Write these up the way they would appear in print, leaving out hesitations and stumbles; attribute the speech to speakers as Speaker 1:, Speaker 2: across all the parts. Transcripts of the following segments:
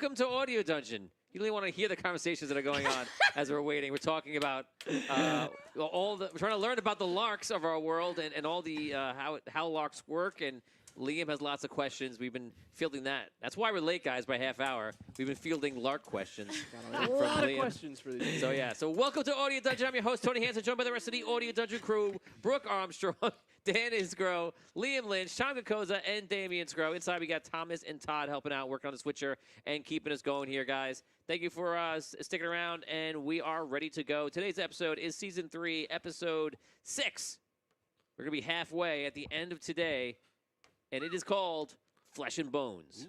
Speaker 1: welcome to Audio Dungeon. You really want to hear the conversations that are going on as we're waiting. We're talking about we're trying to learn about the larks of our world and all the how larks work. And Liam has lots of questions. We've been fielding that. That's why we're late, guys, by half hour. We've been fielding lark questions.
Speaker 2: A lot of questions for these.
Speaker 1: So welcome to Audio Dungeon. I'm your host, Tony Hansen, joined by the rest of the Audio Dungeon crew: Brooke Armstrong, Dan Isgro, Liam Lynch, Tom Koza, and Damian Scrow. Inside, we got Thomas and Todd helping out, working on the switcher and keeping us going here, guys. Thank you for sticking around, and we are ready to go. Today's episode is Season 3, Episode 6. We're going to be halfway at the end of today, and it is called Flesh and Bones.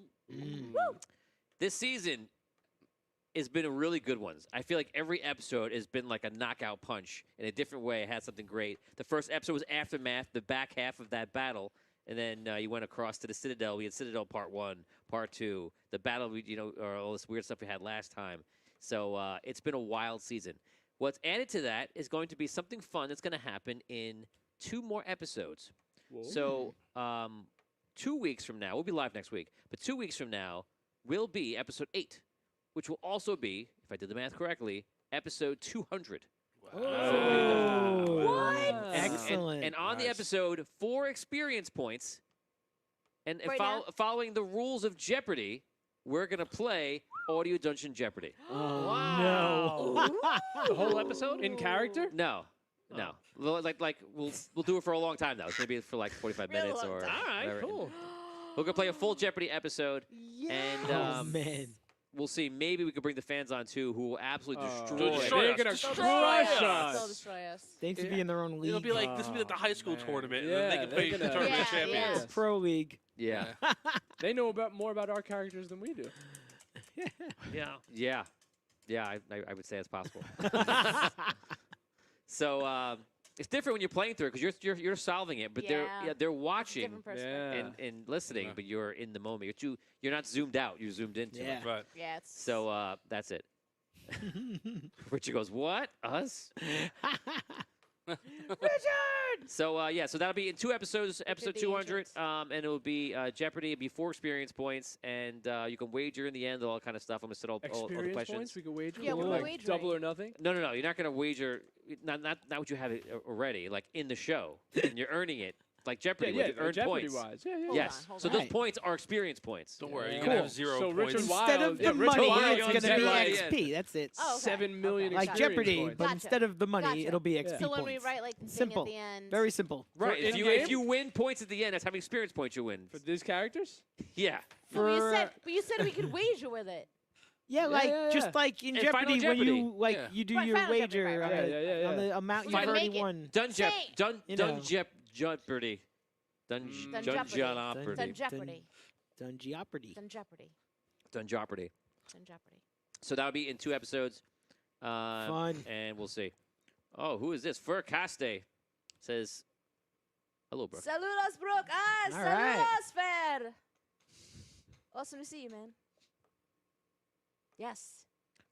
Speaker 1: This season has been a really good one. I feel like every episode has been like a knockout punch in a different way. It had something great. The first episode was Aftermath, the back half of that battle. And then you went across to the Citadel. We had Citadel Part 1, Part 2, the battle, or all this weird stuff we had last time. So it's been a wild season. What's added to that is going to be something fun that's going to happen in 2 more episodes. Whoa. So 2 weeks from now, we'll be live next week, but 2 weeks from now will be Episode 8, which will also be, if I did the math correctly, Episode 200.
Speaker 3: Oh.
Speaker 4: What?
Speaker 3: Excellent.
Speaker 1: And on the episode, 4 experience points. And
Speaker 4: Right
Speaker 1: following the rules of Jeopardy, we're going to play Audio Dungeon Jeopardy.
Speaker 3: Oh, no.
Speaker 2: The whole episode in character?
Speaker 1: No. No. Like we'll do it for a long time, though. It's going to be for like 45
Speaker 4: Real
Speaker 1: minutes
Speaker 4: long
Speaker 1: or
Speaker 4: time.
Speaker 2: All right,
Speaker 1: whatever.
Speaker 2: cool.
Speaker 1: We're going to play a full Jeopardy episode.
Speaker 4: Yes.
Speaker 1: And
Speaker 3: Oh, man.
Speaker 1: we'll see. Maybe we could bring the fans on, too, who will absolutely destroy
Speaker 2: They're
Speaker 1: it.
Speaker 2: going to
Speaker 4: They'll
Speaker 2: crush
Speaker 4: They'll
Speaker 2: us.
Speaker 4: destroy us.
Speaker 3: They need to be in their own league.
Speaker 5: It'll be like this will be like the high school
Speaker 2: man.
Speaker 5: tournament,
Speaker 2: Yeah,
Speaker 5: and then they can play
Speaker 2: they're
Speaker 5: the
Speaker 2: gonna-
Speaker 5: tournament
Speaker 4: Yeah,
Speaker 5: champions.
Speaker 4: yeah.
Speaker 3: Pro league.
Speaker 1: Yeah.
Speaker 2: They know more about our characters than we do.
Speaker 1: Yeah. Yeah, I would say it's possible. So it's different when you're playing through it because you're solving it, but
Speaker 4: Yeah.
Speaker 1: they're watching
Speaker 4: Different perspective.
Speaker 2: Yeah.
Speaker 1: and listening,
Speaker 5: Yeah.
Speaker 1: but you're in the moment. You're not zoomed out. You're zoomed into
Speaker 3: Yeah.
Speaker 1: it.
Speaker 5: Right.
Speaker 4: Yeah, it's
Speaker 1: So that's it. Richard goes, what? Us?
Speaker 4: Richard.
Speaker 1: So so that'll be in 2 episodes, episode
Speaker 4: the
Speaker 1: 200,
Speaker 4: entrance.
Speaker 1: and it'll be Jeopardy. It'll be 4 experience points, and you can wager in the end, all that kind of stuff. I'm gonna sit all the
Speaker 2: Experience
Speaker 1: questions.
Speaker 2: points we can wager?
Speaker 4: Yeah,
Speaker 2: Or
Speaker 4: what about
Speaker 2: like
Speaker 4: wagering?
Speaker 2: double or nothing?
Speaker 1: No, you're not gonna wager. Not what you have it already, like in the show, and you're earning it, like Jeopardy,
Speaker 2: Yeah,
Speaker 1: where you earn
Speaker 2: Jeopardy
Speaker 1: points.
Speaker 2: wise. Yeah, yeah.
Speaker 4: Hold
Speaker 1: Yes.
Speaker 4: on, hold
Speaker 1: So
Speaker 4: on.
Speaker 1: those
Speaker 3: Right.
Speaker 1: points are experience points.
Speaker 5: Don't worry,
Speaker 2: Yeah.
Speaker 5: you're gonna have
Speaker 2: Cool.
Speaker 5: 0
Speaker 2: So
Speaker 5: points.
Speaker 2: Richard
Speaker 3: Instead of
Speaker 2: Yeah,
Speaker 3: the
Speaker 2: Richard
Speaker 3: money,
Speaker 2: Wild
Speaker 3: it's
Speaker 2: owns
Speaker 3: going to be
Speaker 2: Jeopardy.
Speaker 3: XP. That's it.
Speaker 4: Oh, okay.
Speaker 2: 7 million
Speaker 3: Like
Speaker 2: experience
Speaker 3: Jeopardy,
Speaker 2: points.
Speaker 3: but
Speaker 4: Gotcha.
Speaker 3: instead of the money,
Speaker 4: Gotcha.
Speaker 3: it'll be XP
Speaker 4: So when we
Speaker 3: points.
Speaker 4: write like the thing
Speaker 3: Simple.
Speaker 4: at the end.
Speaker 3: Very simple.
Speaker 1: Right. If
Speaker 2: in-game?
Speaker 1: you win points at the end, that's how many experience points you win.
Speaker 2: For these characters?
Speaker 1: Yeah.
Speaker 4: No, but
Speaker 3: For-
Speaker 4: you said we could wager with it.
Speaker 3: Yeah, like
Speaker 2: yeah,
Speaker 3: just
Speaker 2: yeah.
Speaker 3: like in
Speaker 1: In Final
Speaker 3: Jeopardy, when
Speaker 1: Jeopardy.
Speaker 3: you like
Speaker 5: Yeah.
Speaker 3: you do
Speaker 4: Right,
Speaker 3: your
Speaker 4: Final Jeopardy,
Speaker 3: wager
Speaker 4: right,
Speaker 3: on,
Speaker 4: right.
Speaker 3: the,
Speaker 2: Yeah, yeah,
Speaker 3: on
Speaker 2: yeah.
Speaker 3: the amount
Speaker 4: We're
Speaker 3: you've
Speaker 4: gonna
Speaker 3: already
Speaker 4: make it.
Speaker 3: won.
Speaker 1: Done
Speaker 4: Say-
Speaker 1: Jeopardy.
Speaker 3: You
Speaker 1: Done
Speaker 3: know.
Speaker 1: Jeopardy. Done
Speaker 4: Done
Speaker 1: Jeopardy.
Speaker 4: Jeopardy. Done
Speaker 3: Done-
Speaker 4: Jeopardy.
Speaker 3: Done Jeopardy.
Speaker 4: Done Jeopardy.
Speaker 1: Done Jeopardy.
Speaker 4: Done Jeopardy.
Speaker 1: So that'll be in 2 episodes.
Speaker 3: Fun.
Speaker 1: And we'll see. Oh, who is this? Fur Caste says, hello, bro.
Speaker 4: Saludos, Brooke. Ah,
Speaker 3: All right.
Speaker 4: saludos, Fer. Awesome to see you, man. Yes.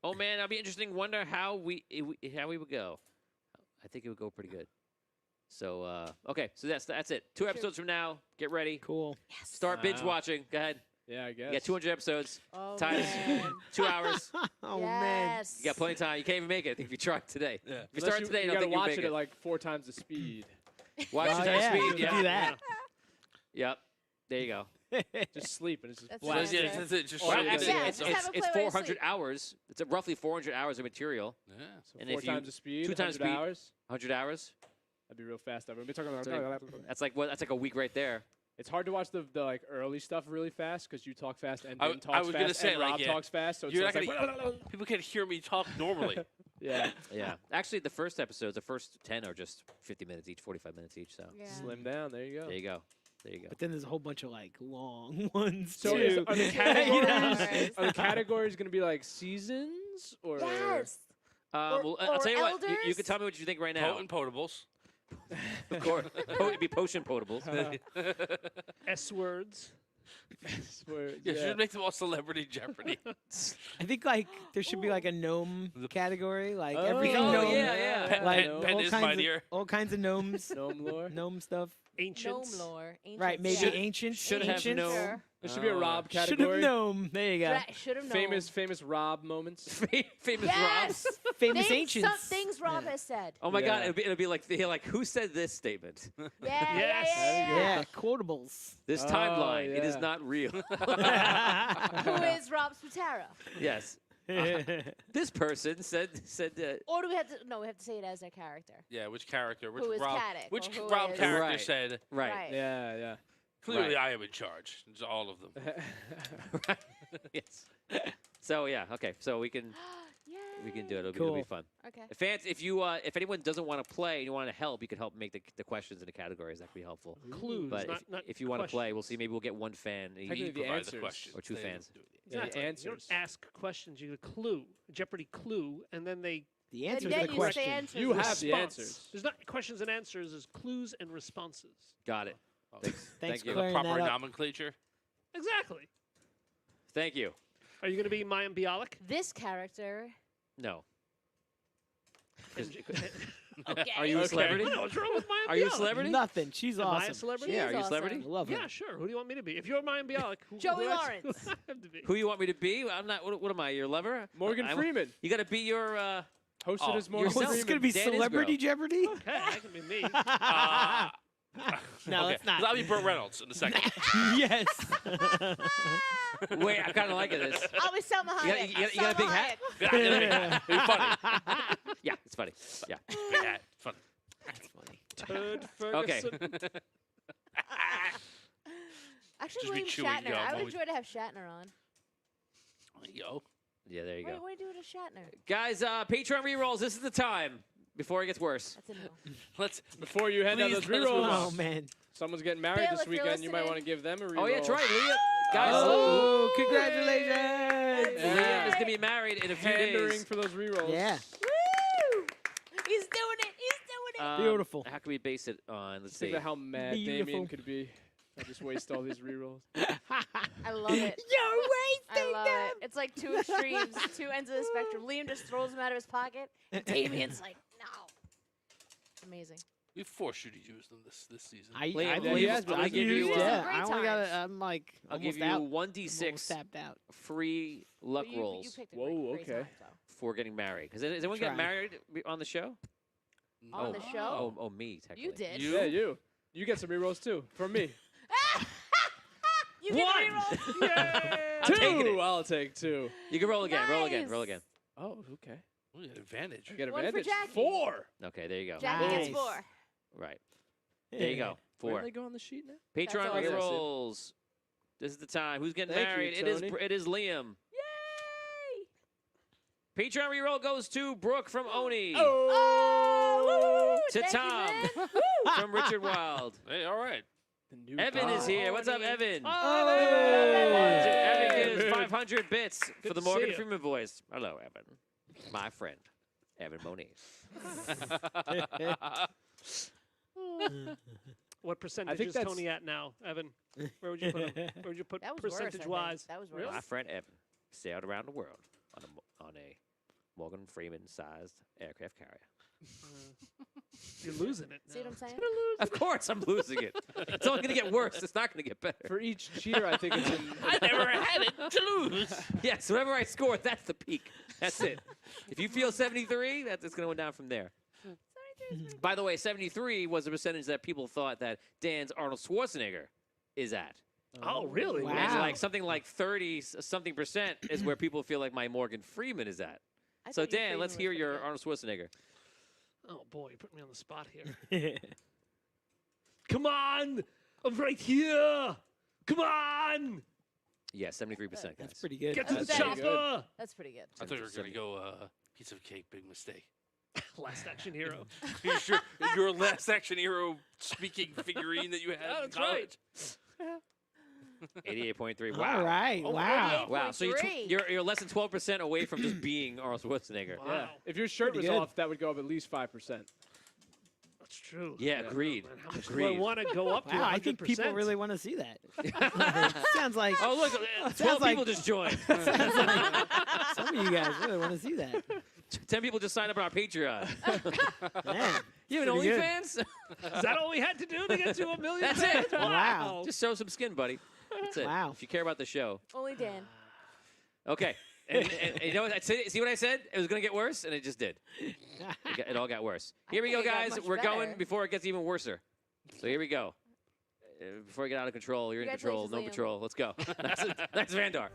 Speaker 1: Oh, man, that'll be interesting. Wonder how we would go. I think it would go pretty good. So, okay, so that's it. 2 episodes from now. Get ready.
Speaker 3: Cool.
Speaker 4: Yes.
Speaker 1: Start binge
Speaker 2: Wow.
Speaker 1: watching. Go ahead.
Speaker 2: Yeah, I guess.
Speaker 1: You got 200 episodes.
Speaker 4: Oh,
Speaker 1: Times
Speaker 4: man.
Speaker 1: 2 hours.
Speaker 3: Oh man.
Speaker 4: Yes.
Speaker 1: You got plenty of time. You can't even make it. I think if you try today.
Speaker 5: Yeah.
Speaker 1: If you
Speaker 2: Unless
Speaker 1: start today, I
Speaker 2: you
Speaker 1: don't
Speaker 2: gotta
Speaker 1: think you'll
Speaker 2: watch
Speaker 1: make
Speaker 2: it
Speaker 1: it.
Speaker 2: at like 4 times the speed.
Speaker 1: Watch
Speaker 3: Oh,
Speaker 1: the time
Speaker 3: yeah,
Speaker 1: speed.
Speaker 3: you can
Speaker 1: Yeah.
Speaker 3: do that.
Speaker 1: Yep. There you go.
Speaker 2: Just sleep and it's just
Speaker 4: That's
Speaker 5: So
Speaker 2: blast.
Speaker 4: the
Speaker 5: yeah,
Speaker 4: answer.
Speaker 5: that's it. Just
Speaker 2: Well,
Speaker 5: show you
Speaker 1: actually,
Speaker 5: that-
Speaker 4: Yeah,
Speaker 1: it's,
Speaker 4: just have it
Speaker 1: it's
Speaker 4: play while you
Speaker 1: 400
Speaker 4: sleep.
Speaker 1: hours. It's roughly 400 hours of material.
Speaker 5: Yeah.
Speaker 2: So
Speaker 1: And
Speaker 2: 4
Speaker 1: if you-
Speaker 2: times the speed,
Speaker 1: 2 times
Speaker 2: 100
Speaker 1: speed.
Speaker 2: hours.
Speaker 1: 100 hours.
Speaker 2: That'd be real fast. We'll be talking about.
Speaker 1: So That's like what? That's like a week right there.
Speaker 2: It's hard to watch the like early stuff really fast because you talk fast and
Speaker 5: I-
Speaker 2: Dan
Speaker 5: I
Speaker 2: talks
Speaker 5: was
Speaker 2: fast
Speaker 5: gonna say,
Speaker 2: and
Speaker 5: like,
Speaker 2: Rob
Speaker 5: yeah.
Speaker 2: talks fast. So it's,
Speaker 5: You're
Speaker 2: it's
Speaker 5: not
Speaker 2: like
Speaker 5: gonna. People can't hear me talk normally.
Speaker 2: yeah,
Speaker 1: Yeah. Actually, the first episodes, the first 10 are just 50 minutes each, 45 minutes each. So
Speaker 4: Yeah.
Speaker 2: slim down. There you go.
Speaker 1: there you go. There you go.
Speaker 3: But then there's a whole bunch of like long ones
Speaker 2: So
Speaker 3: too.
Speaker 2: are the
Speaker 3: You know?
Speaker 2: categories are the categories going to be like seasons or?
Speaker 4: Yes.
Speaker 1: Well, I'll tell you what. You
Speaker 4: elders?
Speaker 1: can tell me what you think right now.
Speaker 5: Potent potables.
Speaker 1: Of course. It'd be potion potables.
Speaker 2: S words.
Speaker 5: You should make them all celebrity Jeopardy.
Speaker 3: I think like there should be like a gnome category, like everything
Speaker 1: Oh,
Speaker 3: gnome.
Speaker 1: yeah, yeah.
Speaker 5: Pen,
Speaker 3: Like
Speaker 5: pen, pen
Speaker 3: all
Speaker 5: is
Speaker 3: kinds
Speaker 5: my
Speaker 3: of,
Speaker 5: dear.
Speaker 3: all kinds of gnomes,
Speaker 2: Gnome lore.
Speaker 3: gnome stuff.
Speaker 2: Ancients.
Speaker 4: Gnome lore.
Speaker 3: Right, maybe
Speaker 4: Yeah.
Speaker 3: ancient.
Speaker 1: should have
Speaker 3: ancient.
Speaker 1: no-
Speaker 4: Sure.
Speaker 2: There should be a Rob
Speaker 3: Should have
Speaker 2: category.
Speaker 3: known. There you go.
Speaker 4: Should have known.
Speaker 2: Famous Rob moments.
Speaker 1: Famous
Speaker 4: Yes.
Speaker 1: Robs.
Speaker 3: Famous
Speaker 4: Name
Speaker 3: ancients.
Speaker 4: some things Rob has said.
Speaker 1: Oh my God!
Speaker 2: Yeah.
Speaker 1: It'll be like who said this statement?
Speaker 4: Yeah,
Speaker 5: Yes.
Speaker 3: Yeah, quotables.
Speaker 1: This
Speaker 2: Oh,
Speaker 1: timeline. It is
Speaker 2: yeah.
Speaker 1: not real.
Speaker 4: Who is Rob Spataro?
Speaker 1: Yes. This person said.
Speaker 4: Or do we have to? No, we have to say it as their character.
Speaker 5: Yeah, which character? Which
Speaker 4: Who is
Speaker 5: Rob?
Speaker 4: Caddick,
Speaker 5: Which
Speaker 4: or who
Speaker 5: Rob
Speaker 4: is-
Speaker 5: character
Speaker 1: Right.
Speaker 5: said?
Speaker 1: Right.
Speaker 2: Yeah.
Speaker 5: Clearly,
Speaker 1: Right.
Speaker 5: I am in charge. It's all of them.
Speaker 1: Yes. So yeah. Okay. So we can do it. It'll be fun.
Speaker 4: Okay.
Speaker 1: Fans, if anyone doesn't want to play and you want to help, you can help make the questions and the categories. That could be helpful.
Speaker 6: Clues,
Speaker 1: But
Speaker 6: not
Speaker 1: if you want to play, we'll
Speaker 6: questions.
Speaker 1: see. Maybe we'll get one fan.
Speaker 2: Technically, the
Speaker 5: Provide
Speaker 2: answers.
Speaker 5: the questions.
Speaker 1: Or two
Speaker 5: They
Speaker 1: fans.
Speaker 5: do it.
Speaker 2: Yeah, the
Speaker 6: Exactly. You
Speaker 2: answers.
Speaker 6: don't ask questions. You get a clue, a Jeopardy clue, and then they
Speaker 3: The answer
Speaker 4: then
Speaker 3: to the
Speaker 4: you
Speaker 3: question.
Speaker 4: say answers.
Speaker 2: You have the
Speaker 6: response.
Speaker 2: answers.
Speaker 6: There's not questions and answers. There's clues and responses.
Speaker 1: Got it.
Speaker 5: Oh,
Speaker 1: Thanks.
Speaker 3: Thanks
Speaker 1: Thank
Speaker 3: for
Speaker 1: you.
Speaker 3: clearing
Speaker 5: proper
Speaker 3: that up.
Speaker 5: nomenclature.
Speaker 6: Exactly.
Speaker 1: Thank you.
Speaker 6: Are you going to be Mayim Bialik?
Speaker 4: This character.
Speaker 1: No.
Speaker 4: Okay.
Speaker 1: Are you a
Speaker 2: Okay.
Speaker 1: celebrity?
Speaker 6: What's wrong with Mayim Bialik?
Speaker 1: Are you a celebrity?
Speaker 3: Nothing. She's
Speaker 6: Am I a
Speaker 3: awesome.
Speaker 6: celebrity?
Speaker 1: Yeah.
Speaker 4: She's
Speaker 1: Are you a
Speaker 4: awesome.
Speaker 1: celebrity?
Speaker 3: I love her.
Speaker 6: Yeah, sure. Who do you want me to be? If you're Mayim Bialik, who
Speaker 4: Joey
Speaker 6: who else
Speaker 4: Lawrence.
Speaker 6: do I have to be?
Speaker 1: Who you want me to be? I'm not. What am I? Your lover?
Speaker 2: Morgan
Speaker 1: Freeman.
Speaker 2: Freeman.
Speaker 1: You got to be your.
Speaker 2: Hosted
Speaker 1: Oh,
Speaker 2: as Morgan
Speaker 3: Oh,
Speaker 1: yourself.
Speaker 3: this is
Speaker 2: Freeman.
Speaker 3: going to be
Speaker 1: Dan is
Speaker 3: Celebrity
Speaker 1: girl.
Speaker 3: Jeopardy?
Speaker 6: Okay, that can be me.
Speaker 3: No,
Speaker 5: okay.
Speaker 3: it's not.
Speaker 5: I'll be Burt Reynolds in a second.
Speaker 3: Yes.
Speaker 1: Wait, I kind of like this.
Speaker 4: I'll be Selma Hayek.
Speaker 1: you got a big
Speaker 4: Salma
Speaker 1: hat?
Speaker 4: Hayek.
Speaker 5: It's funny.
Speaker 1: Yeah, it's funny. Yeah.
Speaker 5: Big hat. Funny.
Speaker 3: That's funny.
Speaker 6: Turd
Speaker 1: Okay.
Speaker 6: Ferguson.
Speaker 4: Actually,
Speaker 5: Just be
Speaker 4: William
Speaker 5: chewing
Speaker 4: Shatner.
Speaker 5: gum
Speaker 4: I would
Speaker 5: always.
Speaker 4: enjoy to have Shatner on.
Speaker 5: Yo.
Speaker 1: Yeah, there you
Speaker 4: What
Speaker 1: go.
Speaker 4: do you do with a Shatner?
Speaker 1: Guys, Patreon rerolls. This is the time before it gets worse.
Speaker 4: That's a no.
Speaker 5: Let's.
Speaker 2: Before you hand out
Speaker 5: Please
Speaker 2: those
Speaker 5: let us move
Speaker 2: rerolls,
Speaker 3: Oh, man.
Speaker 2: someone's getting married
Speaker 4: Bill,
Speaker 2: this
Speaker 4: if you're
Speaker 2: weekend. You might
Speaker 4: listening-
Speaker 2: want to give them a reroll.
Speaker 1: Oh, yeah, that's right. Leah. Guys,
Speaker 3: Oh, congratulations.
Speaker 1: Liam
Speaker 2: Yeah.
Speaker 1: is going to be married in a few
Speaker 2: Pandering
Speaker 1: days.
Speaker 2: for those rerolls.
Speaker 3: Yeah.
Speaker 4: Woo! He's doing it. He's doing it.
Speaker 3: Beautiful.
Speaker 1: How can we base it on? Let's
Speaker 2: Think
Speaker 1: see.
Speaker 2: about how mad
Speaker 3: Beautiful.
Speaker 2: Damien could be. I just waste all these rerolls.
Speaker 4: I love it.
Speaker 3: You're
Speaker 4: I
Speaker 3: wasting
Speaker 4: love it. It's like two extremes, two ends of the spectrum. Liam just throws them out of his pocket. And Damien's like, no. Amazing.
Speaker 5: We forced you to use them this season.
Speaker 1: Liam,
Speaker 3: believe
Speaker 2: he has
Speaker 3: it.
Speaker 2: been
Speaker 3: I
Speaker 2: listening
Speaker 3: give
Speaker 2: to
Speaker 3: you.
Speaker 2: you.
Speaker 3: Yeah,
Speaker 4: Great
Speaker 3: I only got it.
Speaker 4: times.
Speaker 3: I'm like
Speaker 1: I'll
Speaker 3: almost
Speaker 1: give you
Speaker 3: out.
Speaker 1: 1d6
Speaker 3: Almost tapped out.
Speaker 1: free luck
Speaker 4: But you
Speaker 1: rolls
Speaker 4: picked a
Speaker 2: Whoa,
Speaker 4: great
Speaker 2: okay.
Speaker 4: time, so.
Speaker 1: for getting married. Is anyone
Speaker 3: Try.
Speaker 1: getting married on the show?
Speaker 4: On the show?
Speaker 1: Oh, me, technically.
Speaker 4: You did.
Speaker 5: You?
Speaker 2: Yeah, you. You get some rerolls too from me.
Speaker 4: You get
Speaker 1: One.
Speaker 4: a reroll.
Speaker 6: Yay!
Speaker 1: I'm taking it.
Speaker 2: Two. I'll take two.
Speaker 1: You can roll again, roll again,
Speaker 4: Nice.
Speaker 1: roll again.
Speaker 2: Oh, okay.
Speaker 5: Ooh, you got advantage.
Speaker 2: I get
Speaker 4: One for
Speaker 2: advantage.
Speaker 4: Jackie.
Speaker 2: 4.
Speaker 1: Okay, there you go.
Speaker 4: Jackie
Speaker 3: Nice.
Speaker 4: gets 4.
Speaker 1: Right. There you go.
Speaker 2: Where
Speaker 1: 4.
Speaker 2: do they go on the sheet now?
Speaker 1: Patreon
Speaker 4: awesome.
Speaker 1: rerolls. This is the time. Who's getting
Speaker 2: Thank you,
Speaker 1: married?
Speaker 2: Tony.
Speaker 1: It is Liam.
Speaker 4: Yay!
Speaker 1: Patreon reroll goes to Brooke from Oni.
Speaker 4: Oh!
Speaker 1: To
Speaker 4: Thank you,
Speaker 1: Tom.
Speaker 4: man.
Speaker 1: From Richard Wild.
Speaker 5: Hey, all right.
Speaker 2: The new
Speaker 1: Evan is
Speaker 2: guy.
Speaker 1: here. What's up,
Speaker 4: Oni.
Speaker 1: Evan?
Speaker 6: Oh,
Speaker 1: Evan gives 500 bits for
Speaker 6: Good
Speaker 1: the
Speaker 6: to
Speaker 1: Morgan
Speaker 6: see you.
Speaker 1: Freeman voice. Hello, Evan. My friend, Evan Moniz.
Speaker 6: What percentage
Speaker 2: think
Speaker 6: is
Speaker 2: that's-
Speaker 6: Tony at now, Evan? Where would you put him? Where would you put
Speaker 4: That was worse, I think.
Speaker 6: percentage-wise?
Speaker 4: That was
Speaker 6: Really?
Speaker 4: worse.
Speaker 1: My friend Evan sailed around the world on a Morgan Freeman-sized aircraft carrier.
Speaker 6: You're losing it
Speaker 4: See
Speaker 6: now.
Speaker 4: what I'm saying?
Speaker 1: Of course, I'm losing it. It's only going to get worse. It's not going to get better.
Speaker 2: For each cheater, I think it's in.
Speaker 5: I never had it to lose.
Speaker 1: Yes, whenever I score, that's the peak. That's it. If you feel 73, it's going to go down from there. By the way, 73 was the percentage that people thought that Dan's Arnold Schwarzenegger is at.
Speaker 6: Oh, really?
Speaker 3: Wow.
Speaker 1: And like something like 30-something% is where people feel like my Morgan Freeman is at.
Speaker 4: I
Speaker 1: So
Speaker 4: thought your
Speaker 1: Dan,
Speaker 4: Freeman
Speaker 1: let's
Speaker 4: was
Speaker 1: hear
Speaker 4: pretty
Speaker 1: your
Speaker 4: good.
Speaker 1: Arnold Schwarzenegger.
Speaker 6: Oh, boy, you put me on the spot here. Come on! I'm right here! Come on!
Speaker 1: Yeah, 73%, guys.
Speaker 3: That's pretty good.
Speaker 6: Get to the
Speaker 2: That's pretty
Speaker 6: chopper!
Speaker 4: That's pretty good.
Speaker 5: I thought you were going to go piece of cake, big mistake.
Speaker 6: Last action hero.
Speaker 5: You sure your last action hero speaking figurine that you had in
Speaker 6: That's right.
Speaker 5: college?
Speaker 1: 88.3. Wow.
Speaker 3: All right.
Speaker 5: Oh,
Speaker 3: wow.
Speaker 1: Wow. So you're,
Speaker 4: 88.3.
Speaker 1: you're less than 12% away from just being Arnold Schwarzenegger.
Speaker 6: Wow.
Speaker 2: Yeah. If your shirt
Speaker 3: Pretty
Speaker 2: was
Speaker 3: good.
Speaker 2: off, that would go up at least 5%.
Speaker 6: That's true.
Speaker 1: Yeah,
Speaker 2: Yeah.
Speaker 1: agreed.
Speaker 6: Man, how much do
Speaker 1: Agreed.
Speaker 6: I want to go up to?
Speaker 3: Wow, I think
Speaker 6: 100%?
Speaker 3: people really want to see that. Sounds like
Speaker 1: Oh, look, 12
Speaker 3: Sounds like-
Speaker 1: people just joined.
Speaker 3: sounds like some of you guys really want to see that.
Speaker 1: 10 people just signed up on our Patreon.
Speaker 3: Man,
Speaker 1: You have an
Speaker 3: pretty good.
Speaker 1: OnlyFans?
Speaker 6: Is that all we had to do to get to 1 million
Speaker 1: That's
Speaker 6: fans?
Speaker 1: it.
Speaker 3: Wow.
Speaker 1: Just show some skin, buddy. That's it.
Speaker 3: Wow.
Speaker 1: If you care about the show.
Speaker 4: Only Dan.
Speaker 1: Okay. And you know what? See what I said? It was going to get worse, and it just did. It all got worse. Here we go,
Speaker 4: think it got
Speaker 1: guys.
Speaker 4: much
Speaker 1: We're going
Speaker 4: better.
Speaker 1: before it gets even worser. So here we go. Before we get out of control, you're in control. No
Speaker 4: Congratulations,
Speaker 1: patrol. Let's go. That's Vandar.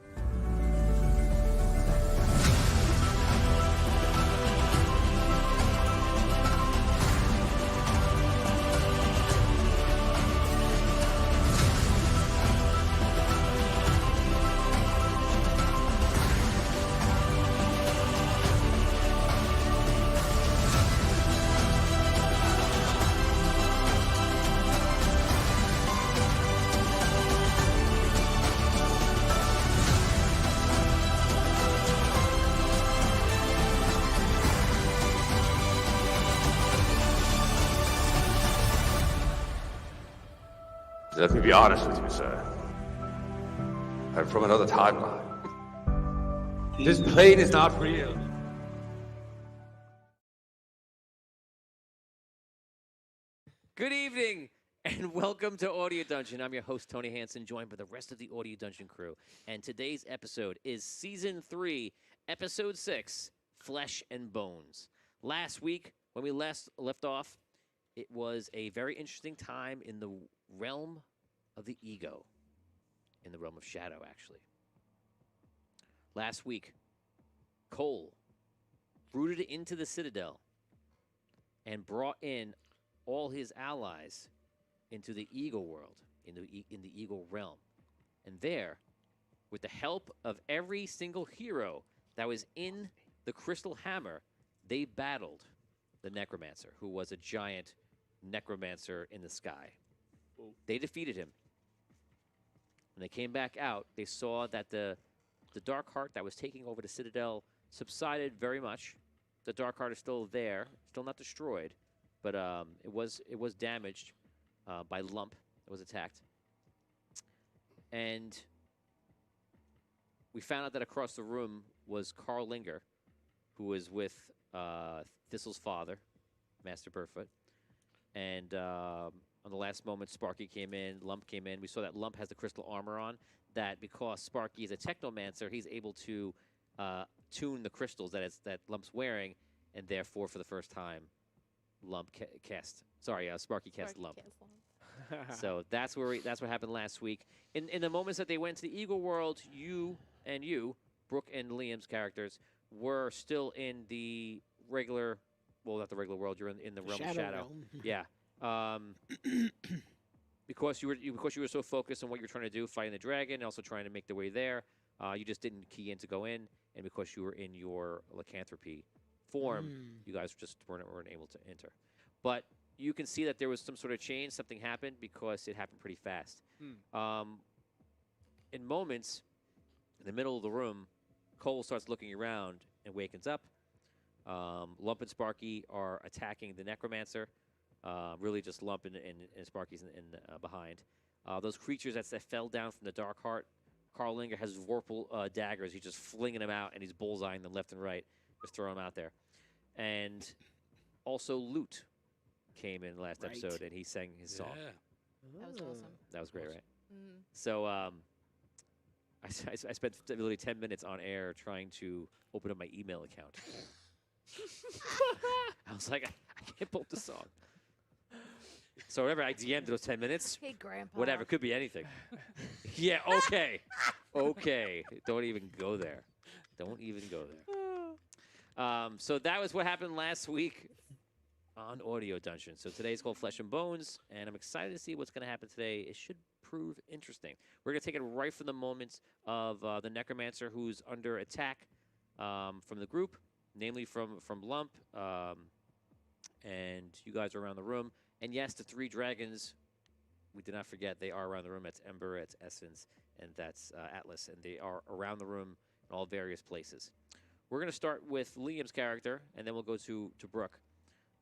Speaker 7: Let me be honest with you, sir. I'm from another timeline. This plane is not real.
Speaker 1: Good evening, and welcome to Audio Dungeon. I'm your host, Tony Hansen, joined by the rest of the Audio Dungeon crew. And today's episode is Season 3, Episode 6, Flesh and Bones. Last week, when we left off, it was a very interesting time in the realm of the ego, in the realm of shadow, actually. Last week, Cole rooted into the Citadel and brought in all his allies into the ego world, in the ego realm. And there, with the help of every single hero that was in the Crystal Hammer, they battled the Necromancer, who was a giant necromancer in the sky. They defeated him. When they came back out, they saw that the Dark Heart that was taking over the Citadel subsided very much. The Dark Heart is still there, still not destroyed, but it was damaged by Lump. It was attacked. And we found out that across the room was Carl Linger, who was with Thistle's father, Master Burfoot. And on the last moment, Sparky came in, Lump came in. We saw that Lump has the crystal armor on, that because Sparky is a technomancer, he's able to tune the crystals that Lump's wearing, and therefore, for the first time, Sparky cast Lump. So that's what happened last week. In the moments that they went to the Eagle World, you, Brooke and Liam's characters, were still in the regular, well, not the regular world. You're in the realm of shadow.
Speaker 3: Realm.
Speaker 1: Yeah. Because you were so focused on what you were trying to do, fighting the dragon, and also trying to make the way there, you just didn't key in to go in, and because you were in your lycanthropy form, you guys just weren't able to enter. But you can see that there was some sort of change. Something happened because it happened pretty fast. In moments, in the middle of the room, Cole starts looking around and wakens up. Lump and Sparky are attacking the Necromancer. Really just Lump and Sparky's behind. Those creatures that fell down from the Dark Heart, Carl Linger has Vorpal daggers. He's just flinging them out, and he's bullseyeing them left and right. Just throwing them out there. And also Lute came in last episode, and he sang his song.
Speaker 4: That was awesome.
Speaker 1: That was great, right?
Speaker 4: Mm.
Speaker 1: So I spent literally 10 minutes on air trying to open up my email account. I was like, I can't pull up the song. So whatever, I DM'd those 10 minutes.
Speaker 4: Hey, Grandpa.
Speaker 1: Whatever, could be anything. Yeah, okay. Okay. Don't even go there. Don't even go there. So that was what happened last week on Audio Dungeon. So today's called Flesh and Bones, and I'm excited to see what's going to happen today. It should prove interesting. We're going to take it right from the moments of the Necromancer, who's under attack from the group, namely from Lump, and you guys are around the room. And yes, the three dragons, we did not forget, they are around the room. That's Ember, that's Essence, and that's Atlas, and they are around the room in all various places. We're going to start with Liam's character, and then we'll go to Brooke.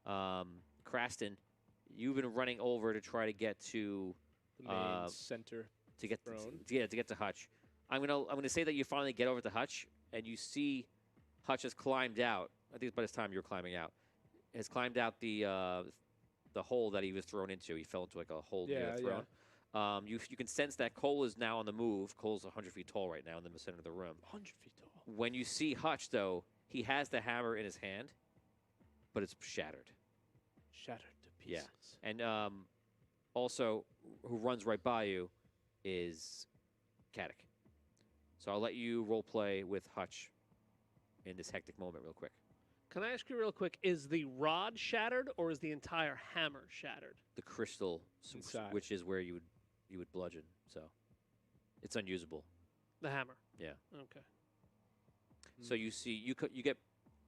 Speaker 1: Craston, you've been running over to try to get to
Speaker 2: The main center.
Speaker 1: to get
Speaker 2: throne.
Speaker 1: to get to Hutch. I'm gonna say that you finally get over to Hutch, and you see Hutch has climbed out. I think it's by this time you were climbing out. Has climbed out the hole that he was thrown into. He fell into like a hole near the throne. You can sense that Cole is now on the move. Cole's 100 feet tall right now in the center of the room.
Speaker 6: 100 feet tall.
Speaker 1: When you see Hutch, though, he has the hammer in his hand, but it's shattered.
Speaker 6: Shattered to
Speaker 1: Yeah.
Speaker 6: pieces.
Speaker 1: And also, who runs right by you is Kadek. So I'll let you role play with Hutch in this hectic moment real quick.
Speaker 6: Can I ask you real quick, is the rod shattered or is the entire hammer shattered?
Speaker 1: The crystal,
Speaker 2: Inside.
Speaker 1: which is where you would bludgeon, so it's unusable.
Speaker 6: The hammer.
Speaker 1: Yeah.
Speaker 6: Okay.
Speaker 1: So you see, you get.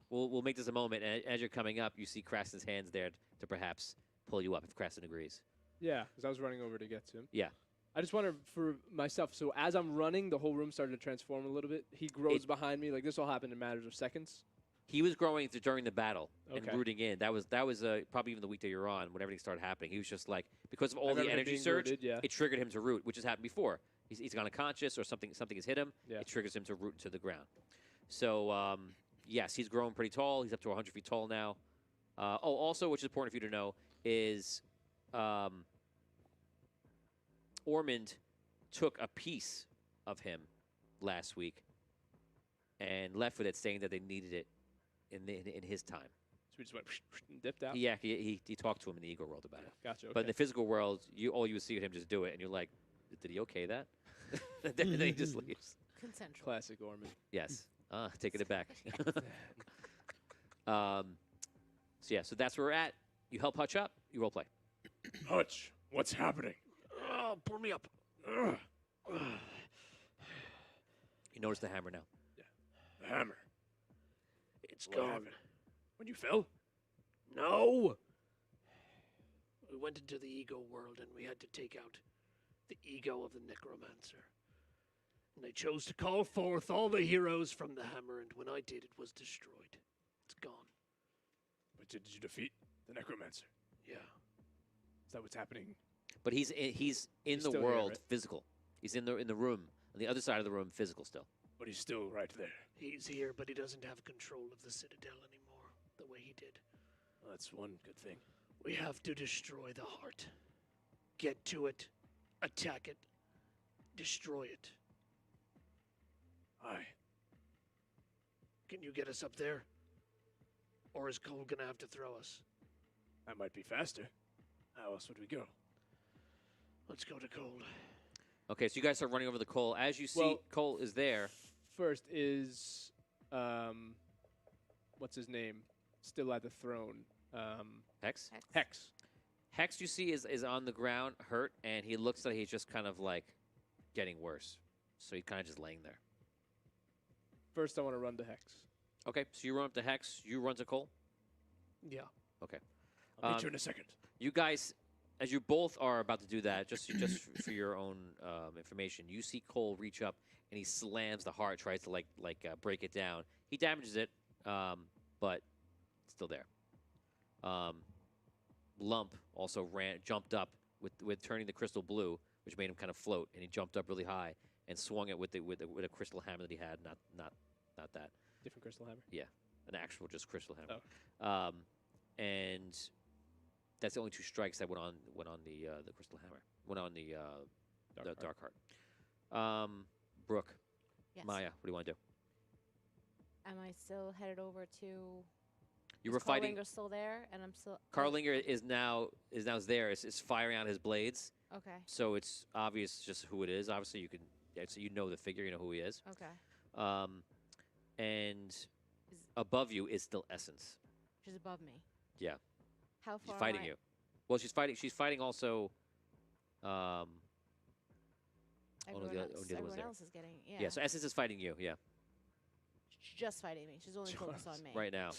Speaker 1: We'll make this a moment, and as you're coming up, you see Krassen's hands there to perhaps pull you up if Krassen agrees.
Speaker 2: Yeah, because I was running over to get to him.
Speaker 1: Yeah.
Speaker 2: I just wonder for myself. So as I'm running, the whole room started to transform a little bit. He grows behind me. Like this all happened in matters of seconds.
Speaker 1: He was growing during the battle and
Speaker 2: Okay.
Speaker 1: rooting in. That was probably even the week that you're on when everything started happening. He was just like, because of all
Speaker 2: I
Speaker 1: the
Speaker 2: remember him
Speaker 1: energy
Speaker 2: being
Speaker 1: surge,
Speaker 2: rooted, yeah.
Speaker 1: it triggered him to root, which has happened before. He's gone unconscious or something has hit him.
Speaker 2: Yeah.
Speaker 1: It triggers him to root to the ground. So yes, he's grown pretty tall. He's up to 100 feet tall now. Also, which is important for you to know, is Ormond took a piece of him last week and left with it, saying that they needed it in his time.
Speaker 2: So we just went and dipped out.
Speaker 1: Yeah, he talked to him in the ego world about it.
Speaker 2: Gotcha. Okay.
Speaker 1: But in the physical world, all you would see him just do it, and you're like, did he okay that? then he just leaves.
Speaker 4: Consensual.
Speaker 2: Classic Orman.
Speaker 1: Yes. Taking it back. So yeah, so that's where we're at. You help Hutch up, you role play.
Speaker 5: Hutch, what's happening?
Speaker 6: Oh, pull me up.
Speaker 1: You notice the hammer now.
Speaker 5: The hammer.
Speaker 6: It's
Speaker 5: What
Speaker 6: gone.
Speaker 5: happened? When you fell?
Speaker 6: No. We went into the ego world and we had to take out the ego of the necromancer. And I chose to call forth all the heroes from the hammer, and when I did, it was destroyed. It's gone.
Speaker 5: But did you defeat the necromancer?
Speaker 6: Yeah.
Speaker 5: Is that what's happening?
Speaker 1: But he's in the
Speaker 2: still here,
Speaker 1: world
Speaker 2: right?
Speaker 1: physical. He's in the room, on the other side of the room, physical still.
Speaker 5: But he's still right there.
Speaker 6: He's here, but he doesn't have control of the Citadel anymore, the way he did.
Speaker 5: Well, that's one good thing.
Speaker 6: We have to destroy the heart. Get to it, attack it, destroy it.
Speaker 5: Aye.
Speaker 6: Can you get us up there? Or is Cole gonna have to throw us?
Speaker 5: That might be faster. How else would we go?
Speaker 6: Let's go to Cole.
Speaker 1: Okay, so you guys start running over the Cole. As you see,
Speaker 2: Well-
Speaker 1: Cole is there.
Speaker 2: First is what's his name? Still at the throne.
Speaker 1: Hex?
Speaker 2: Hex.
Speaker 1: Hex, you see, is on the ground, hurt, and he looks like he's just kind of like getting worse. So he's kind of just laying there.
Speaker 2: First, I want to run to Hex.
Speaker 1: Okay, so you run up to Hex. You run to Cole.
Speaker 6: Yeah.
Speaker 1: Okay.
Speaker 5: I'll meet you in a second.
Speaker 1: You guys, as you both are about to do that, just for your own information, you see Cole reach up and he slams the heart, tries to break it down. He damages it, but it's still there. Lump also jumped up with turning the crystal blue, which made him kind of float, and he jumped up really high and swung it with a crystal hammer that he had, not that.
Speaker 2: Different crystal hammer.
Speaker 1: Yeah, an actual just crystal hammer. And that's the only two strikes that went on the crystal hammer. Went on the dark heart. Brooke,
Speaker 4: Yes.
Speaker 1: Maya, what do you want to do?
Speaker 4: Am I still headed over to?
Speaker 1: You were fighting.
Speaker 4: Carlinger's still there, and I'm still.
Speaker 1: Carlinger is now there. It's firing out his blades,
Speaker 4: Okay.
Speaker 1: so it's obvious just who it is. Obviously, you can. Yeah, so you know the figure. You know who he is.
Speaker 4: Okay.
Speaker 1: And above you is still Essence.
Speaker 4: She's above me.
Speaker 1: Yeah.
Speaker 4: How
Speaker 1: She's
Speaker 4: far?
Speaker 1: fighting
Speaker 4: am I?
Speaker 1: you. Well, she's fighting. She's fighting also.
Speaker 4: Everyone,
Speaker 1: the
Speaker 4: else,
Speaker 1: other one's there.
Speaker 4: everyone else is getting. Yeah.
Speaker 1: Yeah. So Essence is fighting you. Yeah.
Speaker 4: She's just fighting me. She's only focused on me.
Speaker 1: Right now.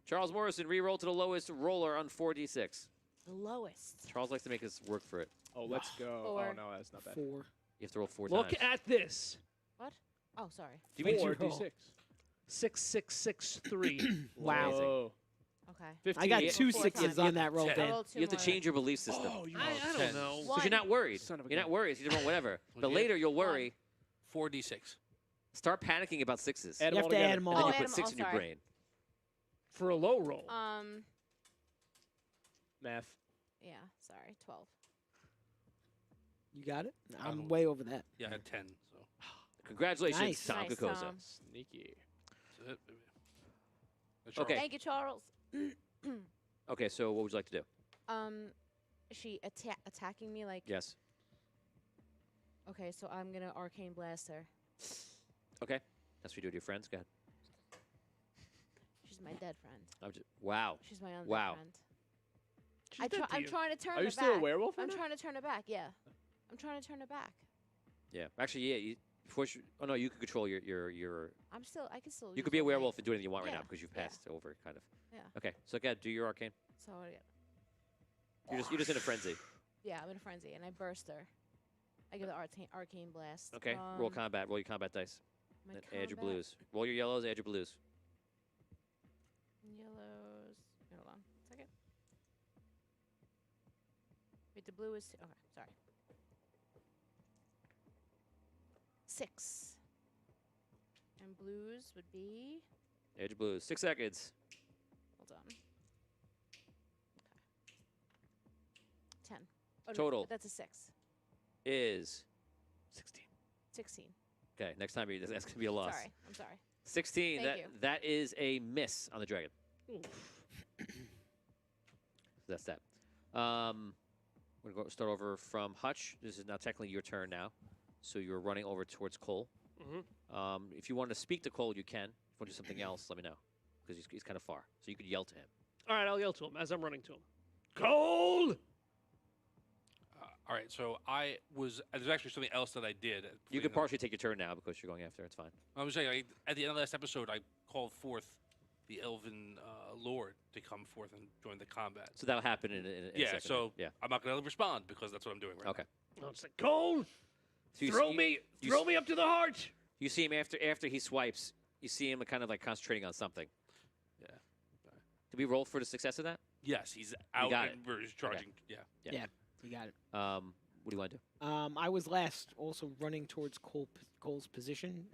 Speaker 1: Charles Morrison, re-roll to the lowest roller on 4d6.
Speaker 4: The lowest.
Speaker 1: Charles likes to make us work for it.
Speaker 2: Oh, let's go.
Speaker 4: Four.
Speaker 2: Oh no, that's not bad.
Speaker 3: 4.
Speaker 1: You have to roll 4
Speaker 6: Look
Speaker 1: times.
Speaker 6: at this.
Speaker 4: What? Oh, sorry.
Speaker 1: Do you mean
Speaker 2: 4d6.
Speaker 6: 6663.
Speaker 3: Wow.
Speaker 2: Whoa.
Speaker 4: Okay.
Speaker 2: 15.
Speaker 3: I got
Speaker 1: Yeah.
Speaker 3: 2
Speaker 4: Four
Speaker 3: 6s
Speaker 4: times.
Speaker 3: on that roll,
Speaker 1: Ten.
Speaker 4: I
Speaker 3: Dan.
Speaker 4: rolled two
Speaker 1: You have to
Speaker 4: more.
Speaker 1: change your belief system.
Speaker 2: Oh, you
Speaker 6: I don't know.
Speaker 1: Because you're not worried.
Speaker 2: Son of a
Speaker 1: You're not
Speaker 2: gun.
Speaker 1: worried. You roll whatever. But
Speaker 5: Yeah.
Speaker 1: later you'll worry.
Speaker 5: 4d6.
Speaker 1: Start panicking about 6s.
Speaker 2: Add
Speaker 3: You have
Speaker 2: all
Speaker 3: to
Speaker 2: together.
Speaker 3: add them
Speaker 1: and
Speaker 3: all.
Speaker 1: then you
Speaker 4: add
Speaker 1: put
Speaker 4: 'em
Speaker 1: 6
Speaker 4: all,
Speaker 1: in your
Speaker 4: sorry.
Speaker 1: brain.
Speaker 6: For a low roll.
Speaker 2: Math.
Speaker 4: Yeah. Sorry. 12.
Speaker 3: You got it? I'm
Speaker 5: Oh.
Speaker 3: way over that.
Speaker 5: Yeah, I had 10. So
Speaker 1: Congratulations,
Speaker 3: Nice.
Speaker 1: Tom
Speaker 4: Nice,
Speaker 1: Kokoza.
Speaker 4: Tom.
Speaker 2: Sneaky.
Speaker 5: that's it. Baby.
Speaker 1: Okay.
Speaker 4: Thank you, Charles.
Speaker 1: Okay, so what would you like to do?
Speaker 4: Is she attacking me like?
Speaker 1: Yes.
Speaker 4: Okay, so I'm gonna arcane blast her.
Speaker 1: Okay. That's what you do with your friends. Go ahead.
Speaker 4: She's my dead friend.
Speaker 1: Wow.
Speaker 4: She's my undead
Speaker 1: Wow.
Speaker 4: friend.
Speaker 6: She's dead to
Speaker 4: I'm
Speaker 6: you.
Speaker 4: trying to turn
Speaker 2: Are
Speaker 4: her
Speaker 2: you
Speaker 4: back.
Speaker 2: still a werewolf?
Speaker 4: I'm
Speaker 2: right now?
Speaker 4: trying to turn her back. Yeah. I'm trying to turn her back.
Speaker 1: Yeah. Actually, yeah. Before oh no, you can control your.
Speaker 4: I can still.
Speaker 1: You
Speaker 4: use
Speaker 1: could be a
Speaker 4: my-
Speaker 1: werewolf and do anything you want right now
Speaker 4: Yeah,
Speaker 1: because you've
Speaker 4: yeah.
Speaker 1: passed over, kind of.
Speaker 4: Yeah.
Speaker 1: Okay. So go ahead, do your arcane.
Speaker 4: So what do I get?
Speaker 1: You're just in a frenzy.
Speaker 4: Yeah, I'm in a frenzy, and I burst her. I give the arcane blast.
Speaker 1: Okay. Roll combat. Roll your combat dice.
Speaker 4: My
Speaker 1: And add your
Speaker 4: combat
Speaker 1: blues. Roll your yellows. Add your blues.
Speaker 4: Yellows. Hold on. Second. Wait, the blue is. Okay, sorry. 6. And blues would be.
Speaker 1: Add your blues. 6 seconds.
Speaker 4: Hold on. Okay. 10. Oh, no,
Speaker 1: Total.
Speaker 4: that's a 6.
Speaker 1: Is
Speaker 4: 16.
Speaker 1: okay. Next time that's gonna be a loss.
Speaker 4: Sorry. I'm sorry.
Speaker 1: 16.
Speaker 4: Thank you.
Speaker 1: That is a miss on the dragon. That's that. We're going to start over from Hutch. This is now technically your turn now. So you're running over towards Cole. If you want to speak to Cole, you can. If you want to do something else, let me know. Because he's kind of far. So you could yell to him.
Speaker 6: All right, I'll yell to him as I'm running to him. Cole!
Speaker 5: All right, so there's actually something else that I did.
Speaker 1: You could partially take your turn now because you're going after. It's fine.
Speaker 5: I was saying, at the end of last episode, I called forth the Elven Lord to come forth and join the combat.
Speaker 1: So that'll happen in a
Speaker 5: Yeah,
Speaker 1: second.
Speaker 5: so
Speaker 1: Yeah.
Speaker 5: I'm not going to respond because that's what I'm doing right
Speaker 1: Okay.
Speaker 6: Oh, it's like, Cole!
Speaker 1: So you
Speaker 6: Throw
Speaker 1: see-
Speaker 6: me up to the heart!
Speaker 1: You see him after he swipes. You see him kind of like concentrating on something.
Speaker 5: Yeah.
Speaker 1: Did we roll for the success of that?
Speaker 5: Yes, he's out
Speaker 1: got
Speaker 5: and we're just charging. Yeah.
Speaker 1: Yeah.
Speaker 3: Yeah, you got it.
Speaker 1: What do you want to do?
Speaker 3: I was last also running towards Cole's position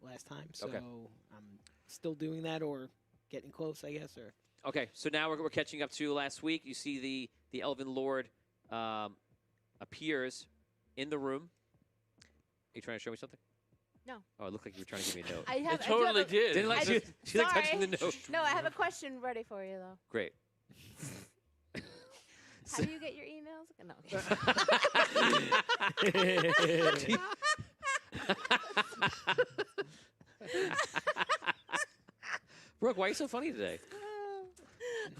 Speaker 3: last time, so
Speaker 1: Okay.
Speaker 3: I'm still doing that or getting close, I guess. Or
Speaker 1: Okay, so now we're catching up to last week. You see the Elven Lord appears in the room. Are you trying to show me something?
Speaker 4: No.
Speaker 1: Oh, it looked like you were trying to give me a note.
Speaker 4: I have.
Speaker 5: It totally did.
Speaker 1: Didn't like
Speaker 4: I
Speaker 1: she,
Speaker 4: just-
Speaker 1: she like touching the
Speaker 4: sorry.
Speaker 1: note.
Speaker 4: No, I have a question ready for you though.
Speaker 1: Great.
Speaker 4: How do you get your emails? No.
Speaker 1: Brooke, why are you so funny today?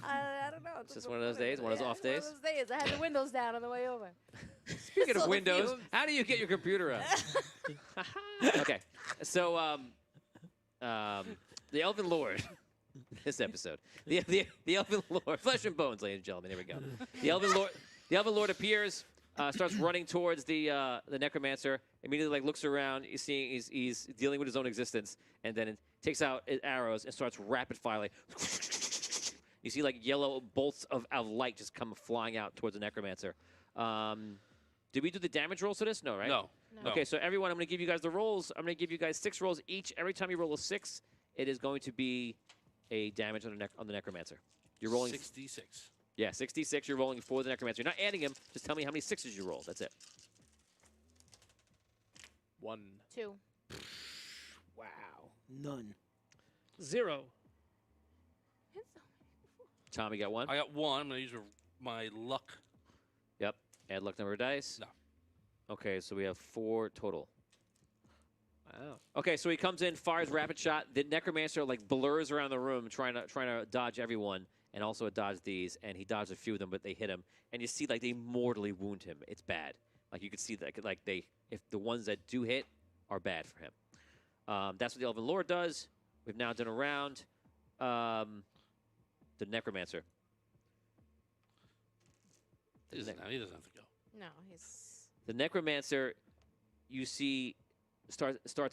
Speaker 4: I don't know.
Speaker 1: It's just one of those days, one of those off
Speaker 4: One
Speaker 1: days?
Speaker 4: of those days. I had the windows down on the way over.
Speaker 1: Speaking
Speaker 4: Saw
Speaker 1: of
Speaker 4: the
Speaker 1: Windows,
Speaker 4: fumes.
Speaker 1: how do you get your computer out? Okay, so the Elven Lord, this episode, the Elven Lord, flesh and bones, ladies and gentlemen. Here we go. The Elven Lord appears, starts running towards the Necromancer. Immediately, looks around. He's dealing with his own existence, and then it takes out his arrows and starts rapid firing. You see yellow bolts of light just come flying out towards the Necromancer. Did we do the damage rolls to this? No, right?
Speaker 5: No.
Speaker 4: No.
Speaker 1: Okay, so everyone, I'm going to give you guys the rolls. I'm going to give you guys 6 rolls each. Every time you roll a 6, it is going to be a damage on the Necromancer. You're rolling.
Speaker 5: 66.
Speaker 1: Yeah, 66. You're rolling for the Necromancer. You're not adding him. Just tell me how many 6s you roll. That's it.
Speaker 2: 1.
Speaker 4: 2.
Speaker 3: wow, none.
Speaker 6: 0.
Speaker 1: Tommy got 1.
Speaker 5: I got 1. I'm going to use my luck.
Speaker 1: Yep. Add luck number of dice.
Speaker 5: No.
Speaker 1: Okay, so we have 4 total.
Speaker 2: Wow.
Speaker 1: Okay, so he comes in, fires rapid shot. The Necromancer blurs around the room, trying to dodge everyone, and also dodge these. And he dodged a few of them, but they hit him. And you see they mortally wound him. It's bad. You could see that if the ones that do hit are bad for him. That's what the Elven Lord does. We've now done a round. The Necromancer.
Speaker 5: He doesn't have to go.
Speaker 4: No, he's.
Speaker 1: The Necromancer, you see,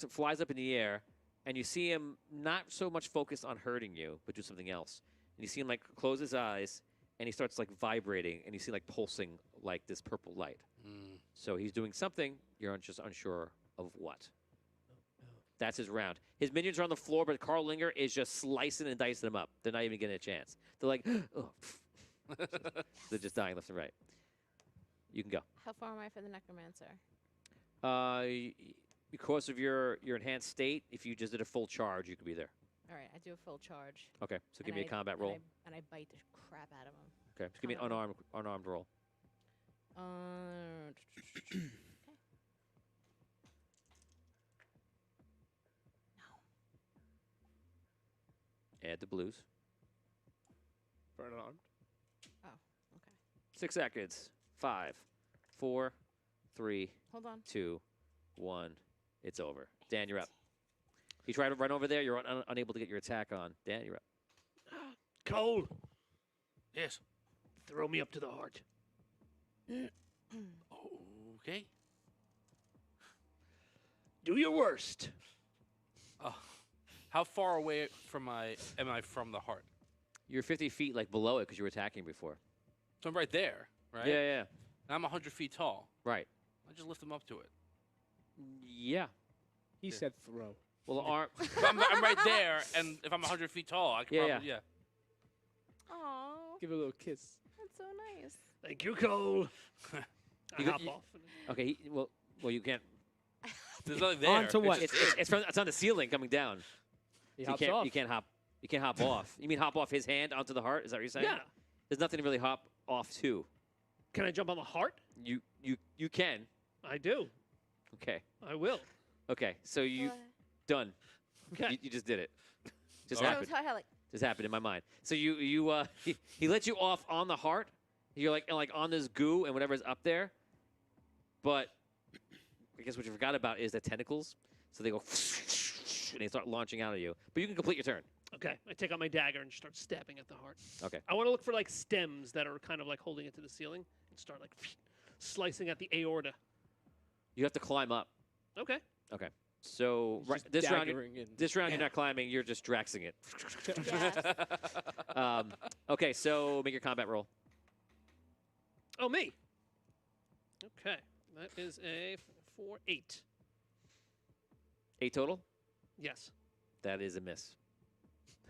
Speaker 1: flies up in the air, and you see him not so much focused on hurting you, but do something else. And you see him close his eyes, and he starts vibrating, and you see pulsing this purple light. So he's doing something. You're just unsure of what. That's his round. His minions are on the floor, but Carl Linger is just slicing and dicing them up. They're not even getting a chance. They're like, oh. They're just dying left and right. You can go.
Speaker 4: How far am I from the necromancer?
Speaker 1: Because of your enhanced state, if you just did a full charge, you could be there.
Speaker 4: All right, I do a full charge.
Speaker 1: Okay, so give
Speaker 4: and
Speaker 1: me a combat
Speaker 4: and
Speaker 1: roll.
Speaker 4: and I bite the crap out of him.
Speaker 1: Okay, just give me an unarmed roll.
Speaker 4: Okay.
Speaker 1: Add the blues.
Speaker 2: For an arm.
Speaker 4: Oh, okay.
Speaker 1: 6 seconds. 5, 4, 3,
Speaker 4: Hold on.
Speaker 1: 2, 1. It's over. Dan, you're up. You try to run over there. You're unable to get your attack on. Dan, you're up.
Speaker 6: Cole,
Speaker 5: Yes.
Speaker 6: throw me up to the heart.
Speaker 5: Okay.
Speaker 6: Do your worst.
Speaker 5: How far away am I from the heart?
Speaker 1: You're 50 feet like below it because you were attacking before.
Speaker 5: So I'm right there, right?
Speaker 1: Yeah, yeah,
Speaker 5: And I'm 100 feet tall.
Speaker 1: right.
Speaker 5: I just lift him up to it.
Speaker 1: Yeah.
Speaker 2: He
Speaker 5: Yeah.
Speaker 2: said throw.
Speaker 1: Well, the arm.
Speaker 5: But I'm right there, and if I'm 100 feet tall, I could
Speaker 1: Yeah,
Speaker 5: probably, yeah.
Speaker 4: Oh,
Speaker 2: Give it a little kiss.
Speaker 4: that's so nice.
Speaker 6: Thank you, Cole. I
Speaker 1: You go-
Speaker 6: hop
Speaker 1: you-
Speaker 6: off.
Speaker 1: Okay. Well, you can't.
Speaker 5: There's nothing there.
Speaker 3: On to what?
Speaker 1: It's on the ceiling coming down.
Speaker 2: He
Speaker 1: So
Speaker 2: hops
Speaker 1: you can't
Speaker 2: off.
Speaker 1: you can't hop off. You mean hop off his hand onto the heart? Is that what you're saying?
Speaker 6: Yeah.
Speaker 1: There's nothing to really hop off to.
Speaker 6: Can I jump on the heart?
Speaker 1: You can.
Speaker 6: I do.
Speaker 1: Okay.
Speaker 6: I will.
Speaker 1: Okay. So you
Speaker 4: What?
Speaker 1: done.
Speaker 6: Okay.
Speaker 1: You just did it. Just
Speaker 5: All right.
Speaker 4: No,
Speaker 1: happened.
Speaker 4: so I had like
Speaker 1: Just happened in my mind. So he let you off on the heart. You're like on this goo and whatever's up there. But I guess what you forgot about is the tentacles. So they go and they start launching out of you. But you can complete your turn.
Speaker 6: Okay. I take out my dagger and start stabbing at the heart.
Speaker 1: Okay.
Speaker 6: I want to look for like stems that are kind of like holding it to the ceiling and start like slicing at the aorta.
Speaker 1: You have to climb up.
Speaker 6: Okay.
Speaker 1: Okay. So
Speaker 2: He's
Speaker 1: right,
Speaker 2: just
Speaker 1: this round,
Speaker 2: daggering in.
Speaker 1: you're not climbing. You're just draxing it.
Speaker 4: yes.
Speaker 1: Okay. So make your combat roll.
Speaker 6: Oh, me. Okay. That is a 4-8.
Speaker 1: 8 total.
Speaker 6: Yes.
Speaker 1: That is a miss.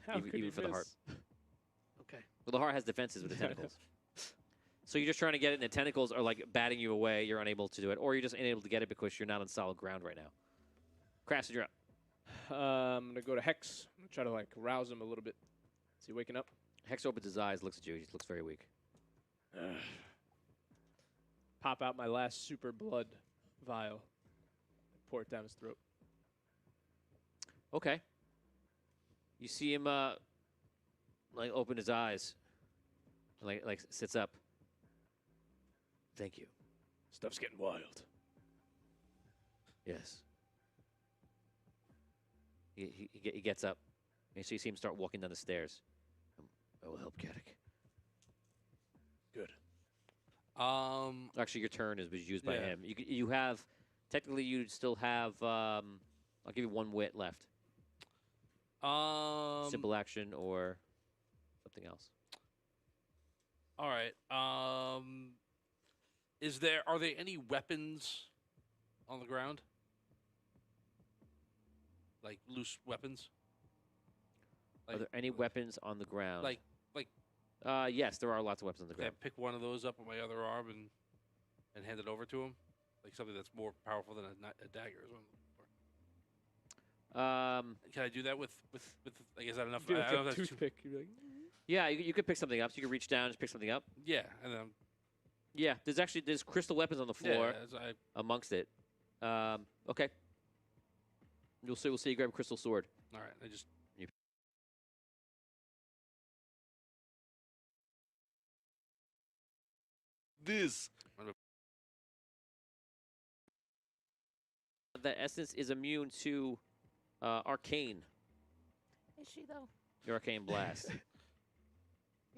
Speaker 2: How
Speaker 1: even-
Speaker 2: could
Speaker 1: even
Speaker 2: he
Speaker 1: for the heart.
Speaker 2: miss?
Speaker 6: Okay.
Speaker 1: Well, the heart has defenses with the tentacles. So you're just trying to get it, and the tentacles are like batting you away. You're unable to do it, or you're just unable to get it because you're not on solid ground right now. Crash, you're up.
Speaker 2: I'm gonna go to Hex. I'm gonna try to like rouse him a little bit. Is he waking up?
Speaker 1: Hex opens his eyes, looks at you. He looks very weak.
Speaker 2: Pop out my last super blood vial. Pour it down his throat.
Speaker 1: Okay. You see him like open his eyes, like sits up. Thank you.
Speaker 2: Stuff's getting wild.
Speaker 1: Yes. He gets up, and so you see him start walking down the stairs. I will help Katic.
Speaker 2: Good.
Speaker 1: Actually, your turn was used by
Speaker 5: Yeah.
Speaker 1: him. You have technically you still have. I'll give you 1 wit left. Simple action or something else.
Speaker 5: All right. Are there any weapons on the ground? Like loose weapons?
Speaker 1: Are there any weapons on the ground?
Speaker 5: Like
Speaker 1: yes, there are lots of weapons on the
Speaker 5: can I
Speaker 1: ground.
Speaker 5: pick one of those up with my other arm and hand it over to him? Like something that's more powerful than a dagger is what I'm looking for. Can I do that with I guess I don't know if
Speaker 2: Do
Speaker 5: I
Speaker 2: like
Speaker 5: don't know
Speaker 2: a
Speaker 5: if that's too-
Speaker 2: toothpick. You're like,
Speaker 1: Yeah, you could pick something up. So you could reach down, just pick something up.
Speaker 5: Yeah, and then
Speaker 1: Yeah, there's crystal weapons on the floor
Speaker 5: yeah, as I
Speaker 1: amongst it. Okay. We'll see you grab a crystal sword.
Speaker 5: all right, I just this.
Speaker 1: The essence is immune to arcane.
Speaker 4: Is she though?
Speaker 1: Your arcane blast.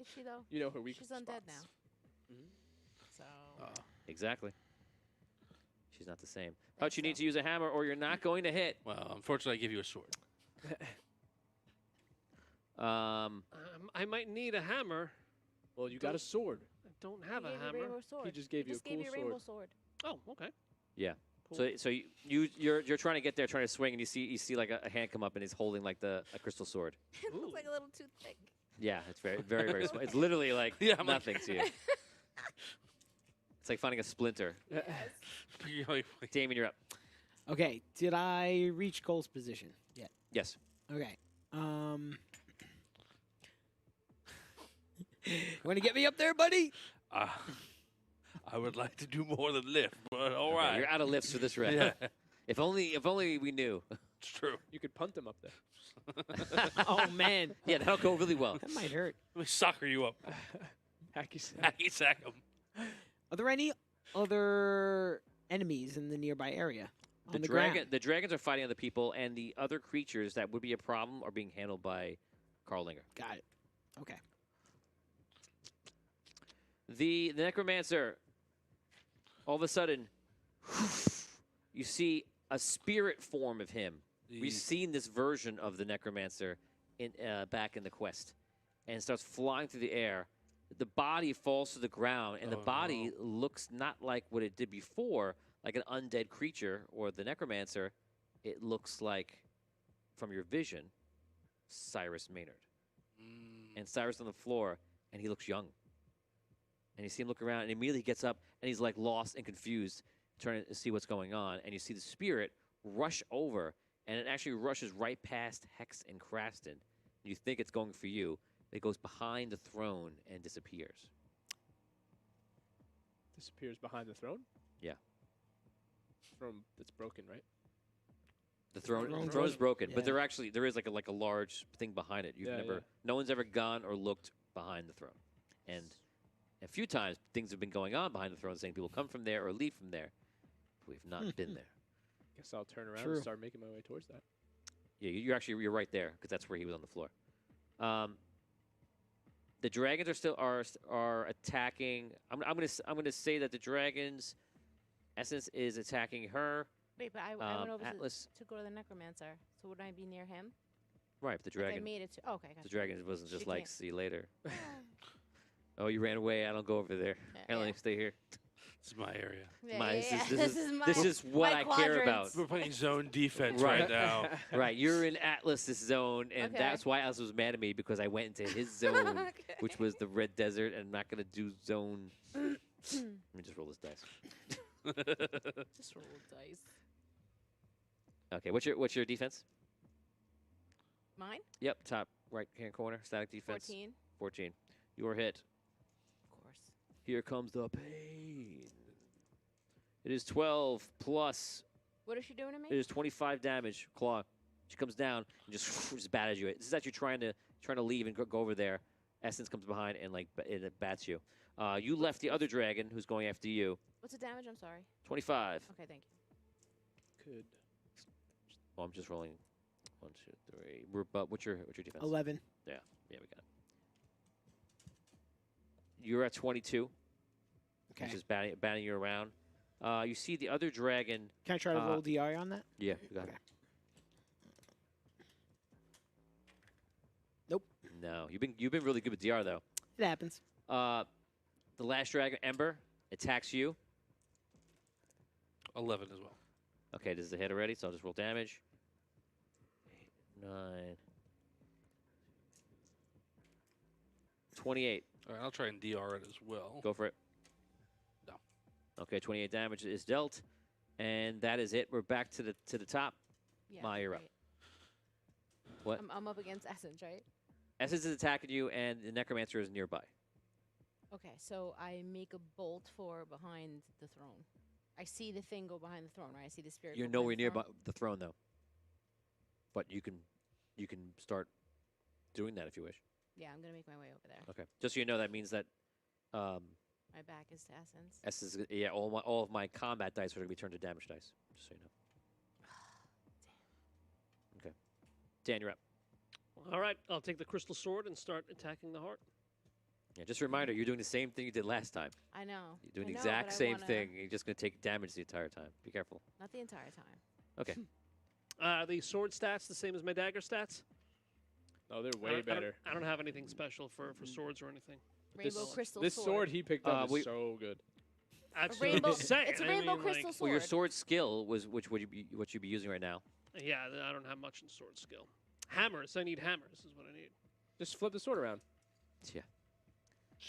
Speaker 4: Is she though?
Speaker 2: you know her weak
Speaker 4: She's
Speaker 2: spots.
Speaker 4: undead now. So
Speaker 1: Exactly. She's not the same. But you need to use a hammer, or you're not going to hit.
Speaker 5: Well, unfortunately, I give you a sword.
Speaker 6: I might need a hammer.
Speaker 2: Well, you got a sword.
Speaker 6: I don't have
Speaker 4: he
Speaker 6: a
Speaker 4: gave you
Speaker 6: hammer.
Speaker 4: rainbow sword.
Speaker 2: He just gave you a
Speaker 4: gave
Speaker 2: cool
Speaker 4: you a
Speaker 2: sword.
Speaker 4: rainbow sword.
Speaker 6: Oh, okay.
Speaker 1: Yeah.
Speaker 6: Cool.
Speaker 1: So you're trying to get there, trying to swing, and you see like a hand come up, and he's holding like a crystal sword.
Speaker 4: It looks like a little toothpick.
Speaker 1: Yeah, it's very very very small. It's literally like
Speaker 5: Yeah, I'm like-
Speaker 1: nothing to you. It's like finding a splinter.
Speaker 5: You're like,
Speaker 1: Damien, you're up.
Speaker 3: Okay, did I reach Cole's position yet?
Speaker 1: Yes.
Speaker 3: Okay. Want to get me up there, buddy?
Speaker 5: I would like to do more than lift, but all
Speaker 1: Okay,
Speaker 5: right.
Speaker 1: you're out of lifts for this round.
Speaker 5: Yeah,
Speaker 1: If only we knew.
Speaker 5: it's true.
Speaker 2: You could punt him up there.
Speaker 3: Oh man,
Speaker 1: Yeah, that'll go really well.
Speaker 3: that might hurt.
Speaker 5: Let me soccer you up.
Speaker 2: Hacky sack.
Speaker 5: Hacky sack him.
Speaker 3: Are there any other enemies in the nearby area?
Speaker 1: The
Speaker 3: On the ground?
Speaker 1: the dragons are fighting other people, and the other creatures that would be a problem are being handled by Carlinger.
Speaker 3: Got it. Okay.
Speaker 1: The necromancer. All of a sudden, you see a spirit form of him. We've seen this version of the necromancer in back in the quest, and it starts flying through the air. The body falls to the ground, and the body looks not like what it did before, like an undead creature or the necromancer. It looks like, from your vision, Cyrus Maynard. And Cyrus on the floor, and he looks young. And you see him look around, and he immediately gets up, and he's like lost and confused, trying to see what's going on. And you see the spirit rush over, and it actually rushes right past Hex and Crafton. You think it's going for you. It goes behind the throne and disappears.
Speaker 2: Disappears behind the throne?
Speaker 1: Yeah.
Speaker 2: Throne that's broken, right?
Speaker 1: The throne
Speaker 3: Throne's
Speaker 1: is broken,
Speaker 3: yeah.
Speaker 1: but there is like a large thing behind it. No one's ever gone or looked behind the throne. And a few times things have been going on behind the throne, saying people come from there or leave from there. We've not been there.
Speaker 2: Guess I'll turn around
Speaker 3: True.
Speaker 2: and start making my way towards that.
Speaker 1: Yeah, you're right there because that's where he was on the floor. The dragons are still are attacking. I'm gonna say that the dragons' essence is attacking her.
Speaker 4: Wait, but I went over
Speaker 1: Atlas.
Speaker 4: to go to the necromancer. So would I be near him?
Speaker 1: Right, but the
Speaker 4: Like I
Speaker 1: dragon.
Speaker 4: made it to. Oh, okay, gotcha.
Speaker 1: The dragon wasn't just
Speaker 4: She
Speaker 1: like
Speaker 4: can't-
Speaker 1: see you later. Oh, you ran away. I don't go over there. I only stay here.
Speaker 5: This is my area.
Speaker 4: Yeah,
Speaker 1: This is what
Speaker 4: my
Speaker 1: I care about.
Speaker 4: quadrants.
Speaker 5: We're playing zone defense
Speaker 1: Right.
Speaker 5: right now.
Speaker 1: Right, you're in Atlas's zone, and
Speaker 4: Okay.
Speaker 1: that's why Atlas was mad at me because I went into his zone,
Speaker 4: Okay.
Speaker 1: which was the red desert, and I'm not gonna do zone. Let me just roll this dice.
Speaker 4: Just roll dice.
Speaker 1: Okay, what's your defense?
Speaker 4: Mine?
Speaker 1: Yep, top right hand corner, static defense.
Speaker 4: 14.
Speaker 1: 14. You are hit.
Speaker 4: Of course.
Speaker 1: Here comes the pain. It is 12 plus.
Speaker 4: What is she doing to me?
Speaker 1: It is 25 damage. Claw. She comes down and just batters you. This is actually trying to leave and go over there. Essence comes behind and it bats you. You left the other dragon who's going after you.
Speaker 4: What's the damage? I'm sorry.
Speaker 1: 25.
Speaker 4: Okay, thank you.
Speaker 2: Could.
Speaker 1: Oh, I'm just rolling. 1, 2, 3. But what's your defense?
Speaker 3: 11.
Speaker 1: Yeah, we got it. You're at 22.
Speaker 3: Okay.
Speaker 1: Which is batting you around. You see the other dragon.
Speaker 3: Can I try to roll DR on that?
Speaker 1: Yeah, you got
Speaker 3: Okay.
Speaker 1: it.
Speaker 3: Nope.
Speaker 1: No, you've been really good with DR though.
Speaker 3: It happens.
Speaker 1: The last dragon, Ember, attacks you.
Speaker 5: 11 as well.
Speaker 1: Okay, this is a hit already, so I'll just roll damage. 8, 9, 28.
Speaker 5: All right, I'll try and DR it as well.
Speaker 1: Go for it.
Speaker 5: No.
Speaker 1: Okay, 28 damage is dealt, and that is it. We're back to the top.
Speaker 4: Yeah.
Speaker 1: Ma, you're up.
Speaker 4: great.
Speaker 1: What?
Speaker 4: I'm up against Essence, right?
Speaker 1: Essence is attacking you, and the Necromancer is nearby.
Speaker 4: Okay, so I make a bolt for behind the throne. I see the thing go behind the throne, right? I see the spirit.
Speaker 1: You're
Speaker 4: go behind
Speaker 1: nowhere
Speaker 4: the
Speaker 1: near
Speaker 4: throne.
Speaker 1: the throne, though. But you can start doing that if you wish.
Speaker 4: Yeah, I'm gonna make my way over there.
Speaker 1: Okay. Just so you know, that means that
Speaker 4: My back is to Essence.
Speaker 1: Essence, yeah, all of my combat dice are going to be turned to damage dice. Just so you know. Okay. Dan, you're up.
Speaker 6: All right, I'll take the crystal sword and start attacking the heart.
Speaker 1: Yeah, just a reminder, you're doing the same thing you did last time.
Speaker 4: I know.
Speaker 1: You're doing
Speaker 4: I
Speaker 1: the
Speaker 4: know,
Speaker 1: exact
Speaker 4: but I
Speaker 1: same
Speaker 4: wanna-
Speaker 1: thing. You're just going to take damage the entire time. Be careful.
Speaker 4: Not the entire time.
Speaker 1: Okay.
Speaker 6: The sword stats the same as my dagger stats?
Speaker 2: Oh, they're
Speaker 6: I
Speaker 2: way
Speaker 6: don't-
Speaker 2: better.
Speaker 6: I don't have anything special for swords or anything.
Speaker 4: Rainbow
Speaker 2: This-
Speaker 4: crystal
Speaker 2: This sword he picked up
Speaker 1: we-
Speaker 2: is so good.
Speaker 6: That's
Speaker 4: A rainbow.
Speaker 6: what I'm saying.
Speaker 4: It's a
Speaker 6: I
Speaker 4: rainbow
Speaker 6: mean, like,
Speaker 4: crystal sword.
Speaker 1: Well, your sword skill was what you'd be using right now.
Speaker 6: Yeah, I don't have much in sword skill. Hammers. I need hammers. Is what I need.
Speaker 2: Just flip the sword around.
Speaker 1: Yeah.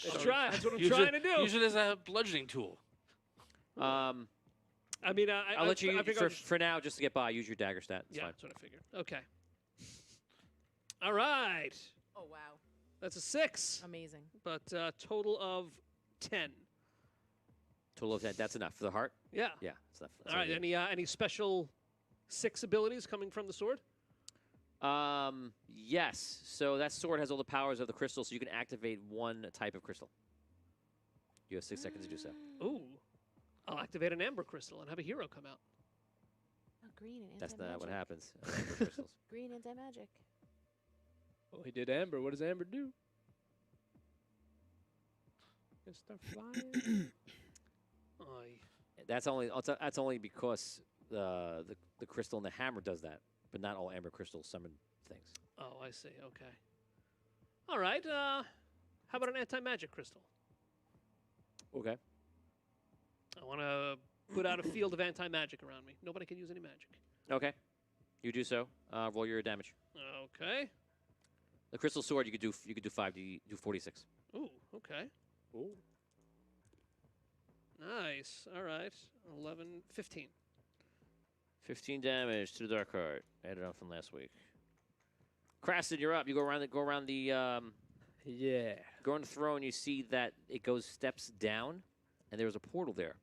Speaker 6: That's what I'm
Speaker 5: Use
Speaker 6: trying
Speaker 5: it-
Speaker 6: to do.
Speaker 5: Use it as a bludgeoning tool.
Speaker 6: I mean,
Speaker 1: I'll let you
Speaker 6: I figure I'll just-
Speaker 1: for now, just to get by. Use your dagger stat. It's
Speaker 6: yeah,
Speaker 1: fine.
Speaker 6: that's what I figured. Okay. All right.
Speaker 4: Oh wow,
Speaker 6: That's a 6,
Speaker 4: amazing.
Speaker 6: but total of 10.
Speaker 1: Total of 10. That's enough for the heart.
Speaker 6: Yeah.
Speaker 1: Yeah, that's enough. That's
Speaker 6: All right.
Speaker 1: all you
Speaker 6: Any special 6 abilities coming from the sword?
Speaker 1: need. Yes. So that sword has all the powers of the crystal, so you can activate one type of crystal. You have 6 seconds to do so.
Speaker 6: Ooh. I'll activate an amber crystal and have a hero come out.
Speaker 4: Oh, green and
Speaker 1: That's
Speaker 4: anti-magic.
Speaker 1: not what happens. Amber crystals.
Speaker 4: Green anti-magic.
Speaker 2: Well, he did Amber. What does Amber do? Can start flying.
Speaker 1: That's only because the crystal and the hammer does that, but not all amber crystals summon things.
Speaker 6: Oh, I see. Okay. All right. How about an anti-magic crystal?
Speaker 1: Okay.
Speaker 6: I want to put out a field of anti-magic around me. Nobody can use any magic.
Speaker 1: Okay. You do so. Roll your damage.
Speaker 6: Okay.
Speaker 1: The crystal sword you could do 5. You do 46.
Speaker 6: Ooh. Okay.
Speaker 2: Ooh.
Speaker 6: Nice. All right. 11, 15.
Speaker 1: 15 damage to the dark heart. Added on from last week. Craston, you're up. You go around the
Speaker 2: Yeah.
Speaker 1: go on the throne. You see that it goes steps down, and there's a portal there.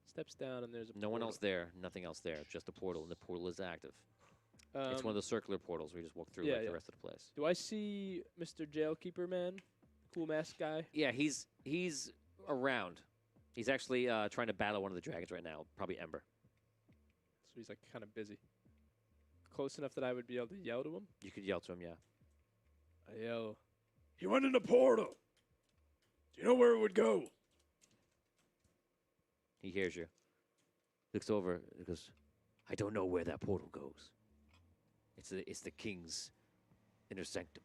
Speaker 2: Steps down and there's a
Speaker 1: No one
Speaker 2: portal.
Speaker 1: else there. Nothing else there. Just a portal, and the portal is active. It's one of those circular portals where you just walk through
Speaker 2: yeah,
Speaker 1: like
Speaker 2: yeah.
Speaker 1: the rest of the place.
Speaker 2: Do I see Mr. Jailkeeper Man? Cool mask guy?
Speaker 1: Yeah, he's around. He's actually trying to battle one of the dragons right now, probably Ember.
Speaker 2: So he's like kind of busy. Close enough that I would be able to yell to him?
Speaker 1: You could yell to him, yeah.
Speaker 2: I yell.
Speaker 6: He went in the portal. Do you know where it would go?
Speaker 1: He hears you. Looks over and goes, I don't know where that portal goes. It's the king's inner sanctum.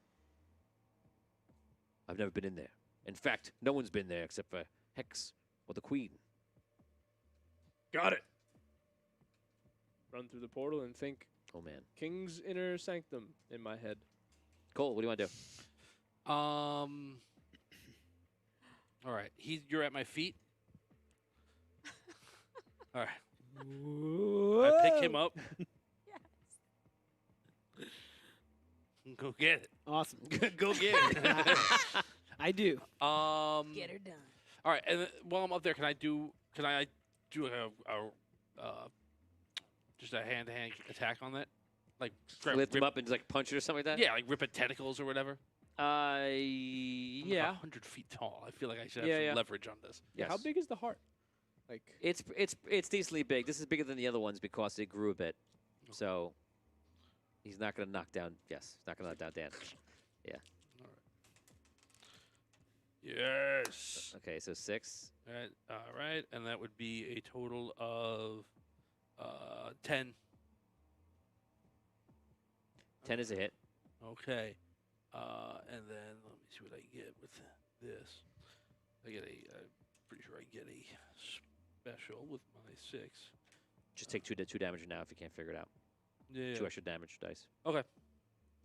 Speaker 1: I've never been in there. In fact, no one's been there except for Hex or the Queen.
Speaker 6: Got it.
Speaker 2: Run through the portal and think
Speaker 1: Oh, man.
Speaker 2: King's inner sanctum in my head.
Speaker 1: Cole, what do you want to do?
Speaker 5: All right. You're at my feet. All right. I pick him up. Go get it.
Speaker 3: Awesome.
Speaker 1: Go get it.
Speaker 3: I do.
Speaker 4: Get her done.
Speaker 5: All right. And then while I'm up there, can I do just a hand-to-hand attack on that? Like
Speaker 1: Lift him up and like punch it or something like that?
Speaker 5: Yeah, like rip at tentacles or whatever. I'm
Speaker 1: Yeah.
Speaker 5: 100 feet tall. I feel like I should have
Speaker 2: Yeah,
Speaker 5: some
Speaker 2: yeah.
Speaker 5: leverage on this.
Speaker 1: Yes.
Speaker 2: How big is the heart? Like
Speaker 1: It's decently big. This is bigger than the other ones because it grew a bit. So he's not going to knock down. Yes, he's not going to knock down Dan.
Speaker 5: Yes.
Speaker 1: Okay, so 6.
Speaker 5: All right, and that would be a total of 10.
Speaker 1: 10 is a hit.
Speaker 5: Okay. And then let me see what I get with this. I'm pretty sure I get a special with my 6.
Speaker 1: Just take 2 damage now if you can't figure it out.
Speaker 5: Yeah.
Speaker 1: 2 extra damage dice.
Speaker 5: Okay.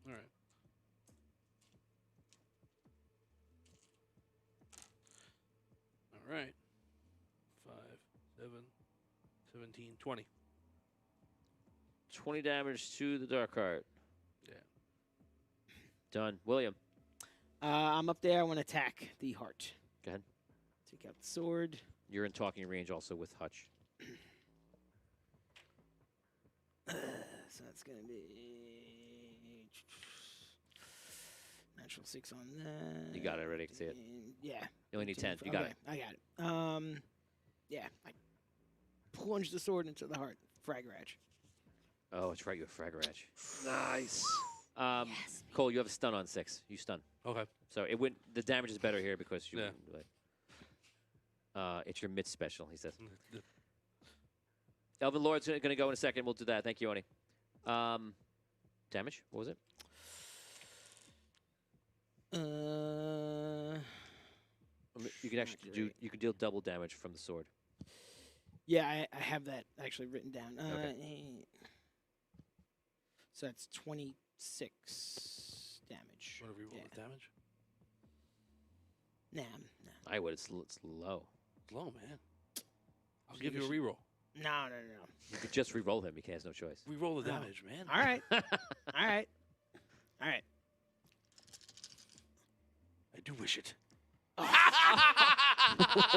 Speaker 5: All right. All right. 5, 7, 17, 20.
Speaker 1: 20 damage to the dark heart.
Speaker 5: Yeah.
Speaker 1: Done. William.
Speaker 3: I'm up there. I want to attack the heart.
Speaker 1: Go ahead.
Speaker 3: Take out the sword.
Speaker 1: You're in talking range also with Hutch.
Speaker 3: So that's going to be natural 6 on that.
Speaker 1: You got it already. I can see it.
Speaker 3: Yeah.
Speaker 1: You only need 10. You got it.
Speaker 3: I got it. Yeah. I plunge the sword into the heart. Frag Ratch.
Speaker 1: Oh, that's right. You have Frag Ratch.
Speaker 6: Nice.
Speaker 4: Yes.
Speaker 1: Cole, you have a stun on 6. You stun.
Speaker 5: Okay.
Speaker 1: So it went. The damage is better here because you.
Speaker 5: Yeah.
Speaker 1: It's your mid special, he says. Elvin Lord's going to go in a second. We'll do that. Thank you, Oni. Damage? What was it? You can actually do. You can deal double damage from the sword.
Speaker 3: Yeah, I have that actually written down.
Speaker 1: Okay.
Speaker 3: So that's 26 damage.
Speaker 5: Whatever you roll
Speaker 3: Yeah.
Speaker 5: with damage.
Speaker 3: Nah.
Speaker 1: I would. It's low.
Speaker 5: Low, man. I'll give you a reroll.
Speaker 3: No.
Speaker 1: You could just re-roll him. He has no choice.
Speaker 5: Reroll the
Speaker 3: No.
Speaker 5: damage, man.
Speaker 3: All right. All right. All right.
Speaker 5: I do wish it.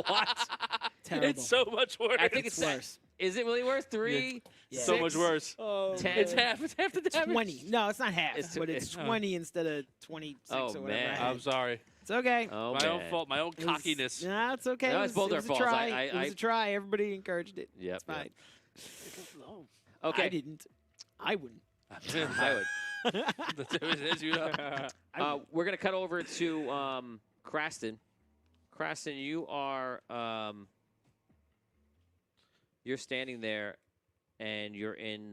Speaker 1: What?
Speaker 3: Terrible.
Speaker 5: It's so much worse.
Speaker 1: I think it's
Speaker 3: worse.
Speaker 1: Is it really worse? 3?
Speaker 3: Yeah.
Speaker 5: so
Speaker 1: Six?
Speaker 5: much worse.
Speaker 2: Oh,
Speaker 1: 10.
Speaker 5: It's half. It's half the damage.
Speaker 3: 20. No, it's not half.
Speaker 1: It's
Speaker 3: but
Speaker 1: tw-
Speaker 3: it's 20 instead of 26
Speaker 1: Oh,
Speaker 3: or whatever.
Speaker 1: man.
Speaker 3: I had.
Speaker 5: I'm sorry.
Speaker 3: It's okay.
Speaker 1: Oh,
Speaker 5: my
Speaker 1: man.
Speaker 5: own fault. My own
Speaker 3: It was-
Speaker 5: cockiness.
Speaker 3: No, it's okay.
Speaker 1: No,
Speaker 3: it
Speaker 1: it's
Speaker 3: was,
Speaker 1: both
Speaker 3: it
Speaker 1: our
Speaker 3: was a
Speaker 1: faults.
Speaker 3: try.
Speaker 1: I-
Speaker 3: It was
Speaker 1: I-
Speaker 3: a try. Everybody encouraged it.
Speaker 1: Yep,
Speaker 3: It's fine.
Speaker 5: Low.
Speaker 1: Okay.
Speaker 3: I didn't. I wouldn't.
Speaker 1: I would.
Speaker 5: The difference is you know.
Speaker 1: We're going to cut over to Craston. Craston, you are you're standing there, and you're in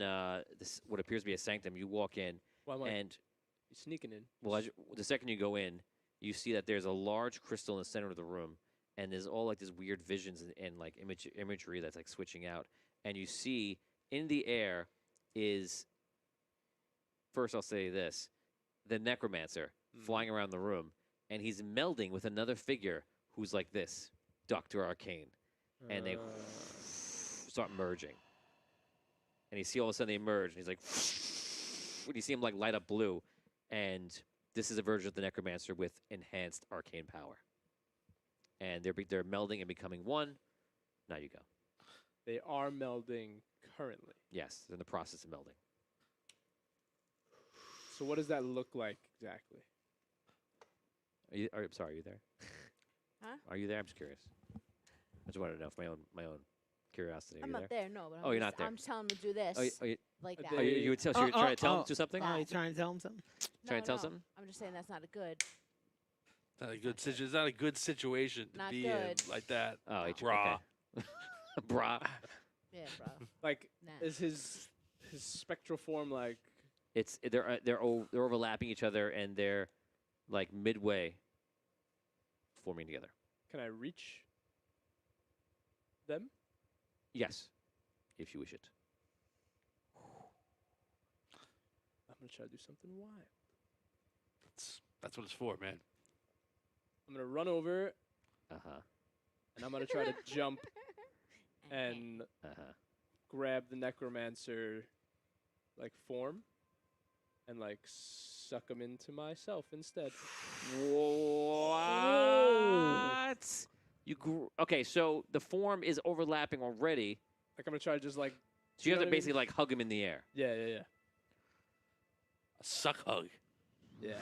Speaker 1: this what appears to be a sanctum. You walk in,
Speaker 2: Why am I
Speaker 1: and
Speaker 2: sneaking in?
Speaker 1: well, the second you go in, you see that there's a large crystal in the center of the room, and there's all like these weird visions and like imagery that's like switching out, and you see in the air is. First, I'll say this: the necromancer flying around the room, and he's melding with another figure who's like this, Dr. Arcane. And they start merging. And you see all of a sudden they merge, and he's like, when you see him like light up blue, and this is a version of the necromancer with enhanced arcane power. And they're melding and becoming one. Now you go.
Speaker 2: They are melding currently.
Speaker 1: Yes, they're in the process of melding.
Speaker 2: So what does that look like exactly?
Speaker 1: I'm sorry, are you there?
Speaker 4: Huh?
Speaker 1: Are you there? I'm just curious. I just wanted to know for my own curiosity. Are
Speaker 4: I'm
Speaker 1: you
Speaker 4: not
Speaker 1: there?
Speaker 4: there, no. But
Speaker 1: Oh,
Speaker 4: I'm
Speaker 1: you're
Speaker 4: just,
Speaker 1: not there.
Speaker 4: I'm just telling him to do this, like that.
Speaker 2: Oh,
Speaker 1: You would tell, so you're trying to tell him to do something?
Speaker 3: Oh, you trying to tell him something?
Speaker 1: Trying to tell
Speaker 4: no,
Speaker 1: something?
Speaker 4: I'm just saying that's not a good.
Speaker 5: Not a good It's not a good situation to
Speaker 4: Not
Speaker 5: be
Speaker 4: good.
Speaker 5: in like that.
Speaker 1: Oh,
Speaker 5: Brah.
Speaker 1: okay. Brah.
Speaker 4: Yeah, bro.
Speaker 2: Like,
Speaker 4: Nah.
Speaker 2: is his spectral form like?
Speaker 1: It's they're overlapping each other, and they're like midway forming together.
Speaker 2: Can I reach them?
Speaker 1: Yes, if you wish it.
Speaker 2: I'm gonna try to do something wild.
Speaker 5: That's what it's for, man.
Speaker 2: I'm gonna run over
Speaker 1: Uh-huh.
Speaker 2: and I'm gonna try to jump and
Speaker 1: Uh-huh.
Speaker 2: grab the necromancer like form and like suck him into myself instead.
Speaker 1: What? Okay, so the form is overlapping already.
Speaker 2: Like I'm gonna try to just like
Speaker 1: So you have
Speaker 2: know
Speaker 1: to
Speaker 2: what I mean?
Speaker 1: basically like hug him in the air.
Speaker 2: yeah.
Speaker 5: A suck hug.
Speaker 2: Yeah.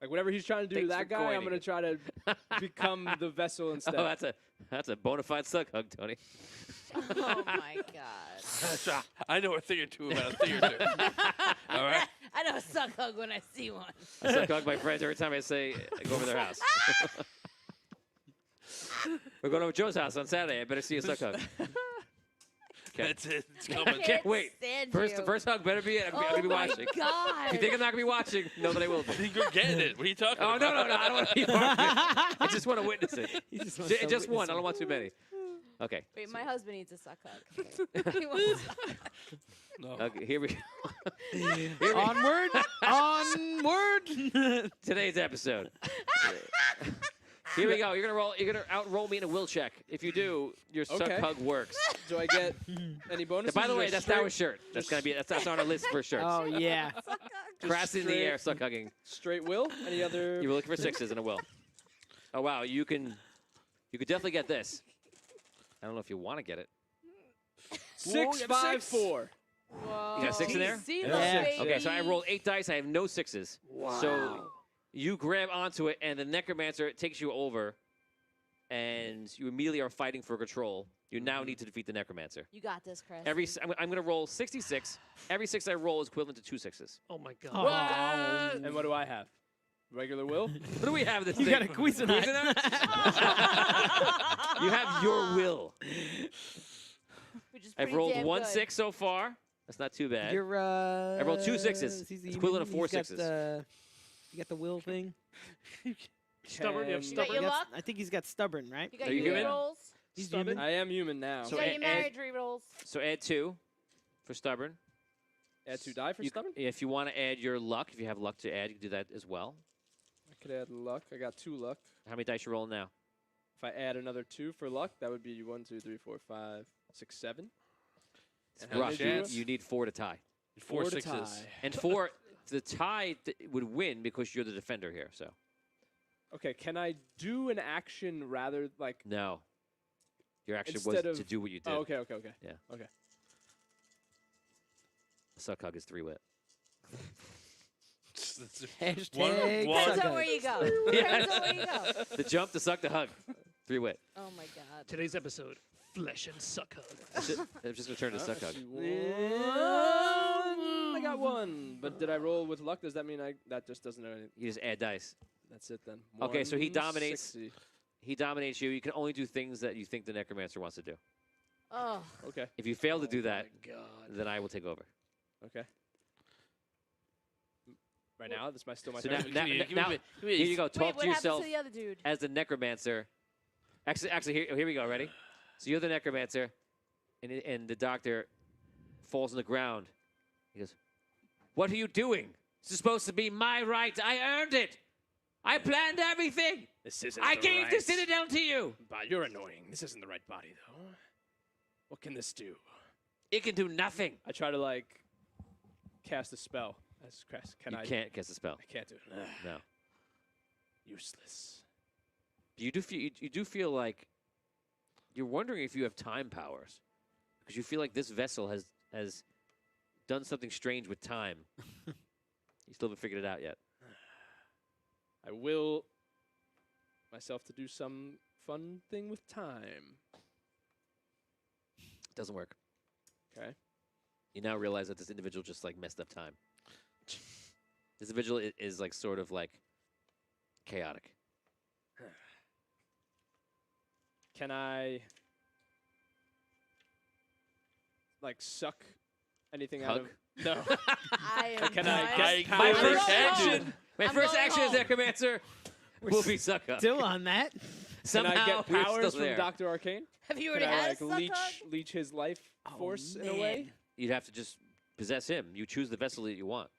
Speaker 2: Like whatever he's trying to do to
Speaker 1: Thanks
Speaker 2: that
Speaker 1: for
Speaker 2: guy, I'm
Speaker 1: coining
Speaker 2: gonna
Speaker 1: it.
Speaker 2: try to become the vessel instead.
Speaker 1: Oh, that's a bona fide suck hug, Tony.
Speaker 4: Oh my god.
Speaker 5: I know a thing or two about a thing or two. All right.
Speaker 4: I know a suck hug when I see one.
Speaker 1: I suck hug my friends every time I say I go over their house. We're going over Joe's house on Saturday. I better see a suck hug. Okay.
Speaker 5: That's it. It's coming.
Speaker 1: Can't wait.
Speaker 4: Stand
Speaker 1: The
Speaker 4: you.
Speaker 1: first hug better be it. I'm
Speaker 4: Oh
Speaker 1: gonna be
Speaker 4: my
Speaker 1: watching.
Speaker 4: god.
Speaker 1: If you think I'm not gonna be watching, know that I will be.
Speaker 5: I think you're getting it. What are you talking
Speaker 1: Oh
Speaker 5: about?
Speaker 1: no! I don't want to be part of it. I just want to witness it.
Speaker 3: He just wants to
Speaker 1: Just one.
Speaker 3: witness
Speaker 1: I don't want too many. Okay.
Speaker 4: Wait, my husband needs a suck hug. He wants a suck hug.
Speaker 5: No.
Speaker 1: Okay. Here we go.
Speaker 3: it. Onward. Onward.
Speaker 1: Today's episode. Here we go. You're gonna outroll me in a will check. If you do, your suck
Speaker 2: Okay.
Speaker 1: hug works.
Speaker 2: Do I get any bonuses?
Speaker 1: By the
Speaker 2: or
Speaker 1: way,
Speaker 2: just
Speaker 1: that's our
Speaker 2: straight-
Speaker 1: shirt. That's gonna be that's on our list for shirts.
Speaker 3: Oh yeah.
Speaker 4: Suck hug.
Speaker 1: Crass in the
Speaker 2: straight-
Speaker 1: air, suck hugging.
Speaker 2: straight will. Any other?
Speaker 1: You were looking for sixes and a will. Oh wow, you could definitely get this. I don't know if you want to get it.
Speaker 2: Six,
Speaker 5: you have
Speaker 2: 5,
Speaker 5: six.
Speaker 2: 4.
Speaker 4: Whoa.
Speaker 1: You got 6 in there?
Speaker 4: See,
Speaker 3: Yeah.
Speaker 4: baby.
Speaker 1: Okay, so I rolled 8 dice. I have no 6s. So you grab onto it, and the necromancer takes you over, and you immediately are fighting for control. You now need to defeat the necromancer.
Speaker 4: You got this, Chris.
Speaker 1: I'm going to roll 66. Every 6 I roll is equivalent to 2 6s.
Speaker 6: Oh my god.
Speaker 3: Oh.
Speaker 2: And what do I have? Regular will.
Speaker 1: What do we have this
Speaker 3: You
Speaker 1: thing?
Speaker 3: got a Cuisinart.
Speaker 1: You have your will.
Speaker 4: Which is
Speaker 1: I've
Speaker 4: pretty
Speaker 1: rolled
Speaker 4: damn
Speaker 1: 1
Speaker 4: good.
Speaker 1: 6 so far. That's not too bad.
Speaker 3: You're
Speaker 1: I rolled 2 6s.
Speaker 3: he's
Speaker 1: It's equivalent to 4
Speaker 3: he's got
Speaker 1: 6s.
Speaker 3: You got the will thing.
Speaker 6: Stubborn. You have
Speaker 2: Can-
Speaker 4: You got
Speaker 6: stubborn.
Speaker 4: your
Speaker 3: He got-
Speaker 4: luck?
Speaker 3: I think he's got stubborn, right?
Speaker 4: You got
Speaker 1: Are you
Speaker 4: your
Speaker 1: human?
Speaker 4: rolls?
Speaker 3: He's
Speaker 6: Stubborn.
Speaker 3: human.
Speaker 2: I am human now.
Speaker 1: So
Speaker 4: You got
Speaker 1: add-
Speaker 4: your marriage re-rolls?
Speaker 1: So add 2 for stubborn.
Speaker 2: Add 2 die for
Speaker 1: You-
Speaker 2: stubborn.
Speaker 1: If you want to add your luck, if you have luck to add, you can do that as well.
Speaker 2: I could add luck. I got 2 luck.
Speaker 1: How many dice you rolling now?
Speaker 2: If I add another 2 for luck, that would be 1, 2, 3, 4, 5, 6, 7.
Speaker 1: It's
Speaker 2: And how
Speaker 1: rough.
Speaker 2: many
Speaker 1: You,
Speaker 2: do
Speaker 1: you need 4 to tie.
Speaker 5: Four
Speaker 2: to
Speaker 5: sixes.
Speaker 2: tie.
Speaker 1: And 4, the tie would win because you're the defender here. So
Speaker 2: Okay, can I do an action rather like?
Speaker 1: no, your action was
Speaker 2: Instead
Speaker 1: to
Speaker 2: of-
Speaker 1: do what you did.
Speaker 2: Oh, okay.
Speaker 1: Yeah.
Speaker 2: Okay.
Speaker 1: Suck hug is 3 wit.
Speaker 3: Hashtag
Speaker 5: One-
Speaker 4: Depends
Speaker 3: suck
Speaker 4: on where
Speaker 3: up.
Speaker 4: you go. Depends on where you go.
Speaker 1: The jump, the suck, the hug. 3 wit.
Speaker 4: Oh my god.
Speaker 6: Today's episode, Flesh and Suck Hug.
Speaker 1: I'm just gonna turn to suck hug.
Speaker 2: I got 1, but did I roll with luck? Does that mean that just doesn't know anything?
Speaker 1: You just add dice.
Speaker 2: That's it then.
Speaker 1: Okay, so he dominates.
Speaker 2: 160.
Speaker 1: He dominates you. You can only do things that you think the necromancer wants to do.
Speaker 4: Oh.
Speaker 2: Okay.
Speaker 1: If you fail to do that,
Speaker 6: God.
Speaker 1: then I will take over.
Speaker 2: Okay. Right now, this might still my
Speaker 1: So
Speaker 2: turn.
Speaker 1: now, here you go.
Speaker 4: Wait,
Speaker 1: Talk
Speaker 4: what
Speaker 1: to
Speaker 4: happened
Speaker 1: yourself
Speaker 4: to the other dude?
Speaker 1: as the necromancer. Actually, here we go. Ready? So you're the necromancer, and the doctor falls on the ground. He goes, "What are you doing? This is supposed to be my right. I earned it. I planned everything.
Speaker 6: This isn't
Speaker 1: I
Speaker 6: the
Speaker 1: gave
Speaker 6: right
Speaker 1: the citadel to you.
Speaker 6: But you're annoying. This isn't the right body, though. What can this do?
Speaker 1: It can do nothing.
Speaker 2: I try to like cast a spell. As Crest. Can
Speaker 1: You
Speaker 2: I?
Speaker 1: can't cast a spell.
Speaker 2: I can't do it.
Speaker 1: No.
Speaker 2: Useless.
Speaker 1: You do feel like you're wondering if you have time powers, because you feel like this vessel has done something strange with time. You still haven't figured it out yet.
Speaker 2: I will myself to do some fun thing with time.
Speaker 1: It doesn't work.
Speaker 2: Okay.
Speaker 1: You now realize that this individual just like messed up time. This individual is like sort of like chaotic.
Speaker 2: Can I like suck anything out
Speaker 1: Hug?
Speaker 2: of? No.
Speaker 4: I am
Speaker 2: Can I
Speaker 4: not-
Speaker 2: get
Speaker 1: My
Speaker 2: powers?
Speaker 1: first
Speaker 4: going
Speaker 1: action.
Speaker 4: home.
Speaker 1: My
Speaker 4: I'm
Speaker 1: first
Speaker 4: going
Speaker 1: action as
Speaker 4: home.
Speaker 1: necromancer will be suck up.
Speaker 3: Still on that.
Speaker 2: Can
Speaker 1: Somehow
Speaker 2: I get
Speaker 1: we're
Speaker 2: powers
Speaker 1: still
Speaker 2: from
Speaker 1: there.
Speaker 2: Dr. Arcane?
Speaker 4: Have you
Speaker 2: Can
Speaker 4: already
Speaker 2: I
Speaker 4: had
Speaker 2: like
Speaker 4: a suck hug?
Speaker 2: leech his life
Speaker 3: Oh,
Speaker 2: force in a way?
Speaker 3: man.
Speaker 1: You'd have to just possess him. You choose the vessel that you want.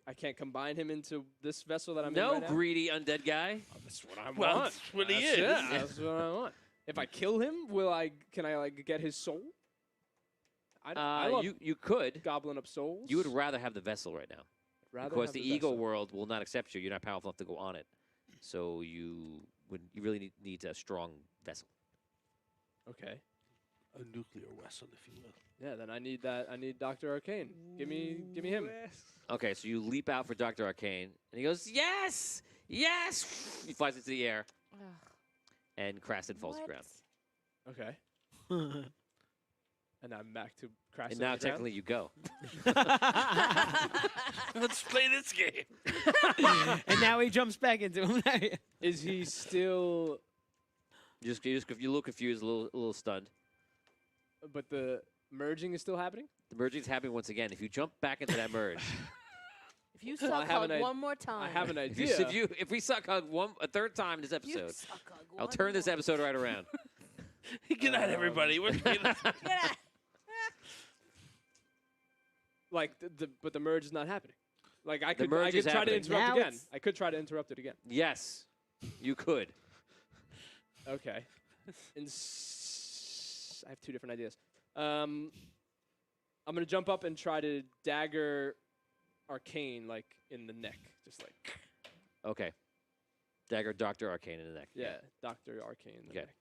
Speaker 2: I can't combine him into this vessel that I'm in
Speaker 1: No
Speaker 2: right now?
Speaker 1: greedy undead guy.
Speaker 2: That's what I
Speaker 5: Well,
Speaker 2: want.
Speaker 5: that's what he
Speaker 2: That's
Speaker 5: is.
Speaker 2: it. That's what I want. If I kill him, can I like get his soul? I love
Speaker 1: You could.
Speaker 2: gobbling up souls.
Speaker 1: You would rather have the vessel right now.
Speaker 2: rather
Speaker 1: Because
Speaker 2: have
Speaker 1: the ego
Speaker 2: vessel.
Speaker 1: world will not accept you. You're not powerful enough to go on it. So you really need a strong vessel.
Speaker 2: Okay.
Speaker 5: A nuclear vessel, if you will.
Speaker 2: Yeah, then I need that. I need Dr. Arcane. Give me him.
Speaker 1: Okay, so you leap out for Dr. Arcane, and he goes, yes! Yes! He flies into the air,
Speaker 4: Ugh,
Speaker 1: and Craston falls to the ground.
Speaker 2: Okay. And I'm back to crash.
Speaker 1: And now technically you go.
Speaker 5: Let's play this game.
Speaker 3: And now he jumps back into him.
Speaker 2: Is he still?
Speaker 1: You look confused, a little stunned.
Speaker 2: But the merging is still happening.
Speaker 1: The merging's happening once again. If you jump back into that merge,
Speaker 4: if you
Speaker 2: Well, I
Speaker 4: suck
Speaker 2: have
Speaker 4: hug
Speaker 2: an
Speaker 4: one more time.
Speaker 2: I have an
Speaker 1: if,
Speaker 2: idea.
Speaker 1: if we suck hug a third time in this
Speaker 4: If you
Speaker 1: episode,
Speaker 4: suck hug
Speaker 1: I'll
Speaker 4: one
Speaker 1: turn this
Speaker 4: more
Speaker 1: episode right around.
Speaker 5: Good night, everybody. We're gonna-
Speaker 4: Get out.
Speaker 2: Like but the merge is not happening. Like I
Speaker 1: The
Speaker 2: could
Speaker 1: merge is
Speaker 2: try to
Speaker 1: happening.
Speaker 2: interrupt
Speaker 3: Now
Speaker 2: again.
Speaker 3: it's-
Speaker 2: I could try to interrupt it again.
Speaker 1: Yes, you could.
Speaker 2: Okay. I have 2 different ideas. I'm gonna jump up and try to dagger Arcane like in the neck, just like
Speaker 1: Okay. Dagger Dr. Arcane in the neck.
Speaker 2: yeah, Dr. Arcane in the
Speaker 1: Okay.
Speaker 2: neck.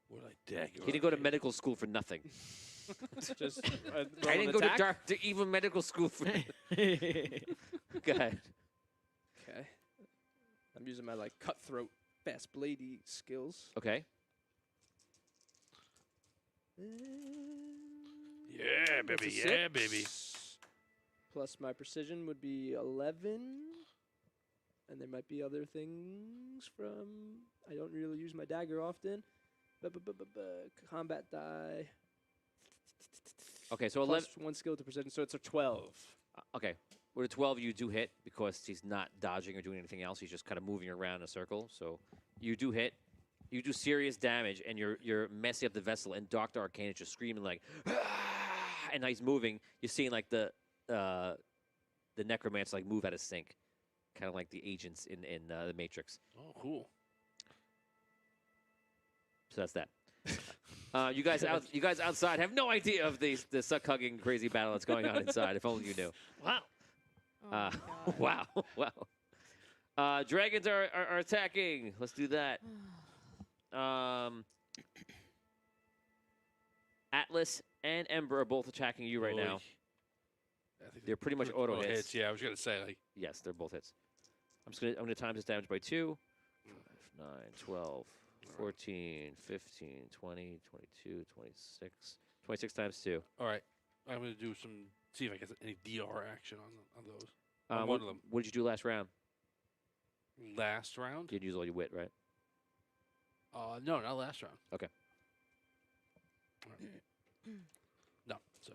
Speaker 5: We're like dagger.
Speaker 1: He didn't go to medical school for nothing.
Speaker 2: Just
Speaker 1: I didn't go to even medical school for. Go ahead.
Speaker 2: Okay. I'm using my like cutthroat, fast bladey skills.
Speaker 1: Okay.
Speaker 5: Yeah,
Speaker 2: That's a
Speaker 5: baby. Yeah, baby.
Speaker 2: 6, Plus my precision would be 11. And there might be other things from. I don't really use my dagger often. Combat die.
Speaker 1: Okay. So
Speaker 2: Plus
Speaker 1: 11.
Speaker 2: 1 skill to precision, so it's a 12.
Speaker 1: Okay. With a 12, you do hit because he's not dodging or doing anything else. He's just kind of moving around in a circle. So you do hit. You do serious damage, and you're messing up the vessel. And Dr. Arcane is just screaming like, "Ah!" And he's moving. You're seeing like the necromancer like move out of sync, kind of like the agents in the Matrix.
Speaker 5: Oh, cool.
Speaker 1: So that's that. You guys outside have no idea of the suck hugging crazy battle that's going on inside. If only you knew.
Speaker 6: Wow.
Speaker 4: Oh my God.
Speaker 1: Wow. Dragons are attacking. Let's do that. Atlas and Ember are both attacking you right now.
Speaker 5: I think
Speaker 1: They're pretty much auto hits.
Speaker 5: Yeah, I was gonna say like.
Speaker 1: Yes, they're both hits. I'm gonna times this damage by 2. 5, 9, 12, 14, 15, 20, 22, 26. 26 times 2.
Speaker 5: All right, I'm gonna do see if I get any DR action on those. On one of them.
Speaker 1: What did you do last round?
Speaker 5: Last round?
Speaker 1: You didn't use all your wit, right?
Speaker 5: No, not last round.
Speaker 1: Okay.
Speaker 5: All right. No, so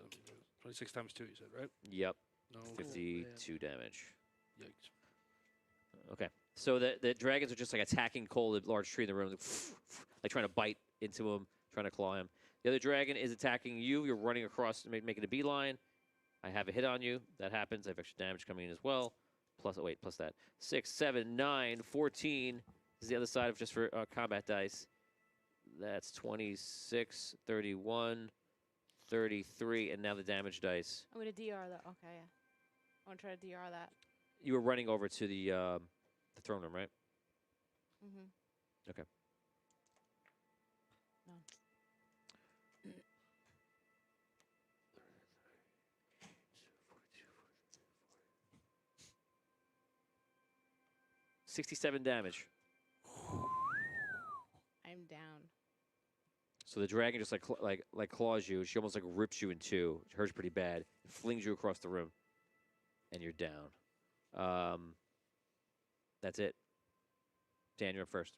Speaker 5: 26 times 2. You said right?
Speaker 1: Yep.
Speaker 5: No.
Speaker 1: 52 damage.
Speaker 5: Yikes.
Speaker 1: Okay. So the dragons are just like attacking Cole, the large tree in the room, like trying to bite into him, trying to claw him. The other dragon is attacking you. You're running across, making a beeline. I have a hit on you. That happens. I have extra damage coming in as well. Plus that. 6, 7, 9, 14 is the other side of just for combat dice. That's 26, 31, 33, and now the damage dice.
Speaker 4: I'm going to DR that. Okay, yeah. I want to try to DR that.
Speaker 1: You were running over to the throne room, right?
Speaker 4: Mm-hmm.
Speaker 1: Okay.
Speaker 4: No.
Speaker 1: 67 damage.
Speaker 4: I'm down.
Speaker 1: So the dragon just like claws you. She almost like rips you in two. It hurts pretty bad. Flings you across the room, and you're down. That's it. Dan, you're up first.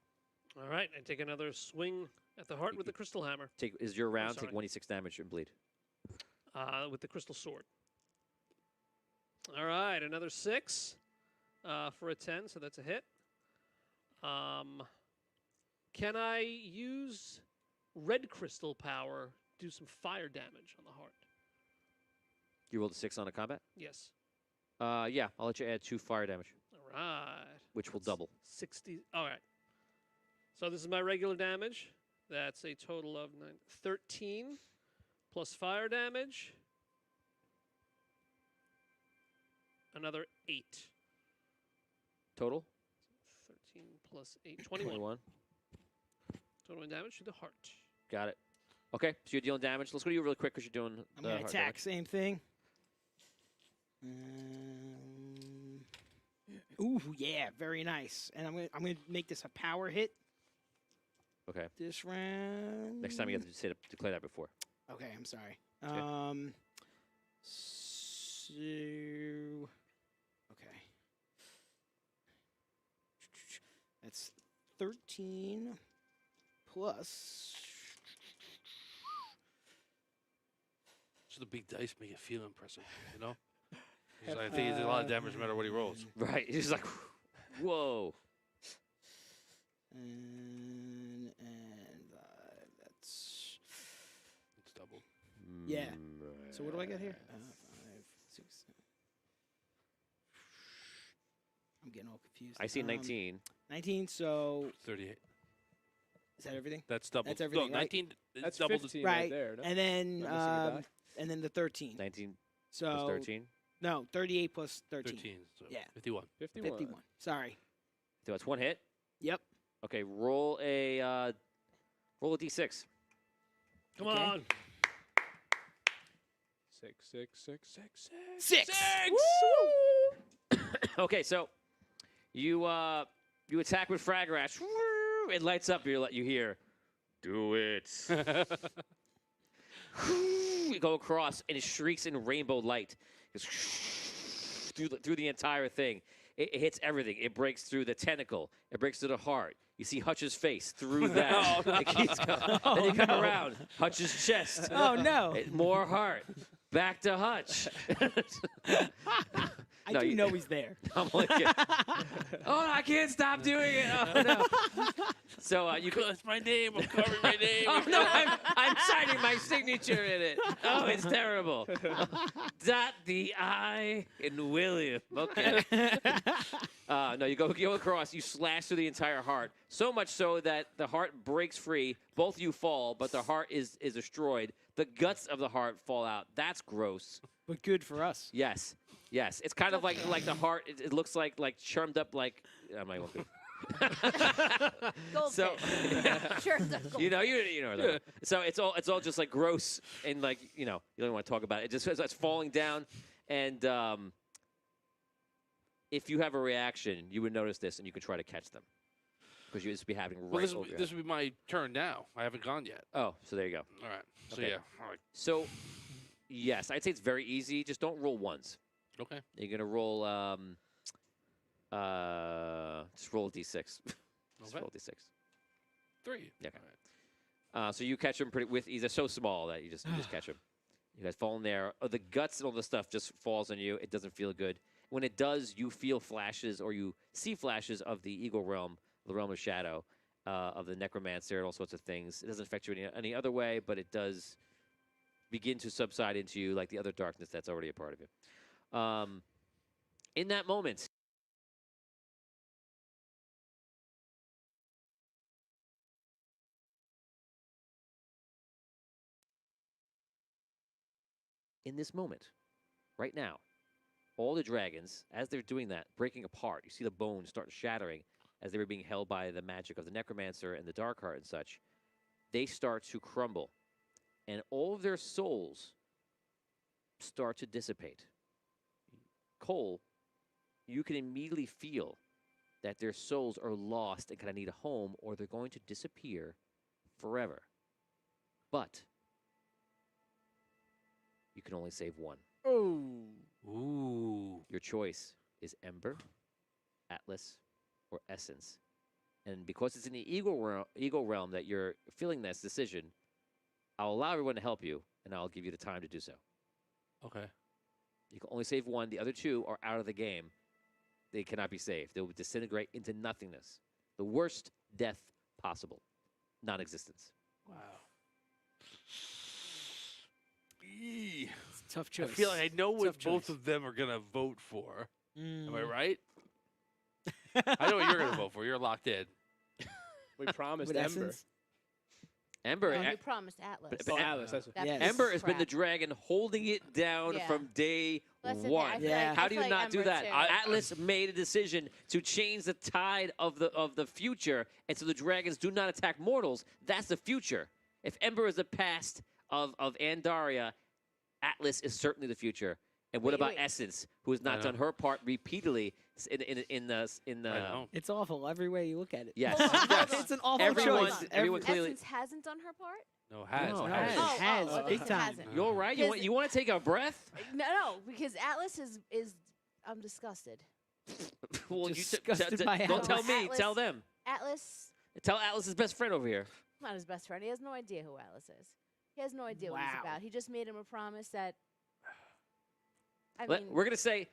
Speaker 6: All right, I take another swing at the heart with the crystal hammer.
Speaker 1: Is your round?
Speaker 6: sorry.
Speaker 1: Take 1d6 damage and bleed.
Speaker 6: With the crystal sword. All right, another 6 for a 10, so that's a hit. Can I use red crystal power to do some fire damage on the heart?
Speaker 1: You rolled a 6 on a combat?
Speaker 6: Yes.
Speaker 1: Yeah, I'll let you add 2 fire damage,
Speaker 6: All right.
Speaker 1: which will double.
Speaker 6: 60. All right. So this is my regular damage. That's a total of 13 plus fire damage. Another 8.
Speaker 1: Total?
Speaker 6: 13 plus 8. 21. Total damage to the heart.
Speaker 1: Got it. Okay, so you're dealing damage. Let's go to you really quick because you're doing
Speaker 3: I'm
Speaker 1: the
Speaker 3: going to
Speaker 1: heart
Speaker 3: attack.
Speaker 1: damage.
Speaker 3: Same thing. Ooh, yeah, very nice. And I'm gonna make this a power hit
Speaker 1: Okay.
Speaker 3: this round.
Speaker 1: Next time you have to declare that before.
Speaker 3: Okay, I'm sorry.
Speaker 1: Okay.
Speaker 3: So okay. That's 13 plus.
Speaker 5: So the big dice make it feel impressive, you know? 'Cause I think he did a lot of damage no matter what he rolls.
Speaker 1: Right. He's just like, whoa.
Speaker 3: And that's
Speaker 5: It's double.
Speaker 3: yeah. So what do I get here? 5, 6. 7. I'm getting all confused.
Speaker 1: I see 19.
Speaker 3: 19. So
Speaker 5: 38.
Speaker 3: is that everything?
Speaker 5: That's double.
Speaker 3: That's everything,
Speaker 5: No,
Speaker 3: right?
Speaker 5: 19. It's
Speaker 2: That's
Speaker 5: double.
Speaker 2: 15
Speaker 3: Right.
Speaker 2: right there. No?
Speaker 3: And then
Speaker 2: Am I missing a die?
Speaker 3: and then the 13.
Speaker 1: 19
Speaker 3: So
Speaker 1: plus 13.
Speaker 3: no, 38 plus 13.
Speaker 5: 13. So
Speaker 3: Yeah.
Speaker 5: 51.
Speaker 3: 51. Sorry.
Speaker 1: So that's 1 hit.
Speaker 3: Yep.
Speaker 1: Okay, roll a d6.
Speaker 6: Come
Speaker 3: Okay.
Speaker 6: on.
Speaker 2: 6, 6, 6, 6, 6.
Speaker 3: 6.
Speaker 1: Okay, so you attack with frag rash. It lights up. You hear, do it. You go across, and it shrieks in rainbow light. It goes through the entire thing. It hits everything. It breaks through the tentacle. It breaks through the heart. You see Hutch's face through that. It keeps going. Then you come around. Hutch's chest.
Speaker 3: Oh no.
Speaker 1: More heart. Back to Hutch.
Speaker 3: I
Speaker 1: No,
Speaker 3: do
Speaker 1: you-
Speaker 3: know he's there.
Speaker 1: I'm like, oh, I can't stop doing it. Oh, no. So you could.
Speaker 5: That's my name. I'm carving my name.
Speaker 1: Oh no, I'm signing my signature in it. Oh, it's terrible. Dot the I in William. Okay. No, you go across, you slash through the entire heart. So much so that the heart breaks free. Both of you fall, but the heart is destroyed. The guts of the heart fall out. That's gross.
Speaker 3: But good for us.
Speaker 1: Yes. Yes. It's kind of like the heart. It looks like churned up like. I'm not even
Speaker 4: Goldfish.
Speaker 1: So
Speaker 4: Sure, the goldfish.
Speaker 1: you know. So it's all just like gross and like you don't want to talk about it. It just it's falling down, and if you have a reaction, you would notice this and you could try to catch them because you just be having right
Speaker 5: Well,
Speaker 1: over your
Speaker 5: this would be my turn now. I haven't gone yet.
Speaker 1: Oh, so there you go.
Speaker 5: All right. So
Speaker 1: Okay.
Speaker 5: yeah. All right.
Speaker 1: So yes, I'd say it's very easy. Just don't roll ones.
Speaker 5: Okay.
Speaker 1: You're gonna roll just roll a d6. Just
Speaker 5: Okay.
Speaker 1: roll a d6.
Speaker 5: 3.
Speaker 1: Yeah, okay.
Speaker 5: All right.
Speaker 1: So you catch him pretty with ease. They're so small that you just catch him. You guys fall in there. Oh, the guts and all the stuff just falls on you. It doesn't feel good. When it does, you feel flashes or you see flashes of the Eagle realm, the realm of shadow, of the necromancer, and all sorts of things. It doesn't affect you any other way, but it does begin to subside into you like the other darkness that's already a part of you. In that moment, in this moment, right now, all the dragons, as they're doing that, breaking apart, you see the bones start shattering as they were being held by the magic of the necromancer and the dark heart and such. They start to crumble, and all of their souls start to dissipate. Cole, you can immediately feel that their souls are lost and kind of need a home, or they're going to disappear forever. But you can only save one.
Speaker 3: Oh.
Speaker 5: Ooh.
Speaker 1: Your choice is Ember, Atlas, or Essence. And because it's in the Eagle realm that you're feeling this decision, I'll allow everyone to help you, and I'll give you the time to do so.
Speaker 5: Okay.
Speaker 1: You can only save one. The other two are out of the game. They cannot be saved. They will disintegrate into nothingness. The worst death possible. Non-existence.
Speaker 5: Wow. Eee.
Speaker 3: It's a tough
Speaker 5: I
Speaker 3: choice.
Speaker 5: feel like I know what
Speaker 3: Tough
Speaker 5: both
Speaker 3: choice.
Speaker 5: of them are gonna vote for. Am I
Speaker 3: Mm.
Speaker 5: right? I know what you're gonna vote for. You're locked in.
Speaker 2: We promised
Speaker 3: With
Speaker 2: Ember.
Speaker 3: Essence?
Speaker 1: Ember,
Speaker 4: Oh,
Speaker 1: A-
Speaker 4: you promised Atlas.
Speaker 1: but-
Speaker 2: Oh, Atlas. That's
Speaker 4: That
Speaker 3: Yes.
Speaker 4: piece
Speaker 1: Ember
Speaker 4: of
Speaker 1: has been the
Speaker 4: crap.
Speaker 1: dragon holding it down
Speaker 4: Yeah.
Speaker 1: from day
Speaker 4: That's okay.
Speaker 1: one.
Speaker 4: I feel
Speaker 3: Yeah.
Speaker 4: like-
Speaker 1: How
Speaker 4: I
Speaker 1: do
Speaker 4: feel
Speaker 1: you
Speaker 4: like
Speaker 1: not do
Speaker 4: Ember
Speaker 1: that?
Speaker 4: too.
Speaker 1: Atlas made a decision to change the tide of the future, and so the dragons do not attack mortals. That's the future. If Ember is the past of Andaria, Atlas is certainly the future. And what
Speaker 4: Wait,
Speaker 1: about
Speaker 4: wait.
Speaker 1: Essence, who has not
Speaker 5: I
Speaker 1: done
Speaker 5: know.
Speaker 1: her part repeatedly in the
Speaker 5: I know.
Speaker 3: It's awful every way you look at it.
Speaker 1: yes,
Speaker 4: Hold on,
Speaker 1: yes.
Speaker 4: hold on.
Speaker 3: It's an awful
Speaker 1: Everyone-
Speaker 3: choice.
Speaker 1: everyone clearly-
Speaker 4: Essence hasn't done her part?
Speaker 5: No, has.
Speaker 1: No,
Speaker 5: has.
Speaker 1: has.
Speaker 4: Oh,
Speaker 3: has,
Speaker 4: okay,
Speaker 3: big
Speaker 4: so it
Speaker 3: time.
Speaker 4: hasn't.
Speaker 1: You're right.
Speaker 4: Because-
Speaker 1: You want to take a breath?
Speaker 4: No, because Atlas is I'm disgusted.
Speaker 1: Well,
Speaker 3: Disgusted by
Speaker 1: don't tell
Speaker 4: Atlas.
Speaker 1: me.
Speaker 4: Atlas-
Speaker 1: Tell them.
Speaker 4: Atlas,
Speaker 1: Tell Atlas's best friend over here.
Speaker 4: not his best friend. He has no idea who Atlas is. He has no idea what he's
Speaker 3: Wow.
Speaker 4: about. He just made him a promise that. I
Speaker 1: Let-
Speaker 4: mean,
Speaker 1: we're gonna say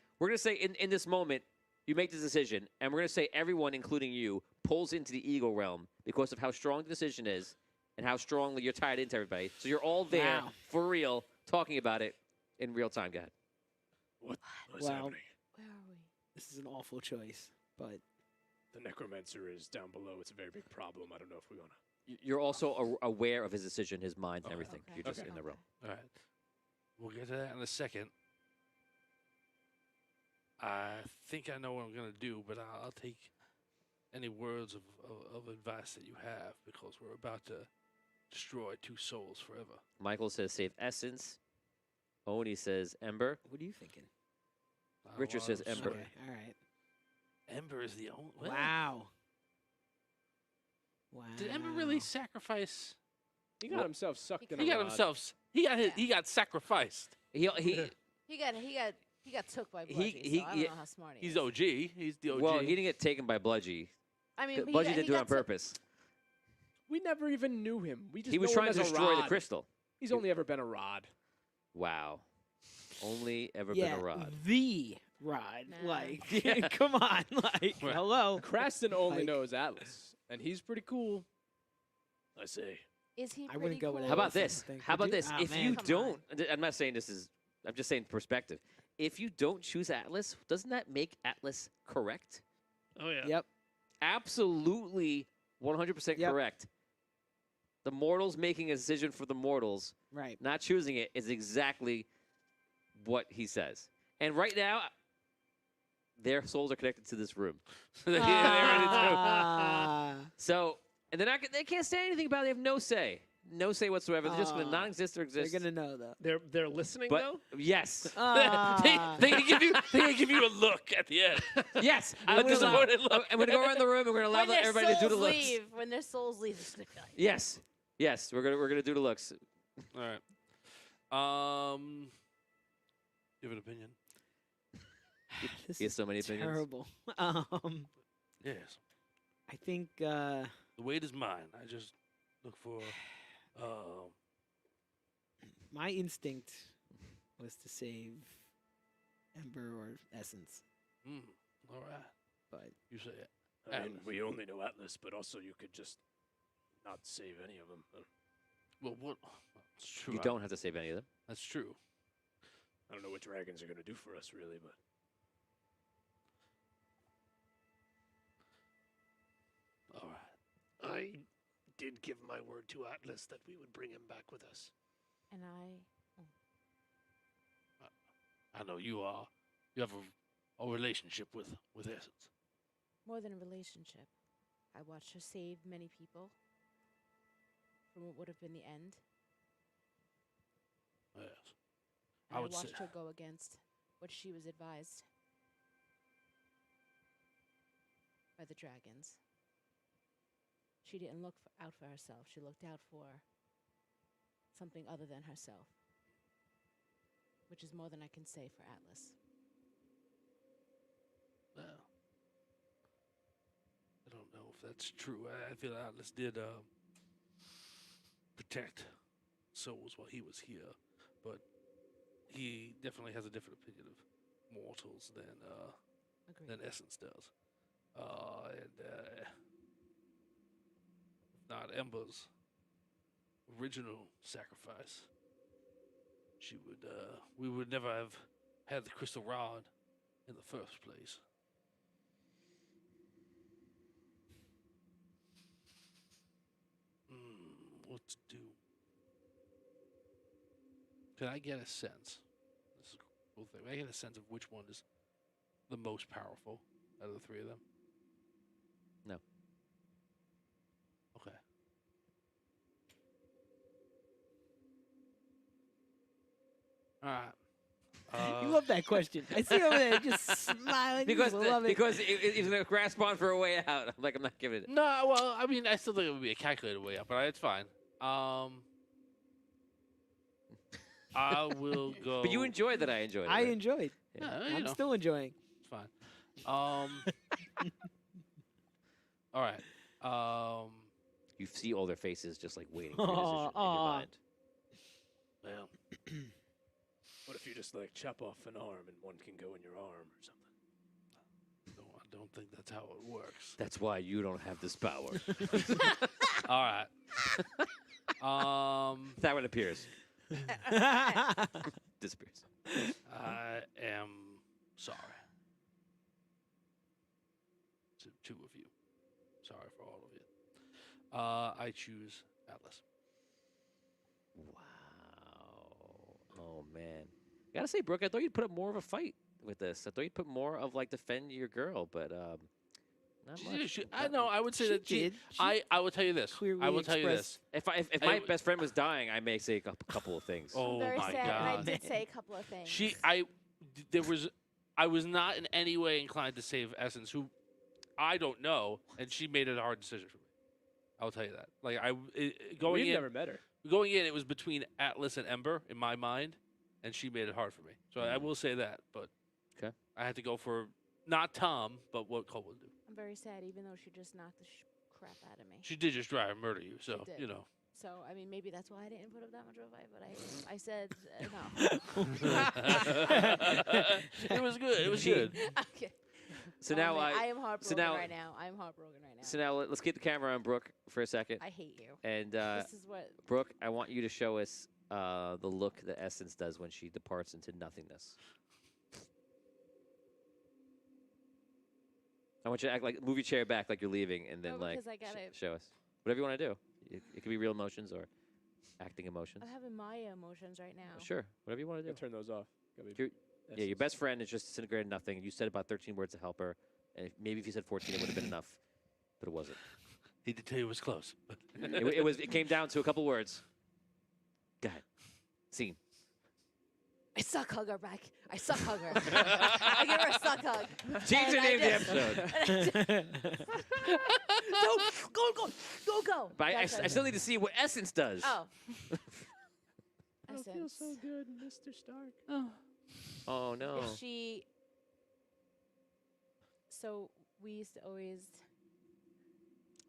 Speaker 1: in this moment you make this decision, and we're gonna say everyone, including you, pulls into the Eagle realm because of how strong the decision is and how strongly you're tied into everybody. So you're all there
Speaker 3: Wow.
Speaker 1: for real, talking about it in real time. Go ahead.
Speaker 6: What's
Speaker 3: Wow.
Speaker 6: happening?
Speaker 4: where are we?
Speaker 3: This is an awful choice, but
Speaker 6: The necromancer is down below. It's a very big problem. I don't know if we want to.
Speaker 1: You're also aware of his decision, his mind, and everything.
Speaker 4: Okay.
Speaker 1: You're just
Speaker 6: Okay.
Speaker 1: in the realm.
Speaker 5: All right. We'll get to that in a second. I think I know what I'm going to do, but I'll take any words of advice that you have because we're about to destroy 2 souls forever.
Speaker 1: Michael says save Essence. Oni says Ember.
Speaker 3: what are you thinking?
Speaker 1: Richard says Ember.
Speaker 3: Okay, all right.
Speaker 5: Ember is the only. What?
Speaker 3: Wow. Wow.
Speaker 5: Did Ember really sacrifice?
Speaker 2: He got himself sucked in a
Speaker 5: He got
Speaker 2: rod.
Speaker 5: himself. He got sacrificed.
Speaker 1: He
Speaker 4: He got took by
Speaker 1: He-
Speaker 4: Bludgy,
Speaker 1: he-
Speaker 4: so I don't know how smart he
Speaker 5: He's
Speaker 4: is.
Speaker 5: OG. He's the OG.
Speaker 1: well, he didn't get taken by Bludgy.
Speaker 4: I mean,
Speaker 1: Bludgy didn't do it on
Speaker 4: took-
Speaker 1: purpose.
Speaker 2: We never even knew him. We just
Speaker 1: He was
Speaker 2: know
Speaker 1: trying
Speaker 2: him
Speaker 1: to
Speaker 2: as a
Speaker 1: destroy the
Speaker 2: rod.
Speaker 1: crystal.
Speaker 2: He's only ever been a rod.
Speaker 1: Wow. Only ever
Speaker 3: Yeah,
Speaker 1: been a rod.
Speaker 3: the rod.
Speaker 4: Nah.
Speaker 3: Like, come on. Like,
Speaker 5: Right.
Speaker 3: hello.
Speaker 2: Creston only
Speaker 3: Like-
Speaker 2: knows Atlas, and he's pretty cool.
Speaker 6: I say.
Speaker 4: Is he?
Speaker 3: I wouldn't
Speaker 4: pretty
Speaker 3: go with
Speaker 4: cool?
Speaker 1: How about
Speaker 3: Atlas, I
Speaker 1: this?
Speaker 3: think.
Speaker 1: How
Speaker 3: Would
Speaker 1: about
Speaker 3: you?
Speaker 1: this?
Speaker 3: Ah,
Speaker 1: If
Speaker 3: man.
Speaker 1: you
Speaker 4: Come
Speaker 1: don't, I'm not saying this is, I'm just saying perspective. If you don't choose Atlas, doesn't that make Atlas correct?
Speaker 6: Oh yeah.
Speaker 3: Yep.
Speaker 1: Absolutely 100%
Speaker 3: Yep.
Speaker 1: correct. The mortals making a decision for the mortals,
Speaker 3: Right.
Speaker 1: not choosing it, is exactly what he says. And right now, their souls are connected to this room.
Speaker 5: Yeah, they already do.
Speaker 3: Ah.
Speaker 1: So, and they can't say anything about it. They have no say. No say whatsoever. They're just going to
Speaker 3: Ah.
Speaker 1: not exist or
Speaker 3: They're
Speaker 1: exist.
Speaker 3: gonna know though.
Speaker 6: They're listening
Speaker 1: But
Speaker 6: though.
Speaker 1: yes.
Speaker 3: Ah.
Speaker 5: They can give you a look at the end.
Speaker 1: Yes.
Speaker 5: A
Speaker 1: I'm gonna allow-
Speaker 5: disappointed look.
Speaker 1: I'm going to go around the room and we're going to allow
Speaker 4: When their
Speaker 1: everybody to do the
Speaker 4: souls
Speaker 1: looks.
Speaker 4: leave, when their souls leave, it's gonna be like,
Speaker 1: Yes. Yes, we're gonna do the looks.
Speaker 5: All right. You have an opinion?
Speaker 3: This
Speaker 1: He has
Speaker 3: is
Speaker 1: so many opinions.
Speaker 3: terrible.
Speaker 5: Yes.
Speaker 3: I think
Speaker 5: The weight is mine. I just look for.
Speaker 3: my instinct was to save Ember or Essence,
Speaker 5: All right.
Speaker 3: but
Speaker 5: You say it.
Speaker 6: I mean,
Speaker 5: Atlas.
Speaker 6: we only know Atlas, but also you could just not save any of them.
Speaker 5: Well, what? It's true.
Speaker 1: You don't have to save any of them.
Speaker 5: That's true.
Speaker 6: I don't know what dragons are going to do for us, really, but
Speaker 5: All right.
Speaker 6: I did give my word to Atlas that we would bring him back with us.
Speaker 4: and
Speaker 5: I know you are. You have a relationship with Essence.
Speaker 4: more than a relationship. I watched her save many people from what would have been the end.
Speaker 5: Yes.
Speaker 4: And
Speaker 5: I
Speaker 4: I
Speaker 5: would say.
Speaker 4: watched her go against what she was advised by the dragons. She didn't look out for herself. She looked out for something other than herself, which is more than I can say for Atlas.
Speaker 5: Well, I don't know if that's true. I feel Atlas did protect souls while he was here, but he definitely has a different opinion of mortals
Speaker 4: Agreed.
Speaker 5: than Essence does. And if not Ember's original sacrifice, she would we would never have had the crystal rod in the first place. What to do? Can I get a sense? This is a cool thing. Can I get a sense of which one is the most powerful out of the three of them?
Speaker 1: No.
Speaker 5: Okay. All right.
Speaker 3: you love that question. I see over there just smiling.
Speaker 1: Because
Speaker 3: I love it.
Speaker 1: because he's gonna grasp on for a way out. I'm like, I'm not giving it.
Speaker 5: No, well, I mean, I still think it would be a calculated way up, but it's fine. I will go.
Speaker 1: But you enjoyed that. I enjoyed it.
Speaker 3: I
Speaker 1: right?
Speaker 3: enjoyed.
Speaker 5: Yeah, you
Speaker 3: I'm
Speaker 5: know,
Speaker 3: still enjoying.
Speaker 5: it's fine. All right.
Speaker 1: You see all their faces just like waiting for your decision in your
Speaker 3: Aw.
Speaker 1: mind.
Speaker 5: Well,
Speaker 6: What if you just like chop off an arm and one can go in your arm or something?
Speaker 5: no, I don't think that's how it works.
Speaker 1: That's why you don't have this power.
Speaker 5: All right.
Speaker 1: That one appears. Disappears.
Speaker 5: I am sorry. To two of you. Sorry for all of you. I choose Atlas.
Speaker 1: Wow. Oh man. Gotta say, Brooke, I thought you'd put up more of a fight with this. I thought you'd put more of like defend your girl, but not much.
Speaker 5: I know. I would say
Speaker 3: She
Speaker 5: that
Speaker 3: did. She
Speaker 5: I will tell you this.
Speaker 3: clearly
Speaker 5: I will tell you this.
Speaker 3: expressed-
Speaker 1: If
Speaker 5: I
Speaker 1: my
Speaker 5: w-
Speaker 1: best friend was dying, I may say a couple of things.
Speaker 5: Oh
Speaker 4: I'm very
Speaker 5: my
Speaker 4: sad, and I
Speaker 5: God.
Speaker 4: did say a couple of things.
Speaker 5: I was not in any way inclined to save Essence, who I don't know, and she made it a hard decision for me. I'll tell you that. Like going
Speaker 2: We've
Speaker 5: in,
Speaker 2: never met her.
Speaker 5: it was between Atlas and Ember in my mind, and she made it hard for me. So I will say that. But
Speaker 1: Okay.
Speaker 5: I had to go for not Tom, but what Cole would do.
Speaker 4: I'm very sad, even though she just knocked the crap out of me.
Speaker 5: She did just try and murder you, so
Speaker 4: did.
Speaker 5: you know.
Speaker 4: So, I mean, maybe that's why I didn't put up that much of a fight, but I said no.
Speaker 5: It was good. It was good.
Speaker 4: Okay.
Speaker 1: So
Speaker 4: Oh,
Speaker 1: now
Speaker 4: man,
Speaker 1: I
Speaker 4: am heartbroken
Speaker 1: now-
Speaker 4: right now. I'm heartbroken right now.
Speaker 1: so now let's keep the camera on Brooke for a second.
Speaker 4: I hate you.
Speaker 1: And
Speaker 4: This is what.
Speaker 1: Brooke, I want you to show us the look that Essence does when she departs into nothingness. I want you to act like move your chair back like you're leaving, and then
Speaker 4: No,
Speaker 1: like
Speaker 4: because I gotta-
Speaker 1: show us whatever you want to do. It could be real emotions or acting emotions.
Speaker 4: I'm having my emotions right now.
Speaker 1: Sure, whatever you want to do.
Speaker 2: Gotta turn those off. Gotta be
Speaker 1: You're- Yeah, your
Speaker 2: essence.
Speaker 1: best friend is just disintegrated nothing. You said about 13 words to help her, and maybe if you said 14, it would have been enough, but it wasn't.
Speaker 5: He did tell you it was close.
Speaker 1: It came down to a couple words. Go ahead. Scene.
Speaker 4: I suck hugger back. I suck hugger. I give her a suck hug.
Speaker 1: Change the
Speaker 4: And I
Speaker 1: name of the
Speaker 4: did-
Speaker 1: episode.
Speaker 4: Go.
Speaker 1: But I
Speaker 4: That's what
Speaker 1: still need to see what Essence does.
Speaker 4: Oh.
Speaker 2: I feel
Speaker 4: Essence.
Speaker 2: so good, Mr. Stark.
Speaker 1: Oh, no.
Speaker 4: If she. So we used to always.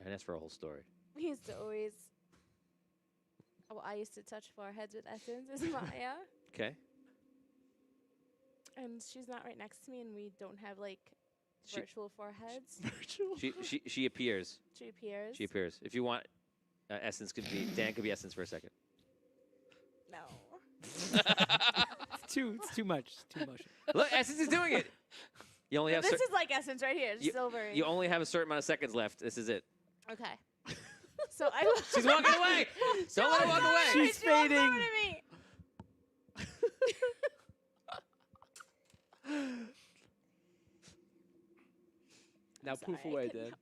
Speaker 1: And that's for a whole story.
Speaker 4: We used to always. Well, I used to touch foreheads with Essence as Maya,
Speaker 1: Okay.
Speaker 4: and she's not right next to me, and we don't have like
Speaker 1: She-
Speaker 4: virtual foreheads.
Speaker 1: She appears.
Speaker 4: She appears.
Speaker 1: She appears. If you want, Essence could be Dan could be Essence for a second.
Speaker 4: No.
Speaker 3: It's too much. It's too emotional.
Speaker 1: Look, Essence is doing it. You only have
Speaker 4: This is like Essence right here. It's
Speaker 1: you,
Speaker 4: silver.
Speaker 1: you only have a certain amount of seconds left. This is it.
Speaker 4: Okay. So I.
Speaker 1: She's walking away. Don't let her walk away.
Speaker 3: She's
Speaker 4: She walked
Speaker 3: fading.
Speaker 4: over to me.
Speaker 2: Now
Speaker 4: Sorry,
Speaker 2: poof
Speaker 4: I
Speaker 2: away,
Speaker 4: couldn't
Speaker 2: Dan.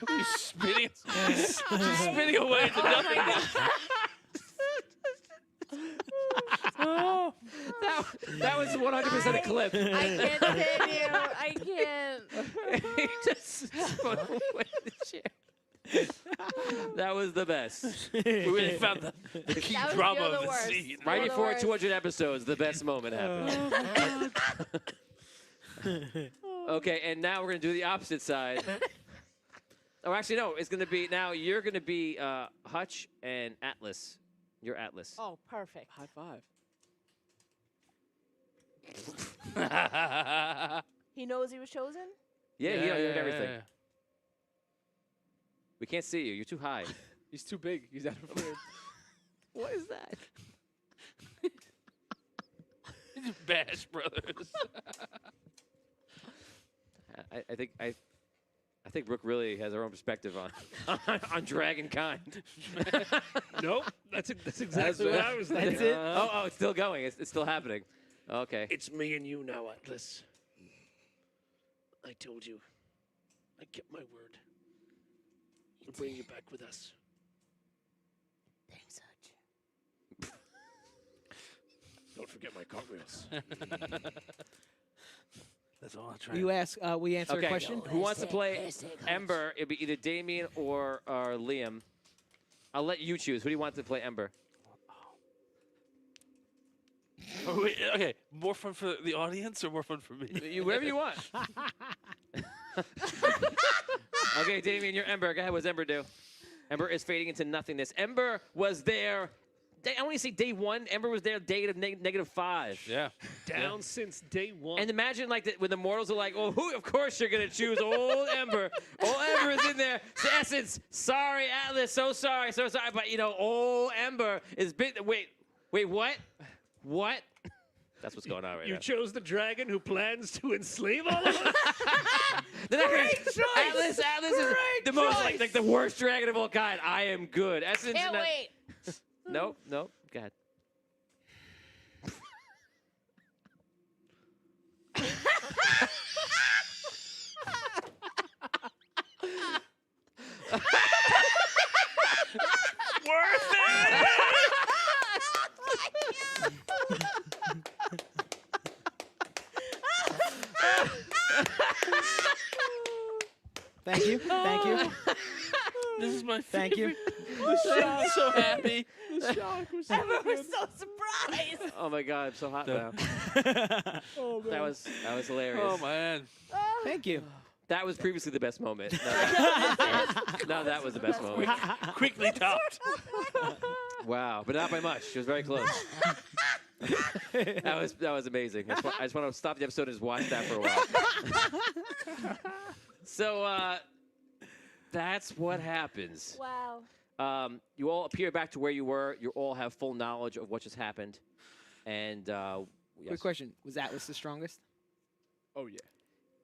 Speaker 5: He's spinning, spinning away into
Speaker 4: Oh my
Speaker 5: nothing.
Speaker 4: god.
Speaker 1: That was 100% a clip.
Speaker 4: I can't stand you. I can't.
Speaker 1: He just spun away the chair. That was the best.
Speaker 5: We really found the key
Speaker 4: That was
Speaker 5: drama
Speaker 4: still
Speaker 5: of
Speaker 4: the
Speaker 5: the
Speaker 4: worst.
Speaker 5: scene.
Speaker 1: Right
Speaker 4: the
Speaker 1: before
Speaker 4: worst.
Speaker 1: 200 episodes, the best moment happened. Okay, and now we're going to do the opposite side. Oh, actually, no. It's going to be now you're going to be Hutch and Atlas. You're Atlas.
Speaker 4: Oh, perfect.
Speaker 2: High five.
Speaker 4: He knows he was chosen?
Speaker 1: Yeah, he heard everything. We can't see you. You're too high.
Speaker 2: He's too big. He's out of frame.
Speaker 1: What is that?
Speaker 5: Bash Brothers.
Speaker 1: I think Brooke really has her own perspective on Dragon Kind.
Speaker 6: Nope. That's exactly what I was thinking.
Speaker 3: That's it?
Speaker 1: Oh, it's still going. It's still happening. Okay.
Speaker 6: It's me and you now, Atlas. I told you. I kept my word. We'll bring you back with us.
Speaker 4: Thanks, Hutch.
Speaker 6: Don't forget my cartwheels.
Speaker 5: That's all I try.
Speaker 3: You ask. We answer
Speaker 1: Okay.
Speaker 3: a question.
Speaker 1: Who wants to play Ember? It'd be either Damien or Liam. I'll let you choose. Who do you want to play Ember?
Speaker 5: Oh, wait, okay, more fun for the audience or more fun for me?
Speaker 1: Whatever you want. Okay, Damien, you're Ember. Go ahead. What does Ember do? Ember is fading into nothingness. Ember was there. I want to say day one. Ember was there day of -5.
Speaker 5: Yeah.
Speaker 6: Down since day one.
Speaker 1: And imagine like when the mortals are like, "Oh, who? Of course you're gonna choose old Ember. Old Ember is in there. The Essence. Sorry, Atlas. So sorry. But old Ember is bit. Wait. What? What? That's what's going on right
Speaker 6: You
Speaker 1: now.
Speaker 6: chose the dragon who plans to enslave all of us?
Speaker 1: Atlas is the most like the worst dragon of all kind. I am good. Essence.
Speaker 4: Can't wait.
Speaker 1: Nope. Go ahead.
Speaker 5: Worth it!
Speaker 3: Thank you. Thank you.
Speaker 5: This is my
Speaker 3: Thank you.
Speaker 5: I'm so happy.
Speaker 2: The shock was so
Speaker 4: Ember was
Speaker 2: good.
Speaker 4: so surprised.
Speaker 1: Oh my God, I'm so hot now.
Speaker 2: Oh, man.
Speaker 1: That was hilarious.
Speaker 5: Oh man.
Speaker 3: Thank you.
Speaker 1: That was previously the best moment. No, that was the best moment.
Speaker 5: Quickly topped.
Speaker 1: Wow, but not by much. She was very close. that was amazing. I just want to stop the episode and just watch that for a while. So that's what happens.
Speaker 4: Wow.
Speaker 1: You all appear back to where you were. You all have full knowledge of what just happened. And yes.
Speaker 3: Quick question: was Atlas the strongest?
Speaker 2: Oh yeah,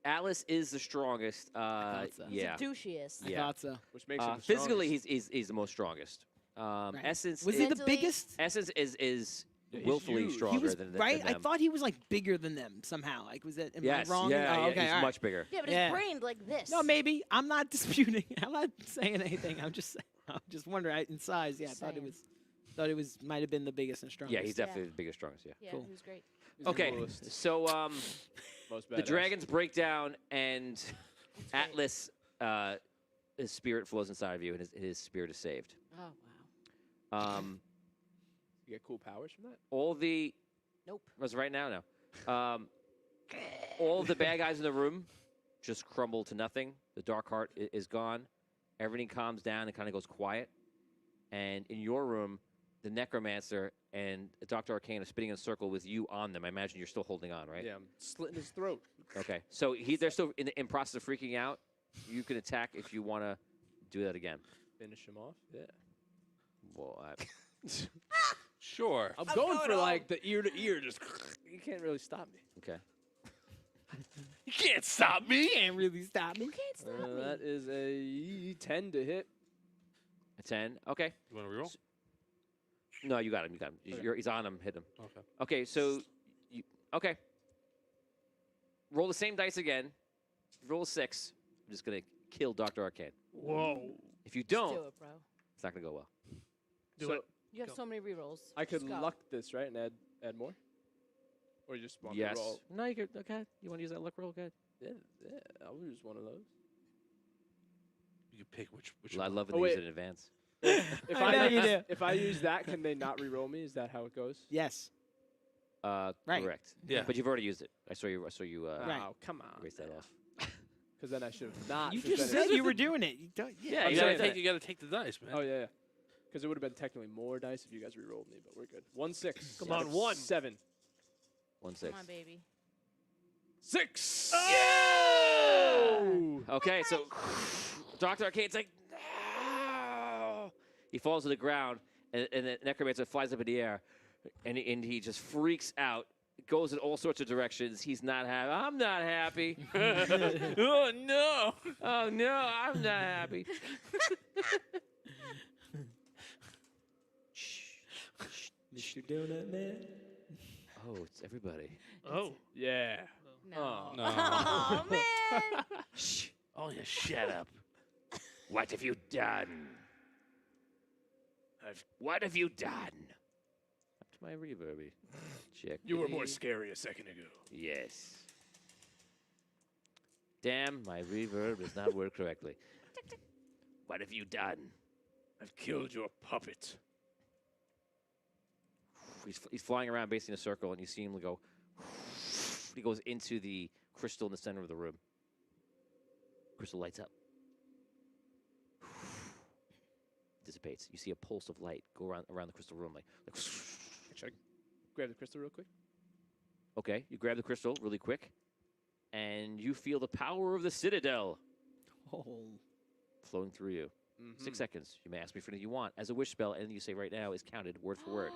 Speaker 1: Atlas is the strongest.
Speaker 3: thought so.
Speaker 4: He's
Speaker 1: Yeah.
Speaker 4: the douchiest.
Speaker 3: I
Speaker 1: Yeah.
Speaker 3: thought so.
Speaker 2: which makes him the
Speaker 1: Physically,
Speaker 2: strongest.
Speaker 1: he's the most strongest.
Speaker 3: Right.
Speaker 1: Essence
Speaker 3: Was he the
Speaker 4: Mentally-
Speaker 3: biggest?
Speaker 1: Essence is
Speaker 2: Yeah, he's
Speaker 1: willfully
Speaker 2: huge.
Speaker 1: stronger
Speaker 3: He was
Speaker 1: than
Speaker 3: right.
Speaker 1: than
Speaker 3: I
Speaker 1: them.
Speaker 3: thought he was like bigger than them somehow. Like, was that? Am
Speaker 1: Yes,
Speaker 3: I wrong?
Speaker 1: yeah,
Speaker 3: Oh,
Speaker 1: yeah,
Speaker 3: okay,
Speaker 1: he's
Speaker 3: all right.
Speaker 1: much bigger.
Speaker 4: Yeah, but
Speaker 3: Yeah.
Speaker 4: his brain's like this.
Speaker 3: No, maybe I'm not disputing. I'm not saying anything. I'm just wondering. In size, yeah, I thought it
Speaker 4: Saying.
Speaker 3: was might have been the biggest and strongest.
Speaker 1: Yeah, he's definitely the biggest, strongest. Yeah.
Speaker 4: Yeah,
Speaker 3: Cool.
Speaker 4: he was great.
Speaker 2: He's the
Speaker 1: Okay,
Speaker 2: coolest,
Speaker 1: so
Speaker 2: most
Speaker 1: the
Speaker 2: badass.
Speaker 1: dragons break down, and
Speaker 4: That's great.
Speaker 1: Atlas, his spirit flows inside of you, and his spirit is saved.
Speaker 4: Oh wow.
Speaker 2: You get cool powers from that.
Speaker 1: All the
Speaker 4: Nope.
Speaker 1: was right now. All of the bad guys in the room just crumble to nothing. The dark heart is gone. Everything calms down and kind of goes quiet. And in your room, the necromancer and Dr. Arcane are spinning in a circle with you on them. I imagine you're still holding on, right?
Speaker 2: Yeah, I'm slitting his throat.
Speaker 1: Okay. So they're still in process of freaking out. You can attack if you want to do that again.
Speaker 2: Finish him off. Yeah.
Speaker 1: Well,
Speaker 5: Sure.
Speaker 2: I'm going for like the ear to ear. Just you can't really stop me.
Speaker 1: okay.
Speaker 5: You can't stop me.
Speaker 3: Can't really stop me.
Speaker 4: You can't stop me.
Speaker 2: That is a 10 to hit.
Speaker 1: A 10. Okay.
Speaker 5: You want to reroll?
Speaker 1: No, you got him. You got him.
Speaker 2: Okay.
Speaker 1: He's on him. Hit him.
Speaker 5: Okay.
Speaker 1: Okay, so okay. Roll the same dice again. Roll a 6. I'm just gonna kill Dr. Arcane.
Speaker 6: Whoa.
Speaker 1: If you
Speaker 4: Just
Speaker 1: don't,
Speaker 4: do it, bro.
Speaker 1: it's not gonna go well.
Speaker 6: Do
Speaker 2: so
Speaker 6: it.
Speaker 4: You have
Speaker 6: Go.
Speaker 4: so many rerolls.
Speaker 2: I could
Speaker 4: Just go.
Speaker 2: luck this, right, and add more? Or you just want me
Speaker 1: Yes.
Speaker 2: to roll?
Speaker 1: No, you could. Okay. You want to use that luck roll? Good.
Speaker 2: Yeah, I'll use one of those.
Speaker 5: You can pick which
Speaker 1: I
Speaker 5: one.
Speaker 1: love it.
Speaker 2: Oh,
Speaker 1: Use
Speaker 2: wait.
Speaker 1: it in advance.
Speaker 2: If
Speaker 3: I know you
Speaker 2: use,
Speaker 3: do.
Speaker 2: if I use that, can they not re-roll me? Is that how it goes?
Speaker 3: Yes.
Speaker 1: Right. Correct.
Speaker 5: Yeah.
Speaker 1: But you've already used it. I saw you.
Speaker 3: Right.
Speaker 2: Oh, come on.
Speaker 1: erase that off.
Speaker 2: Because then I should have not.
Speaker 3: You
Speaker 2: 'cause
Speaker 3: just
Speaker 2: then
Speaker 3: said you were doing it. You don't,
Speaker 1: Yeah,
Speaker 5: You
Speaker 1: you
Speaker 5: gotta,
Speaker 1: gotta
Speaker 5: you gotta take the dice, man.
Speaker 2: Oh yeah. Because it would have been technically more dice if you guys re-rolled me, but we're good. 1 6.
Speaker 6: Come on, 1.
Speaker 2: 7.
Speaker 1: 1 6.
Speaker 4: Come on, baby.
Speaker 2: 6.
Speaker 1: Oh! Okay, so Dr. Arcane's like, no! He falls to the ground, and the necromancer flies up in the air, and he just freaks out, goes in all sorts of directions. He's not happy. I'm not happy. Oh, no. Oh, no, I'm not happy.
Speaker 3: Mr. Donut Man.
Speaker 1: Oh, it's everybody.
Speaker 6: Oh.
Speaker 2: Yeah.
Speaker 4: No.
Speaker 5: No.
Speaker 4: Oh man.
Speaker 1: Shh.
Speaker 5: Oh, yeah, shut up.
Speaker 1: What have you done? What have you done? Up to my reverby. Check.
Speaker 6: You were more scary a second ago.
Speaker 1: Yes. Damn, my reverb does not work correctly. What have you done?
Speaker 6: I've killed your puppet.
Speaker 1: He's flying around basically in a circle, and you see him go. He goes into the crystal in the center of the room. Crystal lights up. Dissipates. You see a pulse of light go around the crystal room, like.
Speaker 2: Should I grab the crystal real quick?
Speaker 1: Okay, you grab the crystal really quick, and you feel the power of the Citadel
Speaker 3: Oh.
Speaker 1: flowing through you.
Speaker 2: Mm-hmm.
Speaker 1: 6 seconds. You may ask me for anything you want. As a wish spell, anything you say right now is counted word for word.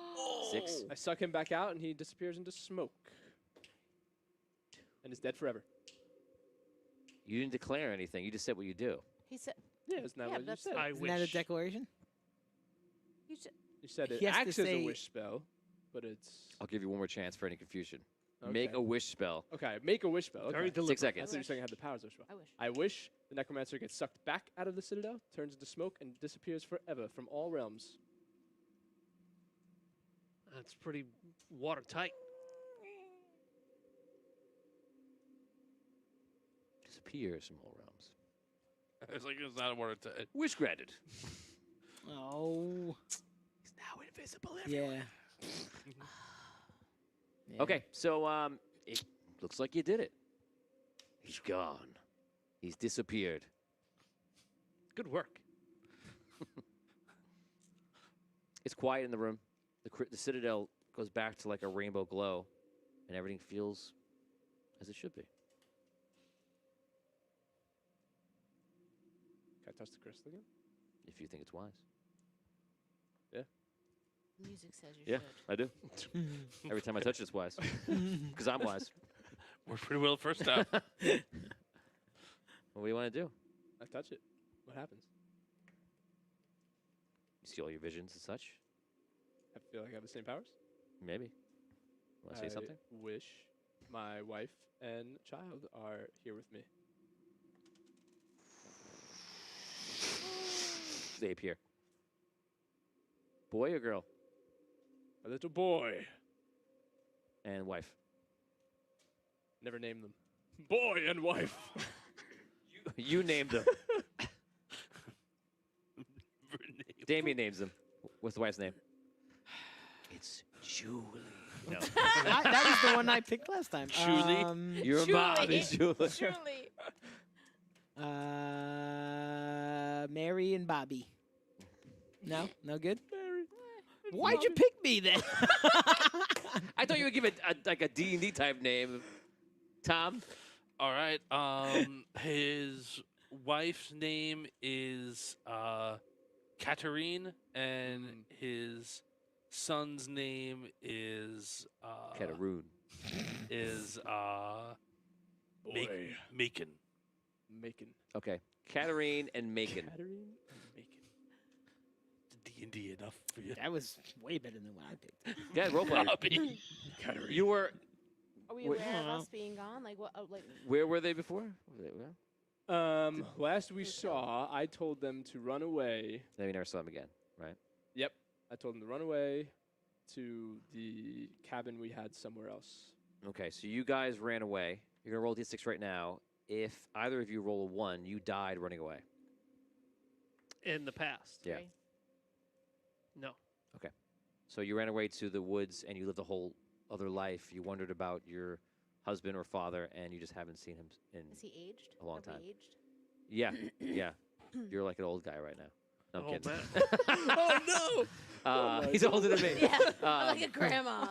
Speaker 1: 6.
Speaker 2: I suck him back out, and he disappears into smoke. And is dead forever.
Speaker 1: You didn't declare anything. You just said what you do.
Speaker 4: He said.
Speaker 2: Yeah, isn't that
Speaker 4: Yeah,
Speaker 2: what you
Speaker 4: that's-
Speaker 2: said?
Speaker 6: I
Speaker 3: Isn't
Speaker 6: wish.
Speaker 3: that a declaration?
Speaker 4: You said.
Speaker 2: You said it
Speaker 3: He has to
Speaker 2: acts as a
Speaker 3: say-
Speaker 2: wish spell, but it's...
Speaker 1: I'll give you one more chance for any confusion. Make
Speaker 2: Okay.
Speaker 1: a wish spell.
Speaker 2: Okay, make a wish spell. Okay.
Speaker 6: Very
Speaker 1: 6
Speaker 6: deliberate.
Speaker 2: I
Speaker 1: seconds.
Speaker 2: thought you were saying I had the powers of wish spell.
Speaker 4: I wish.
Speaker 2: I wish the necromancer gets sucked back out of the citadel, turns into smoke, and disappears forever from all realms.
Speaker 6: That's pretty watertight.
Speaker 1: Disappears from all realms.
Speaker 5: It's like it's not a word to it.
Speaker 1: Wish granted.
Speaker 3: Oh.
Speaker 2: He's now invisible
Speaker 3: Yeah. Yeah.
Speaker 1: Okay, so it looks like you did it. He's gone. He's disappeared.
Speaker 6: Good work.
Speaker 1: It's quiet in the room. The Citadel goes back to like a rainbow glow, and everything feels as it should be.
Speaker 2: Can I touch the crystal again?
Speaker 1: If you think it's wise.
Speaker 2: Yeah.
Speaker 4: Music says you
Speaker 1: Yeah,
Speaker 4: should.
Speaker 1: I do. Every time I touch it's wise. Because I'm wise.
Speaker 5: Worked pretty well the first time.
Speaker 1: What do you want to do?
Speaker 2: I touch it. What happens?
Speaker 1: You see all your visions and such?
Speaker 2: I feel like I have the same powers.
Speaker 1: Maybe. Want to say something?
Speaker 2: Wish my wife and child are here with me.
Speaker 1: They appear. Boy or girl?
Speaker 2: A little boy.
Speaker 1: And wife.
Speaker 2: Never named them. Boy and wife.
Speaker 1: You named them. Damien names them. What's the wife's name? It's Julie. No.
Speaker 3: That was the one I picked last time.
Speaker 5: Julie?
Speaker 1: Your mom is Julie.
Speaker 4: Truly.
Speaker 3: Mary and Bobby. No? No good?
Speaker 2: Mary.
Speaker 3: Why'd you pick me then?
Speaker 1: I thought you would give it like a D&D type name. Tom?
Speaker 5: All right. His wife's name is Katarine, and his son's name is
Speaker 1: Cataroon.
Speaker 2: Boy.
Speaker 5: Macon.
Speaker 2: Macon.
Speaker 1: Okay. Katarine and Macon.
Speaker 2: Katarine and Macon.
Speaker 5: D&D enough for you.
Speaker 3: That was way better than what I picked.
Speaker 1: Yeah, roleplay.
Speaker 5: Bobby.
Speaker 2: Katarine.
Speaker 1: You were.
Speaker 4: Are we
Speaker 1: Wait.
Speaker 4: aware of
Speaker 3: Aw.
Speaker 4: us being gone? Like what? Like
Speaker 1: Where were they before?
Speaker 2: Last we saw, I told them to run away.
Speaker 1: Then we never saw them again, right?
Speaker 2: Yep. I told them to run away to the cabin we had somewhere else.
Speaker 1: Okay, so you guys ran away. You're going to roll D6 right now. If either of you roll a 1, you died running away.
Speaker 6: In the past.
Speaker 1: Yeah.
Speaker 4: 3.
Speaker 6: No.
Speaker 1: So you ran away to the woods and you lived a whole other life. You wondered about your husband or father, and you just haven't seen him in.
Speaker 4: Is he aged?
Speaker 1: A long
Speaker 4: Are we
Speaker 1: time.
Speaker 4: aged?
Speaker 1: Yeah, yeah. You're like an old guy right now. No, I'm
Speaker 6: Oh,
Speaker 1: kidding.
Speaker 6: man. Oh, no.
Speaker 1: He's older than me.
Speaker 4: Yeah. I'm like a grandma.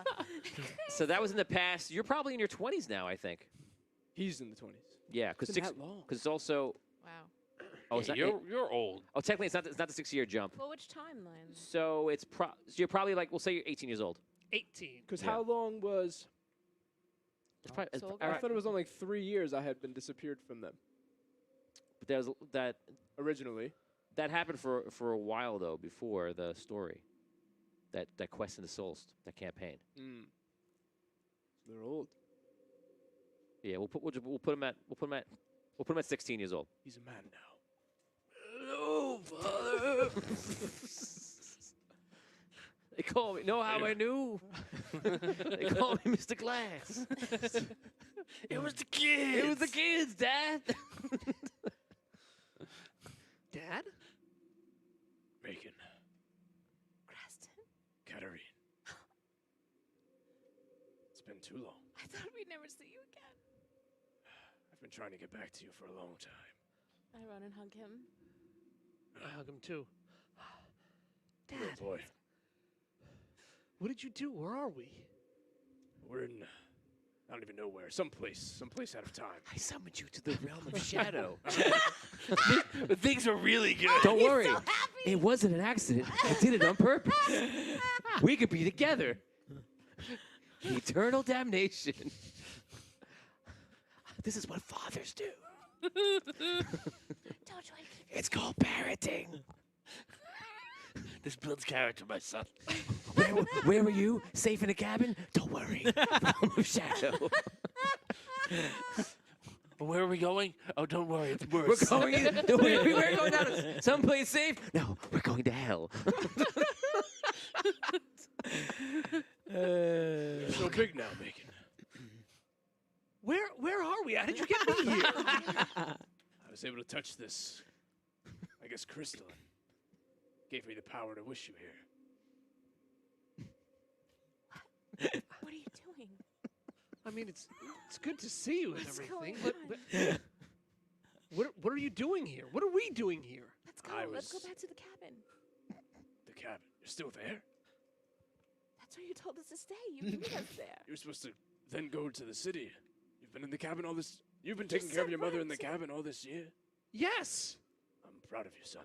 Speaker 1: So that was in the past. You're probably in your 20s now, I think.
Speaker 2: He's in the 20s.
Speaker 1: Yeah, because
Speaker 2: Been that long.
Speaker 1: it's also.
Speaker 4: Wow.
Speaker 1: Oh, it's not,
Speaker 5: You're old.
Speaker 1: oh, technically it's not the 6-year jump.
Speaker 4: Well, which timeline?
Speaker 1: So it's so you're probably like, we'll say you're 18 years old.
Speaker 6: 18.
Speaker 2: Because
Speaker 1: Yeah.
Speaker 2: how long was...
Speaker 1: It's probably,
Speaker 4: So we'll
Speaker 2: I
Speaker 4: Alright.
Speaker 2: thought it was only like 3 years I had been disappeared from them.
Speaker 1: but there was
Speaker 2: Originally.
Speaker 1: that happened for a while though before the story. That quest in the souls, that campaign.
Speaker 2: They're old.
Speaker 1: Yeah, we'll put him at 16 years old.
Speaker 2: He's a man now.
Speaker 6: Hello, Father.
Speaker 1: They call me. Know how I knew? They call me Mr. Glass.
Speaker 6: It was the kids.
Speaker 1: It was the kids, Dad.
Speaker 6: Dad?
Speaker 2: Macon.
Speaker 4: Creston?
Speaker 2: Katarine. It's been too long.
Speaker 4: I thought we'd never see you again.
Speaker 2: I've been trying to get back to you for a long time.
Speaker 4: I run and hug him.
Speaker 6: I hug him too. Dad,
Speaker 2: Oh boy.
Speaker 6: what did you do? Where are we?
Speaker 2: We're in... I don't even know where. Someplace out of time.
Speaker 1: I summoned you to the realm of shadow.
Speaker 5: Things are really good.
Speaker 1: Don't
Speaker 4: He's
Speaker 1: worry.
Speaker 4: so happy.
Speaker 1: It wasn't an accident. I did it on purpose. We could be together. Eternal damnation. This is what fathers do.
Speaker 4: Don't you like
Speaker 1: It's called parenting.
Speaker 5: This builds character, my son.
Speaker 1: Where were you? Safe in a cabin? Don't worry. Realm of shadow.
Speaker 5: Where are we going? Oh, don't worry, it's
Speaker 1: We're
Speaker 5: worse.
Speaker 1: going. We're going down to someplace safe. No, we're going to hell.
Speaker 2: You're so big now, Macon.
Speaker 6: Where are we? How did you get me here?
Speaker 2: I was able to touch this, I guess, crystal. And gave me the power to wish you here.
Speaker 4: What are you doing?
Speaker 6: I mean, it's good to see you and
Speaker 4: What's
Speaker 6: everything,
Speaker 4: going
Speaker 6: but what are you doing here? What are we doing here?
Speaker 4: Let's go.
Speaker 2: I
Speaker 4: Let's go
Speaker 2: was-
Speaker 4: back to the cabin.
Speaker 2: The cabin. You're still there?
Speaker 4: That's where you told us to stay. You knew us there.
Speaker 2: You're supposed to then go to the city. You've been in the cabin all this... You've been taking care
Speaker 4: said
Speaker 2: of your mother in the
Speaker 4: right.
Speaker 2: cabin all this year.
Speaker 6: Yes.
Speaker 2: I'm proud of you, son.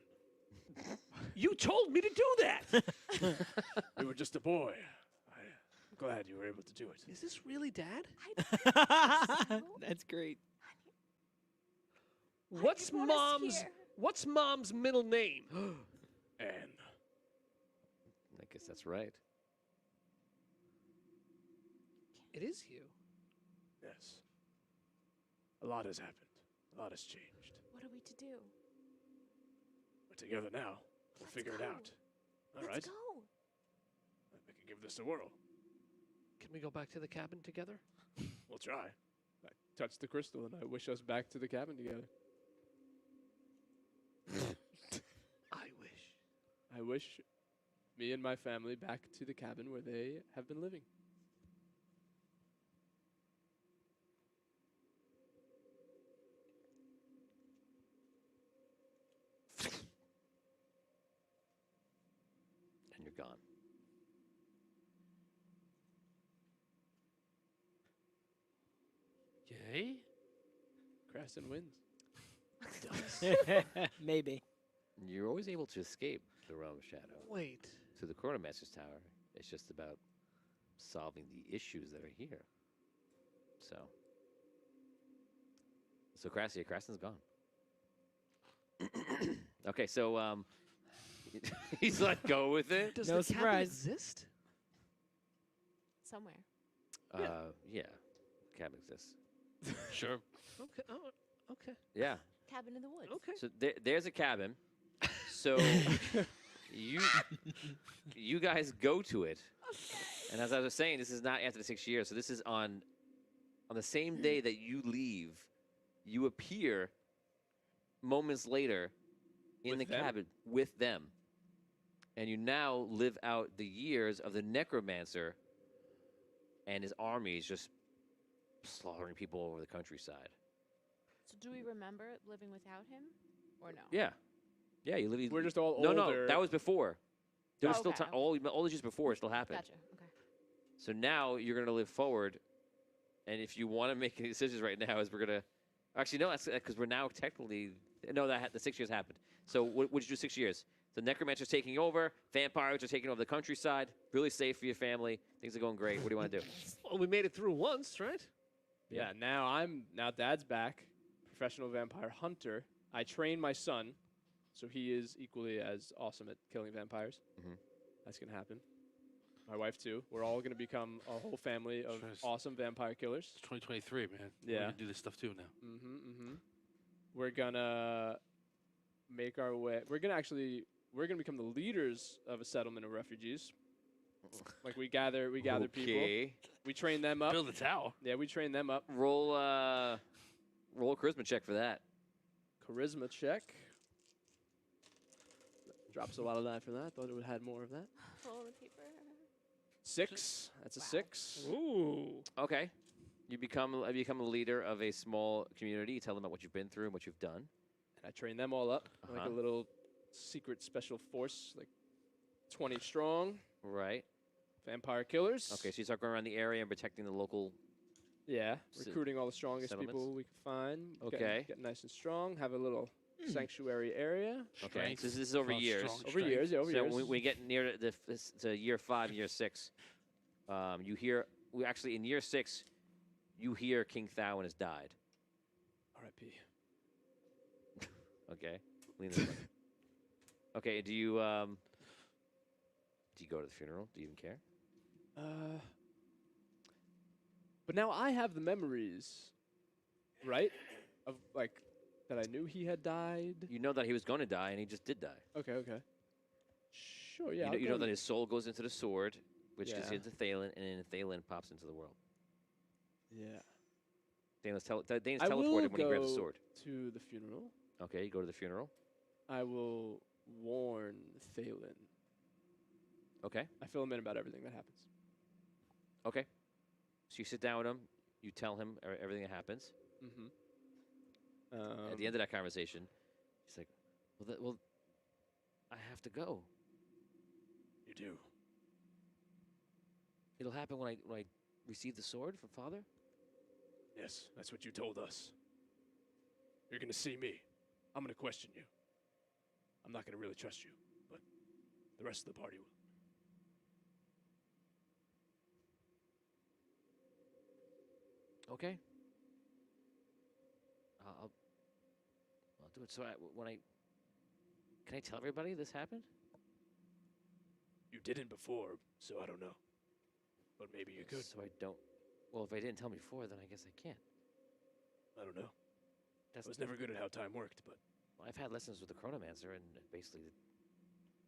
Speaker 6: You told me to do that. You were just a boy. I'm glad you were able to do it.
Speaker 1: Is this really Dad?
Speaker 3: That's great.
Speaker 6: What's
Speaker 4: want us
Speaker 6: mom's
Speaker 4: here.
Speaker 6: What's mom's middle name? Anne.
Speaker 1: I guess that's right.
Speaker 2: It is you.
Speaker 6: Yes. A lot has happened. A lot has changed.
Speaker 4: What are we to do?
Speaker 6: We're together now. We'll
Speaker 4: Let's
Speaker 6: figure it
Speaker 4: go.
Speaker 6: out. All right.
Speaker 4: Let's go.
Speaker 6: We can give this a whirl.
Speaker 1: Can we go back to the cabin together?
Speaker 6: We'll try.
Speaker 2: I touch the crystal and I wish us back to the cabin together.
Speaker 1: I wish.
Speaker 2: I wish me and my family back to the cabin where they have been living.
Speaker 1: And you're gone.
Speaker 5: Yay?
Speaker 2: Crescent wins.
Speaker 3: Maybe.
Speaker 1: You're always able to escape the realm of shadow.
Speaker 6: Wait.
Speaker 1: To the Chronomancer's Tower. It's just about solving the issues that are here. So Crasson's gone. Okay, so he's let go with it.
Speaker 6: Does
Speaker 3: No
Speaker 6: the cabin
Speaker 3: surprise.
Speaker 6: exist?
Speaker 4: Somewhere.
Speaker 1: Yeah, cabin exists.
Speaker 5: Sure.
Speaker 6: Okay. Oh, okay.
Speaker 1: Yeah.
Speaker 4: Cabin in the woods.
Speaker 6: Okay.
Speaker 1: So there's a cabin. So you guys go to it. And as I was saying, this is not after the 6 years. So this is on the same day that you leave. You appear moments later in
Speaker 2: With
Speaker 1: the
Speaker 2: them?
Speaker 1: cabin with them. And you now live out the years of the necromancer and his armies just slaughtering people over the countryside.
Speaker 4: So do we remember living without him, or no?
Speaker 1: Yeah. Yeah, you live.
Speaker 2: We're just all
Speaker 1: no,
Speaker 2: older.
Speaker 1: no, that was before. There was
Speaker 4: Oh,
Speaker 1: still
Speaker 4: okay,
Speaker 1: time. All the years before it still happened.
Speaker 4: Gotcha. Okay.
Speaker 1: So now you're going to live forward, and if you want to make any decisions right now, is we're going to actually no, that's because we're now technically the 6 years happened. So what would you do 6 years? The necromancer's taking over. Vampires are taking over the countryside. Really safe for your family. Things are going great. What do you want to do?
Speaker 6: Well, we made it through once, right?
Speaker 2: Yeah, now Dad's back, professional vampire hunter. I train my son, so he is equally as awesome at killing vampires.
Speaker 1: Mhm.
Speaker 2: That's gonna happen. My wife too. We're all gonna become a whole family of
Speaker 5: Trust.
Speaker 2: awesome vampire killers.
Speaker 5: It's 2023, man.
Speaker 2: Yeah.
Speaker 5: We can do this stuff too now.
Speaker 2: We're gonna make our way. We're gonna become the leaders of a settlement of refugees. Like we gather people.
Speaker 1: Okay.
Speaker 2: We train them up.
Speaker 5: Build a tower.
Speaker 2: Yeah, we train them up.
Speaker 1: Roll a charisma check for that.
Speaker 2: Charisma check. Drops a lot of that for that. Thought it would have had more of that.
Speaker 4: Roll the paper.
Speaker 2: 6. That's a
Speaker 4: Wow.
Speaker 2: 6.
Speaker 6: Ooh.
Speaker 1: Okay. You become a leader of a small community. You tell them about what you've been through and what you've done.
Speaker 2: And I train them all up like a
Speaker 1: Uh-huh.
Speaker 2: little secret special force, like 20 strong
Speaker 1: Right.
Speaker 2: vampire killers.
Speaker 1: Okay, so you start going around the area and protecting the local.
Speaker 2: Yeah,
Speaker 1: S-
Speaker 2: recruiting all the strongest
Speaker 1: settlements?
Speaker 2: people we can find.
Speaker 1: Okay.
Speaker 2: Get nice and strong. Have a little sanctuary area.
Speaker 1: Okay.
Speaker 5: Strength
Speaker 1: So this is over
Speaker 5: plus
Speaker 1: years.
Speaker 5: strong
Speaker 2: Over
Speaker 5: strength.
Speaker 2: years, yeah, over
Speaker 1: So
Speaker 2: years.
Speaker 1: when we get near to year 5, year 6, you hear. We actually in year 6, you hear King Thawen has died.
Speaker 2: R.I.P.
Speaker 1: Okay. Lean this way. Okay. Do you go to the funeral? Do you even care?
Speaker 2: But now I have the memories, right? Of like that I knew he had died.
Speaker 1: You know that he was going to die, and he just did die.
Speaker 2: Okay. Sure. Yeah.
Speaker 1: you know that his soul goes into the sword, which gets
Speaker 2: Yeah.
Speaker 1: into Thalen, and then Thalen pops into the world.
Speaker 2: Yeah.
Speaker 1: Dane's
Speaker 2: I will
Speaker 1: teleported when he grabs the
Speaker 2: go
Speaker 1: sword.
Speaker 2: to the funeral.
Speaker 1: Okay, you go to the funeral.
Speaker 2: I will warn Thalen.
Speaker 1: Okay.
Speaker 2: I fill him in about everything that happens.
Speaker 1: Okay. So you sit down with him. You tell him everything that happens.
Speaker 2: Mm-hmm.
Speaker 1: At the end of that conversation, he's like, "Well, I have to go.
Speaker 6: You do.
Speaker 1: It'll happen when I receive the sword from Father."
Speaker 6: Yes, that's what you told us. You're gonna see me. I'm gonna question you. I'm not gonna really trust you, but The rest of the party will.
Speaker 1: Okay. I'll do it. So can I tell everybody this happened?
Speaker 6: You didn't before, so I don't know. But maybe you could.
Speaker 1: So I don't. Well, if I didn't tell me before, then I guess I can't.
Speaker 6: I don't know.
Speaker 1: That's
Speaker 6: I was never good at how time worked, but
Speaker 1: I've had lessons with the Chronomancer, and basically,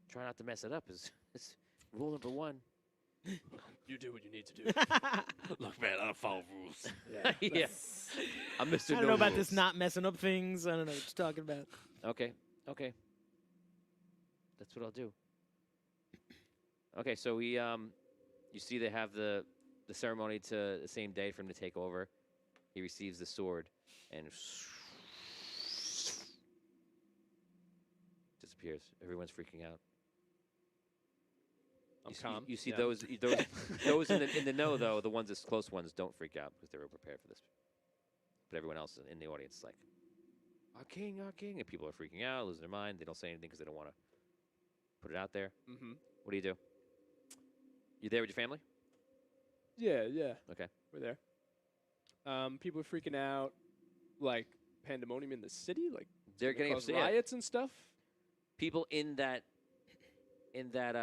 Speaker 1: try not to mess it up is rule number one.
Speaker 6: you do what you need to do.
Speaker 5: Look, man, I don't follow rules.
Speaker 1: Yeah. I'm Mr.
Speaker 3: I don't know about this not messing up things. I don't know what you're talking about.
Speaker 1: Okay. That's what I'll do. Okay, so we you see they have the ceremony to the same day for him to take over. He receives the sword and disappears. Everyone's freaking out.
Speaker 2: I'm calm.
Speaker 1: You see
Speaker 2: Yeah.
Speaker 1: those in the know though, the close ones don't freak out because they were prepared for this. But everyone else in the audience is like, our king, and people are freaking out, losing their mind. They don't say anything because they don't want to put it out there.
Speaker 2: Mm-hmm.
Speaker 1: What do you do? You there with your family?
Speaker 2: Yeah.
Speaker 1: Okay.
Speaker 2: We're there. People are freaking out, like pandemonium in the city, like
Speaker 1: They're
Speaker 2: gonna
Speaker 1: getting
Speaker 2: cause
Speaker 1: upset. Yeah.
Speaker 2: riots and stuff.
Speaker 1: People in that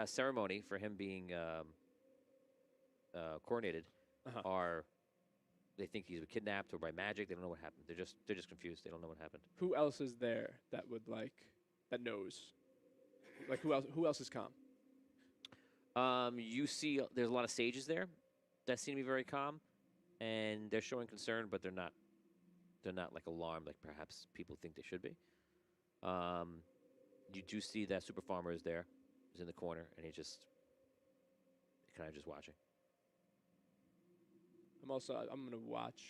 Speaker 1: ceremony for him being coronated
Speaker 2: Uh-huh.
Speaker 1: they think he's kidnapped or by magic. They don't know what happened. They're just confused. They don't know what happened.
Speaker 2: Who else is there that would that knows? Like who else is calm?
Speaker 1: You see, there's a lot of sages there that seem to be very calm, and they're showing concern, but they're not like alarmed like perhaps people think they should be. You do see that super farmer is there. He's in the corner, and he's kind of just watching.
Speaker 2: I'm gonna watch.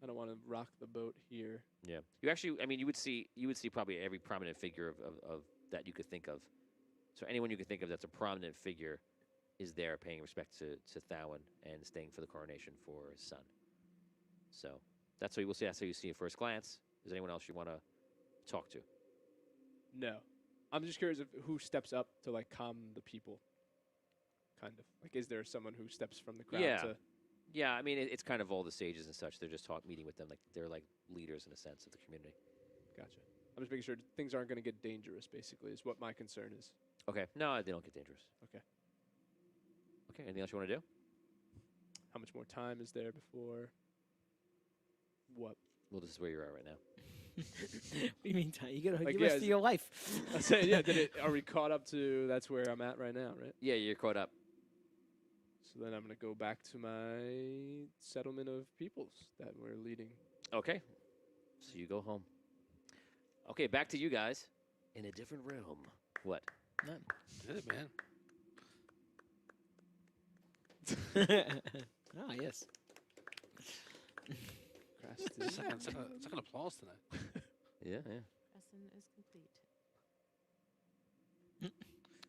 Speaker 2: I don't want to rock the boat here.
Speaker 1: Yeah. You actually, I mean, you would see probably every prominent figure of that you could think of. So anyone you could think of that's a prominent figure is there paying respect to Thawen and staying for the coronation for his son. So that's what you will see. That's how you see at first glance. Is there anyone else you want to talk to?
Speaker 2: No, I'm just curious of who steps up to like calm the people. Kind of like, is there someone who steps from the crowd?
Speaker 1: Yeah.
Speaker 2: To
Speaker 1: Yeah, I mean, it's kind of all the sages and such. They're just meeting with them. Like they're like leaders in a sense of the community.
Speaker 2: Gotcha. I'm just making sure things aren't going to get dangerous. Basically, is what my concern is.
Speaker 1: Okay. No, they don't get dangerous.
Speaker 2: Okay.
Speaker 1: Okay. Anything else you want to do?
Speaker 2: How much more time is there before? What?
Speaker 1: Well, this is where you're at right now.
Speaker 3: What do you mean, Ty? You gotta
Speaker 2: Like,
Speaker 3: the
Speaker 2: yeah,
Speaker 3: rest of your life.
Speaker 2: I say, yeah. Are we caught up to? That's where I'm at right now, right?
Speaker 1: Yeah, you're caught up.
Speaker 2: So then I'm going to go back to my settlement of peoples that we're leading.
Speaker 1: Okay. So you go home. Okay, back to you guys in a different realm. What?
Speaker 3: None.
Speaker 5: Did it, man.
Speaker 3: Ah, yes.
Speaker 5: Second applause tonight.
Speaker 1: Yeah.
Speaker 4: Lesson is complete.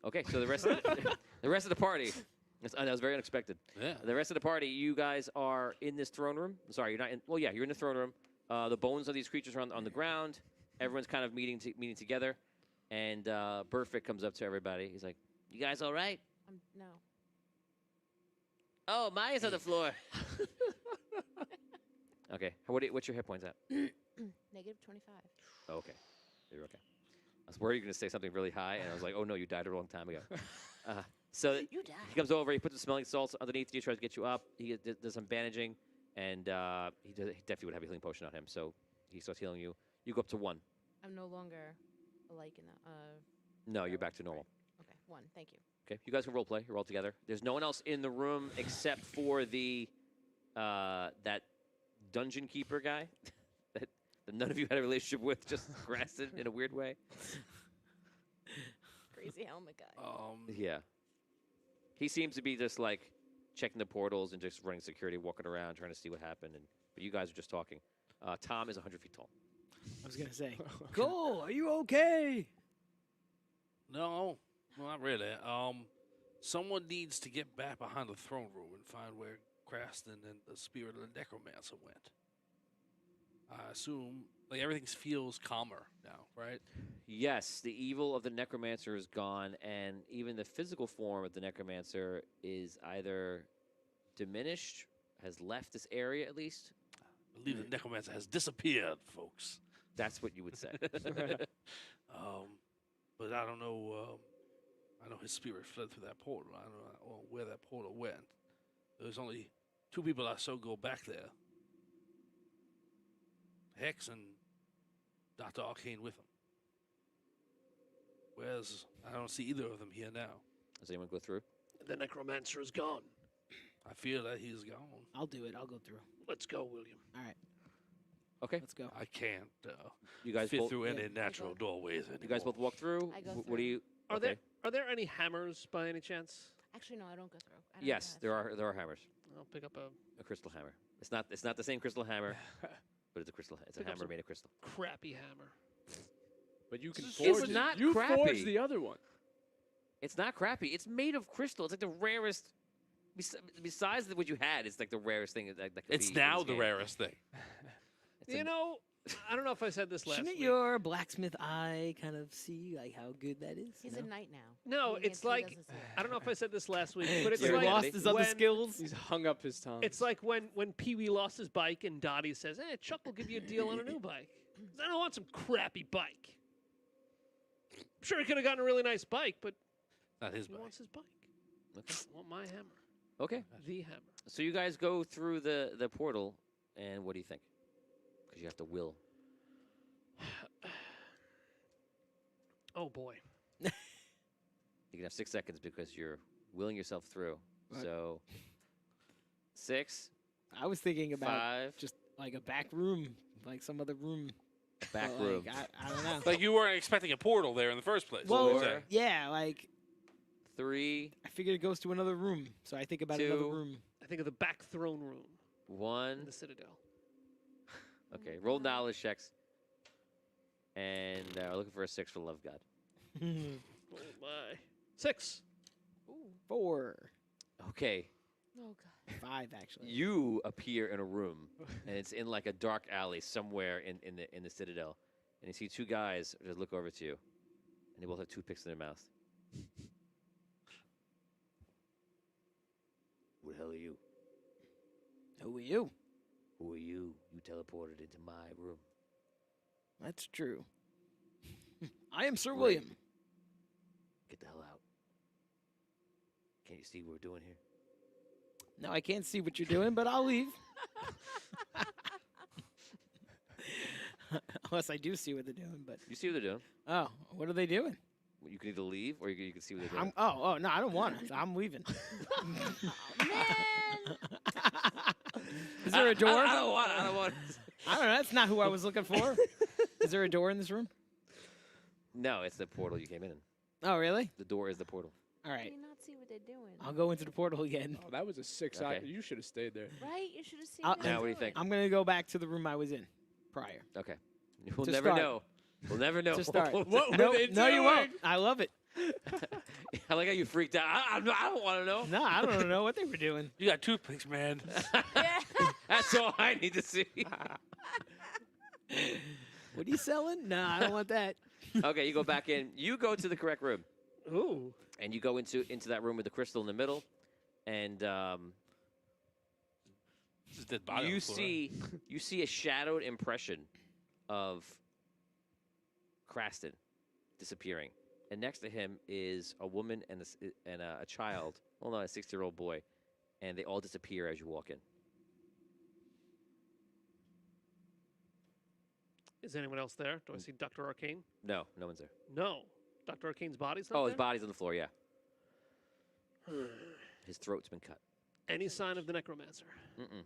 Speaker 1: Okay, so the rest of the party. That was very unexpected.
Speaker 5: Yeah.
Speaker 1: The rest of the party, you guys are in this throne room. Sorry, you're not in. Well, yeah, you're in the throne room. The bones of these creatures are on the ground. Everyone's kind of meeting together, and Burfict comes up to everybody. He's like, "You guys all right?"
Speaker 4: No.
Speaker 1: Oh, Maya's on the floor. Okay. What's your hit points at?
Speaker 4: -25.
Speaker 1: Oh, okay. You're okay. I was worried you were going to say something really high, and I was like, oh, no, you died a long time ago. So
Speaker 4: You died.
Speaker 1: he comes over, he puts the smelling salts underneath you, tries to get you up. He does some bandaging, and he definitely would have a healing potion on him. So he starts healing you. You go up to 1.
Speaker 4: I'm no longer alike in the.
Speaker 1: No, you're back to normal.
Speaker 4: Okay, 1. Thank you.
Speaker 1: Okay, you guys can role play. You're all together. There's no one else in the room except for that dungeon keeper guy that none of you had a relationship with, just grasped it in a weird way.
Speaker 4: Crazy helmet guy.
Speaker 1: Yeah. He seems to be just like checking the portals and just running security, walking around, trying to see what happened. But you guys are just talking. Tom is 100 feet tall.
Speaker 3: I was gonna say, Cole, are you okay?
Speaker 5: No, well, not really. Someone needs to get back behind the throne room and find where Craston and the spirit of the necromancer went. I assume like everything feels calmer now, right?
Speaker 1: Yes, the evil of the necromancer is gone, and even the physical form of the necromancer is either diminished, has left this area at least.
Speaker 5: I believe the necromancer has disappeared, folks.
Speaker 1: That's what you would say.
Speaker 5: But I don't know. I know his spirit fled through that portal. I don't know where that portal went. There's only 2 people I saw go back there. Hex and Dr. Arcane with him. Whereas I don't see either of them here now.
Speaker 1: Does anyone go through?
Speaker 6: The necromancer is gone.
Speaker 5: I feel that he's gone.
Speaker 3: I'll do it. I'll go through.
Speaker 6: Let's go, William.
Speaker 3: All right,
Speaker 1: Okay.
Speaker 3: let's go.
Speaker 5: I can't
Speaker 1: You guys
Speaker 5: fit
Speaker 1: both.
Speaker 5: through any
Speaker 3: yeah.
Speaker 5: natural doorways anymore.
Speaker 1: You guys both walk through.
Speaker 4: I go
Speaker 1: What do
Speaker 4: through.
Speaker 1: you?
Speaker 6: Are
Speaker 1: okay.
Speaker 6: there any hammers by any chance?
Speaker 4: Actually, no, I don't go through. I don't
Speaker 1: Yes,
Speaker 4: go
Speaker 1: there are hammers.
Speaker 6: I'll pick up a
Speaker 1: A crystal hammer. It's not the same crystal hammer, but it's a crystal. It's a
Speaker 6: Pick up
Speaker 1: hammer
Speaker 6: some-
Speaker 1: made of crystal.
Speaker 6: crappy hammer.
Speaker 2: But you can
Speaker 1: It's
Speaker 2: forge.
Speaker 1: not
Speaker 2: you
Speaker 1: crappy.
Speaker 2: forged the other one.
Speaker 1: It's not crappy. It's made of crystal. It's like the rarest. Besides what you had, it's like the rarest thing that could
Speaker 5: It's
Speaker 1: be in
Speaker 5: now
Speaker 1: this
Speaker 5: the
Speaker 1: game.
Speaker 5: rarest thing.
Speaker 1: It's
Speaker 6: You know, I don't know if I said this last
Speaker 3: Shouldn't
Speaker 6: week.
Speaker 3: your blacksmith eye kind of see like how good that is?
Speaker 4: He's
Speaker 3: no?
Speaker 4: a knight now.
Speaker 6: No,
Speaker 4: Meaning
Speaker 6: it's
Speaker 4: he
Speaker 6: like
Speaker 4: doesn't see it.
Speaker 6: I don't know if I said this last week, but it's
Speaker 1: You're
Speaker 3: He
Speaker 6: like
Speaker 3: lost his other
Speaker 6: when-
Speaker 3: skills.
Speaker 2: He's hung up his tongue.
Speaker 6: It's like when Pee Wee lost his bike and Dottie says, "Hey, Chuck will give you a deal on a new bike." I don't want some crappy bike. I'm sure he could have gotten a really nice bike, but
Speaker 5: Not his
Speaker 6: he
Speaker 5: bike.
Speaker 6: wants his bike.
Speaker 1: Okay.
Speaker 6: I want my hammer,
Speaker 1: Okay.
Speaker 6: the hammer.
Speaker 1: So you guys go through the portal, and what do you think? Because you have to will.
Speaker 6: Oh boy.
Speaker 1: You can have 6 seconds because you're willing yourself through.
Speaker 3: Right.
Speaker 1: So 6,
Speaker 3: I was thinking about
Speaker 1: 5,
Speaker 3: just like a back room, like some other room.
Speaker 1: back
Speaker 3: But, like,
Speaker 1: room.
Speaker 3: I don't know.
Speaker 5: Like you weren't expecting a portal there in the first place.
Speaker 3: Well,
Speaker 5: what you're saying.
Speaker 3: yeah, like
Speaker 1: 3,
Speaker 3: I figured it goes to another room, so I think about another
Speaker 1: 2.
Speaker 3: room.
Speaker 6: I think of the back throne room in
Speaker 1: 1.
Speaker 6: the Citadel.
Speaker 1: Okay, roll knowledge checks. And we're looking for a 6 for love god.
Speaker 6: Oh my. 6.
Speaker 3: 4,
Speaker 1: Okay,
Speaker 4: Oh God.
Speaker 3: 5 actually.
Speaker 1: you appear in a room, and it's in like a dark alley somewhere in the Citadel, and you see 2 guys just look over to you, and they both have toothpicks in their mouth. Who the hell are you?
Speaker 3: Who are you?
Speaker 1: Who are you? You teleported into my room.
Speaker 3: That's true. I am Sir
Speaker 1: Great.
Speaker 3: William.
Speaker 1: Get the hell out. Can't you see what we're doing here?
Speaker 3: No, I can't see what you're doing, but I'll leave. Unless I do see what they're doing, but
Speaker 1: You see what they're doing.
Speaker 3: oh, what are they doing?
Speaker 1: You can either leave or you can see what they're doing.
Speaker 3: Oh, no, I don't want it. I'm leaving.
Speaker 4: Man.
Speaker 3: Is there a door?
Speaker 1: I don't want.
Speaker 3: I don't know. That's not who I was looking for. Is there a door in this room?
Speaker 1: No, it's the portal you came in.
Speaker 3: Oh, really?
Speaker 1: The door is the portal.
Speaker 3: All
Speaker 4: Do
Speaker 3: right.
Speaker 4: you not see what they're doing?
Speaker 3: I'll go into the portal again.
Speaker 2: Oh, that was a 6.
Speaker 1: Okay.
Speaker 2: You should have stayed there.
Speaker 4: Right? You should have seen.
Speaker 3: I'll-
Speaker 4: what they're
Speaker 1: Now, what do you
Speaker 4: doing.
Speaker 1: think?
Speaker 3: I'm going to go back to the room I was in prior.
Speaker 1: Okay. We'll
Speaker 3: To
Speaker 1: never
Speaker 3: start.
Speaker 1: know. We'll never know.
Speaker 3: To start.
Speaker 2: What were
Speaker 3: No,
Speaker 2: they
Speaker 3: no, you won't.
Speaker 2: doing?
Speaker 3: I love it.
Speaker 1: I like how you freaked out. I don't want to know.
Speaker 3: No, I don't know what they were doing.
Speaker 5: You got toothpicks, man.
Speaker 4: Yeah.
Speaker 1: That's all I need to see.
Speaker 3: What are you selling? No, I don't want that.
Speaker 1: Okay, you go back in. You go to the correct room,
Speaker 6: Ooh.
Speaker 1: and you go into that room with the crystal in the middle, and
Speaker 5: This is dead body on
Speaker 1: you
Speaker 5: the floor.
Speaker 1: see a shadowed impression of Craston disappearing, and next to him is a woman and a child. Well, not a 6-year-old boy, and they all disappear as you walk in.
Speaker 6: Is anyone else there? Do I see Dr. Arcane?
Speaker 1: No, no one's there.
Speaker 6: No. Dr. Arcane's body's not
Speaker 1: Oh, his
Speaker 6: there?
Speaker 1: body's on the floor. Yeah, his throat's been cut.
Speaker 6: Any sign of the necromancer?
Speaker 1: Mm-mm.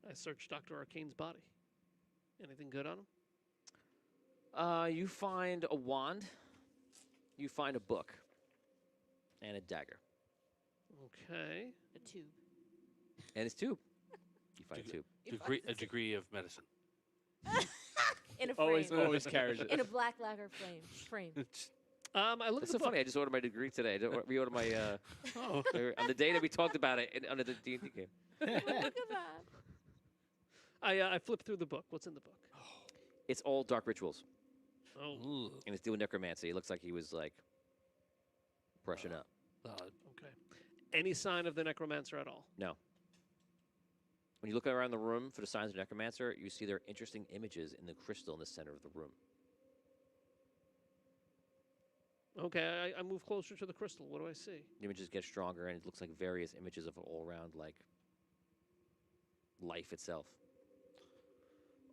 Speaker 6: I searched Dr. Arcane's body. Anything good on him?
Speaker 1: You find a wand. You find a book. And a dagger.
Speaker 6: Okay.
Speaker 4: A tube.
Speaker 1: And his tube. You find a tube.
Speaker 5: A degree of medicine.
Speaker 4: In a frame.
Speaker 2: Always carries it.
Speaker 4: In a black lacquer frame.
Speaker 6: I looked
Speaker 1: That's
Speaker 6: at
Speaker 1: so
Speaker 6: the book.
Speaker 1: funny. I just ordered my degree today. I reordered my
Speaker 5: Oh.
Speaker 1: on the day that we talked about it under the D&D game.
Speaker 4: Look at that.
Speaker 6: I flipped through the book. What's in the book?
Speaker 1: It's all dark rituals,
Speaker 6: Oh,
Speaker 5: Ooh.
Speaker 1: and it's doing necromancy. It looks like he was like brushing up.
Speaker 6: okay. Any sign of the necromancer at all?
Speaker 1: No. When you look around the room for the signs of necromancer, you see there are interesting images in the crystal in the center of the room.
Speaker 6: Okay, I move closer to the crystal. What do I see?
Speaker 1: The images get stronger, and it looks like various images of all around like life itself,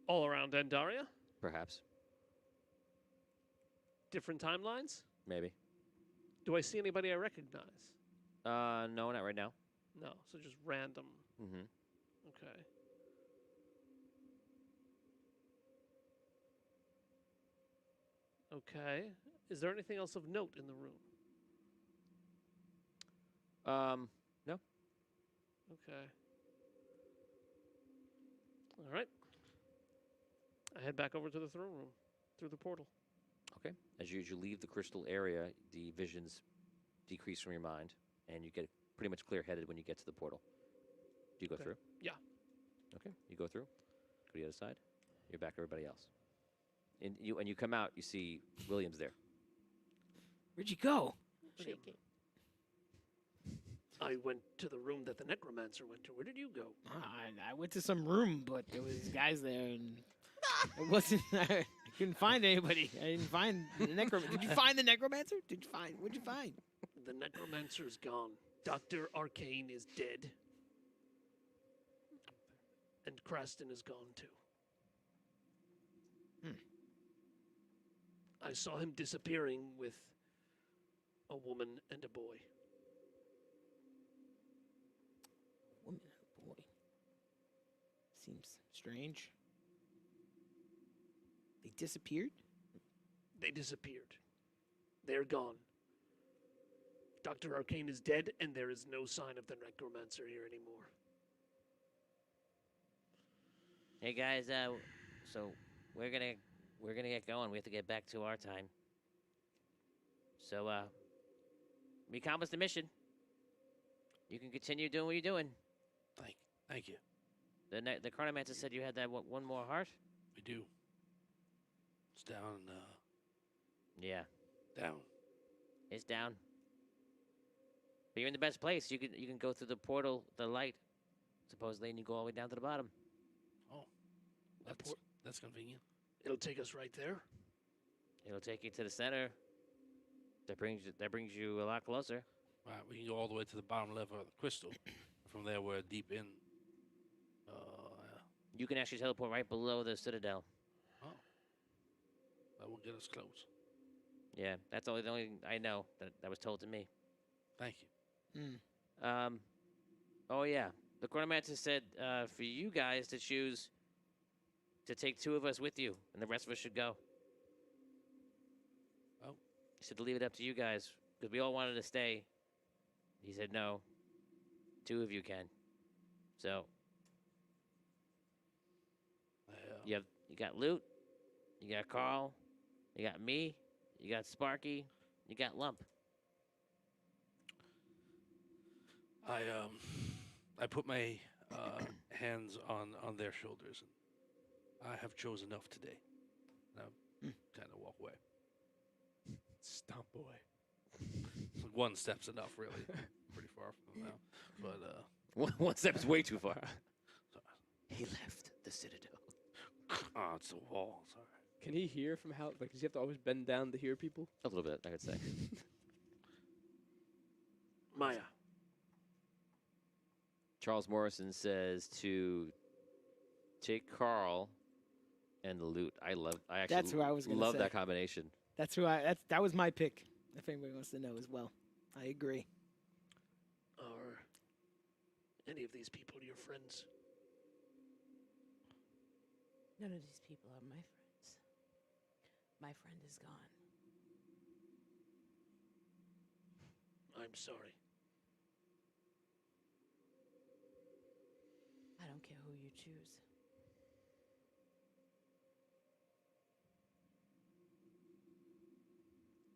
Speaker 6: All around Andaria?
Speaker 1: perhaps,
Speaker 6: Different timelines?
Speaker 1: maybe.
Speaker 6: Do I see anybody I recognize?
Speaker 1: No, not right now.
Speaker 6: No, so just random.
Speaker 1: Mm-hmm.
Speaker 6: Okay. Okay. Is there anything else of note in the room?
Speaker 1: No.
Speaker 6: Okay. All right. I head back over to the throne room through the portal.
Speaker 1: Okay. As you leave the crystal area, the visions decrease from your mind, and you get pretty much clear-headed when you get to the portal. Do you go
Speaker 6: Okay.
Speaker 1: through?
Speaker 6: Yeah.
Speaker 1: Okay. You go through. Go to the other side. You're back to everybody else. And you come out, you see William's there.
Speaker 3: Where'd you go?
Speaker 4: Shaking.
Speaker 6: I went to the room that the necromancer went to. Where did you go?
Speaker 3: I went to some room, but there was guys there, and it wasn't. I couldn't find anybody. I didn't find the necromancer. Did you find the necromancer? What'd you find?
Speaker 6: The necromancer's gone. Dr. Arcane is dead. And Creston is gone too. I saw him disappearing with a woman and a boy.
Speaker 3: Woman, and a boy. Seems strange. They disappeared?
Speaker 6: They disappeared. They're gone. Dr. Arcane is dead, and there is no sign of the necromancer here anymore.
Speaker 8: Hey guys, so we're gonna get going. We have to get back to our time. So we accomplished the mission. You can continue doing what you're doing.
Speaker 5: Thank you.
Speaker 8: The chronomancer said you had that one more heart.
Speaker 5: We do. It's down.
Speaker 8: Yeah,
Speaker 5: Down.
Speaker 8: it's down. But you're in the best place. You can go through the portal, the light, supposedly, and you go all the way down to the bottom.
Speaker 5: Oh, that's convenient.
Speaker 6: It'll take us right there.
Speaker 8: It'll take you to the center. That brings you a lot closer.
Speaker 5: Right, we can go all the way to the bottom level of the crystal. From there, we're deep in.
Speaker 8: You can actually teleport right below the citadel.
Speaker 5: That will get us close.
Speaker 8: Yeah, that's the only thing I know that was told to me.
Speaker 5: Thank you.
Speaker 8: Oh yeah, the chronomancer said for you guys to choose to take 2 of us with you, and the rest of us should go.
Speaker 5: Oh.
Speaker 8: He said to leave it up to you guys because we all wanted to stay. He said no, 2 of you can. So you got Loot, you got Carl, you got me, you got Sparky, you got Lump.
Speaker 5: I put my hands on their shoulders, and I have chosen enough today. And I kind of walk away.
Speaker 2: Stomp away.
Speaker 5: One step's enough, really. Pretty far from them now, but
Speaker 1: One step's way too far.
Speaker 8: He left the citadel.
Speaker 5: Oh, it's the wall. Sorry.
Speaker 2: Can he hear from how? Like, does he have to always bend down to hear people?
Speaker 1: A little bit, I could say.
Speaker 6: Maya.
Speaker 1: Charles Morrison says to take Carl and the Loot. I actually
Speaker 3: That's who I was gonna
Speaker 1: love
Speaker 3: say.
Speaker 1: that combination.
Speaker 3: That was my pick. If anybody wants to know as well, I agree.
Speaker 6: Are any of these people your friends?
Speaker 4: None of these people are my friends. My friend is gone.
Speaker 6: I'm sorry.
Speaker 4: I don't care who you choose.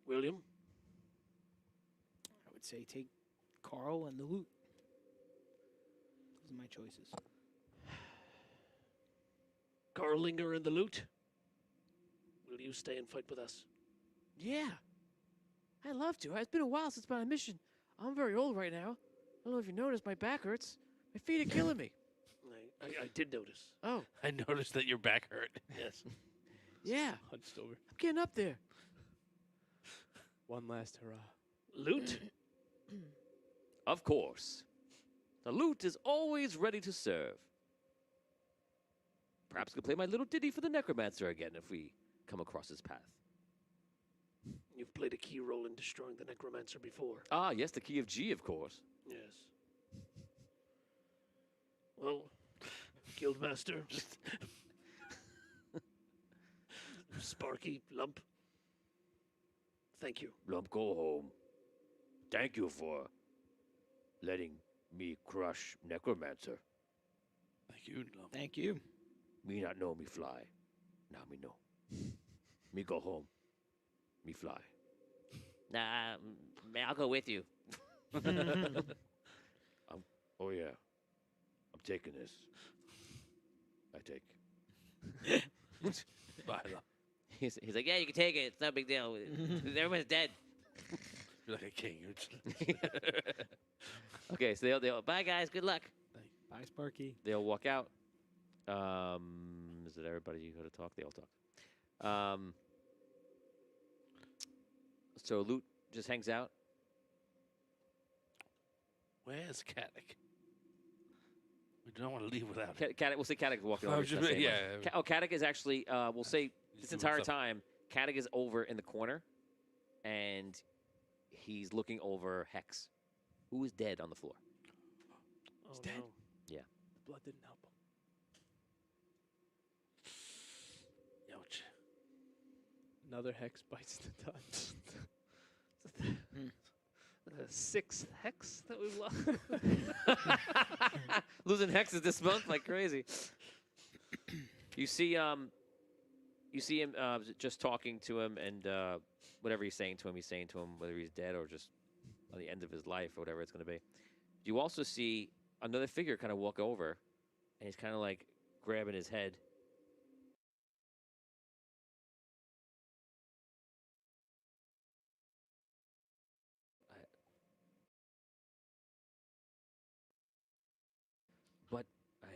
Speaker 6: William?
Speaker 3: I would say take Carl and the Loot. Those are my choices.
Speaker 6: Garlinger and the loot. Will you stay and fight with us?
Speaker 1: Yeah. I'd love to. It's been a while since my mission. I'm very old right now. I don't know if you noticed, my back hurts. My feet are killing me.
Speaker 6: I did notice.
Speaker 1: Oh,
Speaker 5: I noticed that your back hurt.
Speaker 6: Yes.
Speaker 1: yeah.
Speaker 2: Hunched over.
Speaker 1: I'm getting up there.
Speaker 2: One last hurrah.
Speaker 6: Loot?
Speaker 1: Of course. The loot is always ready to serve. Perhaps I could play my little ditty for the necromancer again if we come across his path.
Speaker 6: You've played a key role in destroying the necromancer before.
Speaker 1: Ah, yes, the key of G, of course.
Speaker 6: Yes. Well, Guildmaster. Sparky, Lump. Thank you.
Speaker 7: Lump, go home. Thank you for letting me crush Necromancer.
Speaker 5: Thank you, Lump.
Speaker 3: Thank you.
Speaker 7: Me not know me fly. Now me know. Me go home. Me fly.
Speaker 8: Nah, I'll go with you.
Speaker 7: Oh yeah. I'm taking this. I take.
Speaker 5: Bye, Lump.
Speaker 8: He's like, yeah, you can take it. It's no big deal. Everyone's dead.
Speaker 5: You're like a king.
Speaker 1: Okay, so they'll
Speaker 8: Bye, guys. Good luck.
Speaker 2: Bye, Sparky.
Speaker 1: they'll walk out. Is it everybody you got to talk? They all talk. So Loot just hangs out.
Speaker 5: Where's Katic? We don't want to leave without him.
Speaker 1: Katic, we'll say Katic is walking
Speaker 5: I
Speaker 1: over.
Speaker 5: was
Speaker 1: just
Speaker 5: just-
Speaker 1: not saying
Speaker 5: yeah.
Speaker 1: much. Katic is actually, we'll say
Speaker 5: He's
Speaker 1: this
Speaker 5: doing
Speaker 1: entire
Speaker 5: stuff.
Speaker 1: time, Katic is over in the corner, and he's looking over Hex, who is dead on the floor.
Speaker 6: He's
Speaker 2: dead?
Speaker 1: Yeah.
Speaker 2: The blood didn't help him.
Speaker 5: Ouch.
Speaker 2: Another hex bites the dust.
Speaker 6: The sixth hex that we've lost.
Speaker 1: Losing hexes this month like crazy. You see him just talking to him, and whatever he's saying to him, whether he's dead or just on the end of his life or whatever it's going to be. You also see another figure kind of walk over, and he's kind of like grabbing his head. But I'm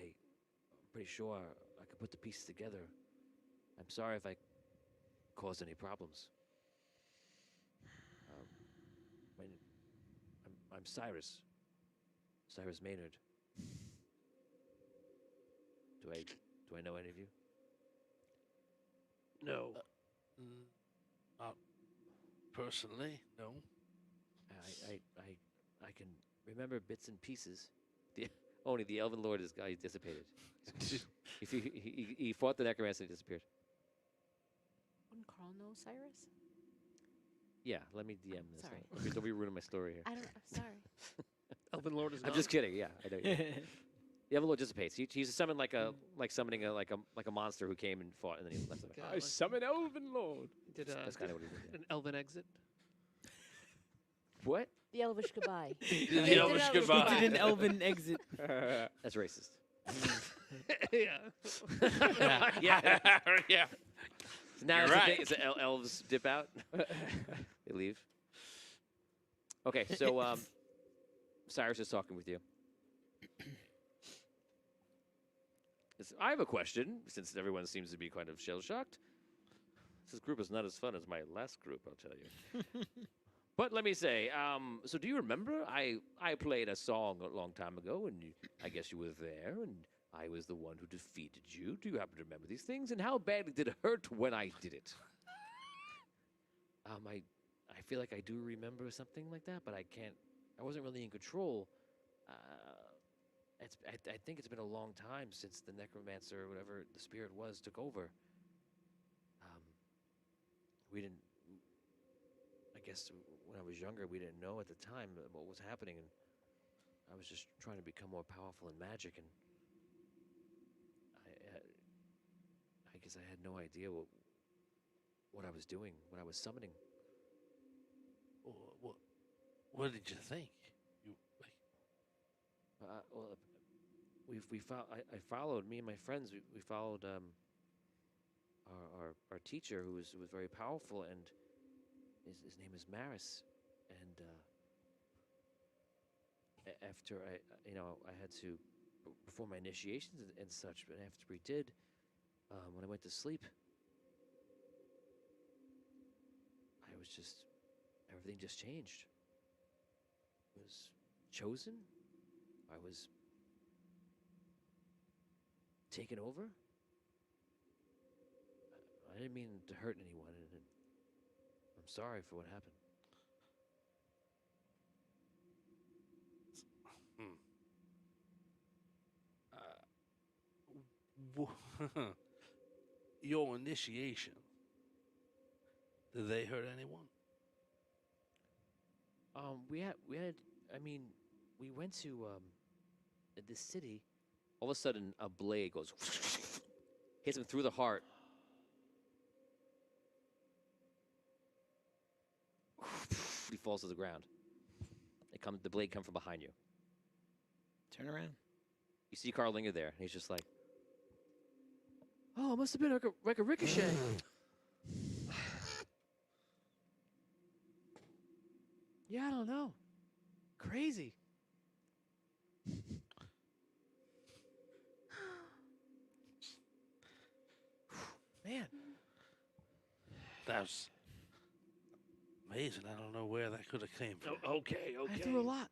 Speaker 1: pretty sure I could put the pieces together. I'm sorry if I caused any problems. I'm Cyrus. Cyrus Maynard. Do I know any of you?
Speaker 6: No.
Speaker 5: Not personally, no.
Speaker 1: I can remember bits and pieces. Only the Elven Lord is guy dissipated. If he fought the necromancer, and disappeared.
Speaker 4: Wouldn't Carl know Cyrus?
Speaker 1: Yeah, let me DM this.
Speaker 4: Sorry.
Speaker 1: Don't be ruining my story here.
Speaker 4: I don't. Sorry.
Speaker 6: Elven Lord is
Speaker 1: I'm just kidding. Yeah, I know. The Elven Lord dissipates. He's summoned like summoning a monster who came and fought, and then he left.
Speaker 6: God,
Speaker 2: I summon Elven Lord.
Speaker 6: Did
Speaker 1: That's kind of what he did.
Speaker 6: an Elven exit?
Speaker 1: What?
Speaker 4: The Elvish goodbye.
Speaker 5: The Elvish
Speaker 4: Elvish
Speaker 5: goodbye.
Speaker 4: goodbye.
Speaker 3: He did an elven exit.
Speaker 1: That's racist.
Speaker 6: Yeah.
Speaker 1: Yeah.
Speaker 5: Yeah.
Speaker 1: So now
Speaker 5: You're
Speaker 1: it's a
Speaker 5: right.
Speaker 1: thing. It's the elves dip out. They leave. Okay, so Cyrus is talking with you. I have a question, since everyone seems to be kind of shell-shocked. This group is not as fun as my last group, I'll tell you. But let me say, so do you remember I played a song a long time ago, and I guess you were there, and I was the one who defeated you. Do you happen to remember these things? And how badly did it hurt when I did it? I feel like I do remember something like that, but I wasn't really in control. I think it's been a long time since the necromancer, or whatever the spirit was, took over. I guess when I was younger, we didn't know at the time what was happening, and I was just trying to become more powerful in magic, and I guess I had no idea what I was doing, what I was summoning.
Speaker 5: What did you think?
Speaker 1: I followed, me and my friends, we followed our teacher who was very powerful, and his name is Maris, and after I had to perform my initiations and such, but after we did, when I went to sleep, I was just everything just changed. I was chosen. I was taken over. I didn't mean to hurt anyone, and I'm sorry for what happened.
Speaker 5: Your initiation. Did they hurt anyone?
Speaker 1: I mean, we went to this city. All of a sudden, a blade goes, hits him through the heart. He falls to the ground. The blade comes from behind you.
Speaker 3: Turn around.
Speaker 1: You see Carlinger there, and he's just like, "Oh, it must have been like a ricochet." Yeah, I don't know. Crazy. Man,
Speaker 5: That's amazing. I don't know where that could have came from.
Speaker 6: Okay,
Speaker 1: I
Speaker 6: okay.
Speaker 1: threw a lot,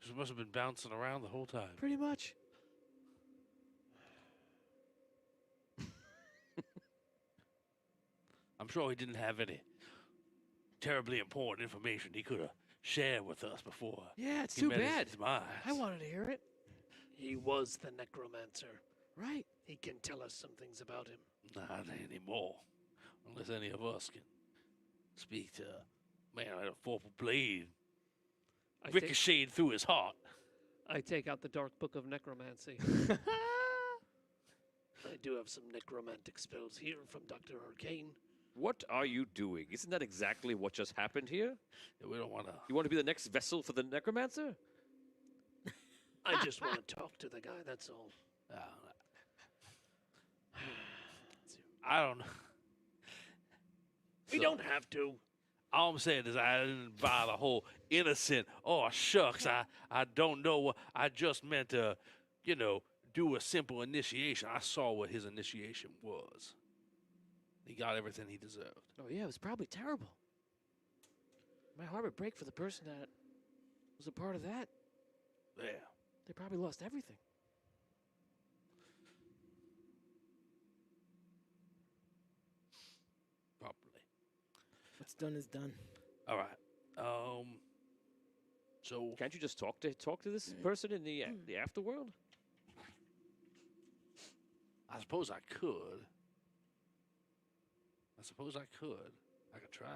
Speaker 5: She must have been bouncing around the whole time.
Speaker 1: pretty much.
Speaker 5: I'm sure he didn't have any terribly important information he could have shared with us before.
Speaker 1: Yeah, it's
Speaker 5: he
Speaker 1: too
Speaker 5: met
Speaker 1: bad.
Speaker 5: his demise.
Speaker 1: I wanted to hear it.
Speaker 6: He was the necromancer.
Speaker 1: Right.
Speaker 6: He can tell us some things about him.
Speaker 5: Not anymore. Unless any of us can speak to a man with a four-foot blade ricocheted through his heart.
Speaker 6: I take out the Dark Book of Necromancy. I do have some necromantic spells here from Dr. Arcane.
Speaker 1: What are you doing? Isn't that exactly what just happened here?
Speaker 5: We don't want to.
Speaker 1: You want to be the next vessel for the necromancer?
Speaker 6: I just want to talk to the guy, that's all.
Speaker 5: I don't know.
Speaker 6: We don't have to.
Speaker 5: All I'm saying is I didn't buy the whole innocent, oh, shucks, I don't know what, I just meant to, do a simple initiation. I saw what his initiation was. He got everything he deserved.
Speaker 1: Oh, yeah, it was probably terrible. My heart would break for the person that was a part of that.
Speaker 5: Yeah.
Speaker 1: They probably lost everything.
Speaker 5: Probably.
Speaker 3: What's done is done.
Speaker 5: All right. So
Speaker 1: Can't you just talk to this person in the afterworld?
Speaker 5: I suppose I could. I could try.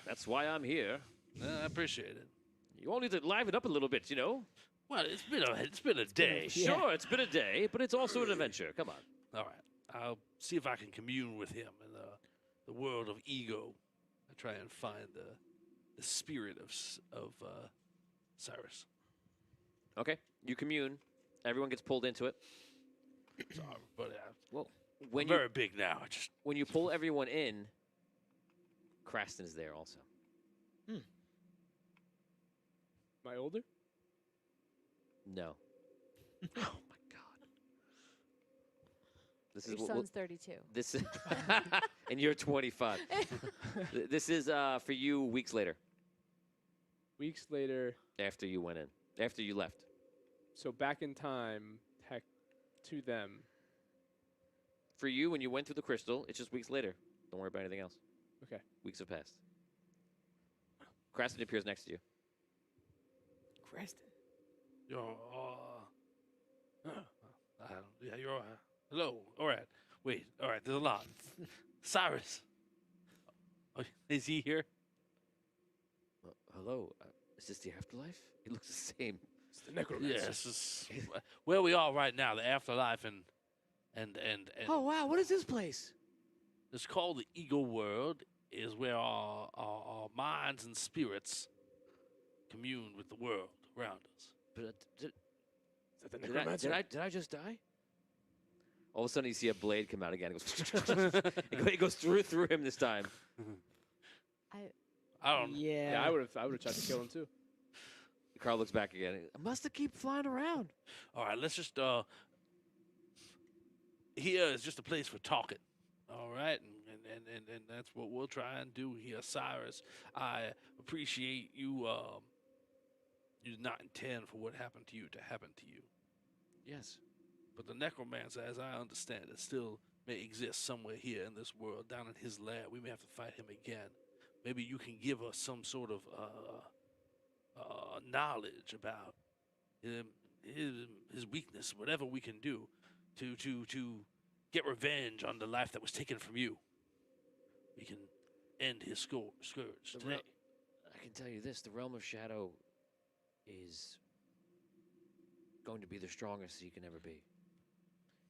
Speaker 1: That's why I'm here.
Speaker 5: I appreciate it.
Speaker 1: You all need to liven up a little bit, you know?
Speaker 5: Well, it's been a day.
Speaker 1: Sure, it's been a day, but it's also an adventure. Come on.
Speaker 5: All right. I'll see if I can commune with him in the world of ego. I try and find the spirit of Cyrus.
Speaker 1: Okay, you commune. Everyone gets pulled into it.
Speaker 5: Sorry, but
Speaker 1: Well,
Speaker 5: I'm
Speaker 1: when
Speaker 5: very big now.
Speaker 1: when you pull everyone in, Kraston is there also.
Speaker 2: Am I older?
Speaker 1: No.
Speaker 2: Oh my god.
Speaker 1: This
Speaker 4: Your
Speaker 1: is
Speaker 4: son's 32.
Speaker 1: this is and you're 25. This is for you weeks later
Speaker 2: Weeks later,
Speaker 1: after you went in. After you left.
Speaker 2: so back in time, heck, to them.
Speaker 1: For you when you went through the crystal, it's just weeks later. Don't worry about anything else.
Speaker 2: Okay.
Speaker 1: Weeks have passed. Kraston appears next to you.
Speaker 3: Creston.
Speaker 5: You're yeah, you're all right. Hello. All right. Wait. All right. There's a lot. Cyrus. Oh, is he here?
Speaker 1: Hello. Is this the afterlife? It looks the same.
Speaker 2: It's the necromancer.
Speaker 5: Yes. This is where we are right now. The afterlife and
Speaker 1: Oh wow! What is this place?
Speaker 5: it's called the ego world. Is where our minds and spirits commune with the world around us.
Speaker 1: But
Speaker 6: Is that the
Speaker 1: Did
Speaker 6: necromancer?
Speaker 1: I just die? All of a sudden, you see a blade come out again. It goes, it goes through him this time.
Speaker 5: I don't.
Speaker 3: Yeah.
Speaker 2: Yeah, I would have tried to kill him too.
Speaker 1: Carl looks back again. I must have keep flying around.
Speaker 5: All right, let's just here is just a place for talking. All right, and that's what we'll try and do here, Cyrus. I appreciate you. You did not intend for what happened to you to happen to you.
Speaker 1: Yes.
Speaker 5: But the necromancer, as I understand it, still may exist somewhere here in this world, down in his lab. We may have to fight him again. Maybe you can give us some sort of knowledge about him, his weakness, whatever we can do to get revenge on the life that was taken from you. We can end his scourge today.
Speaker 1: I can tell you this: the realm of shadow is going to be the strongest he can ever be.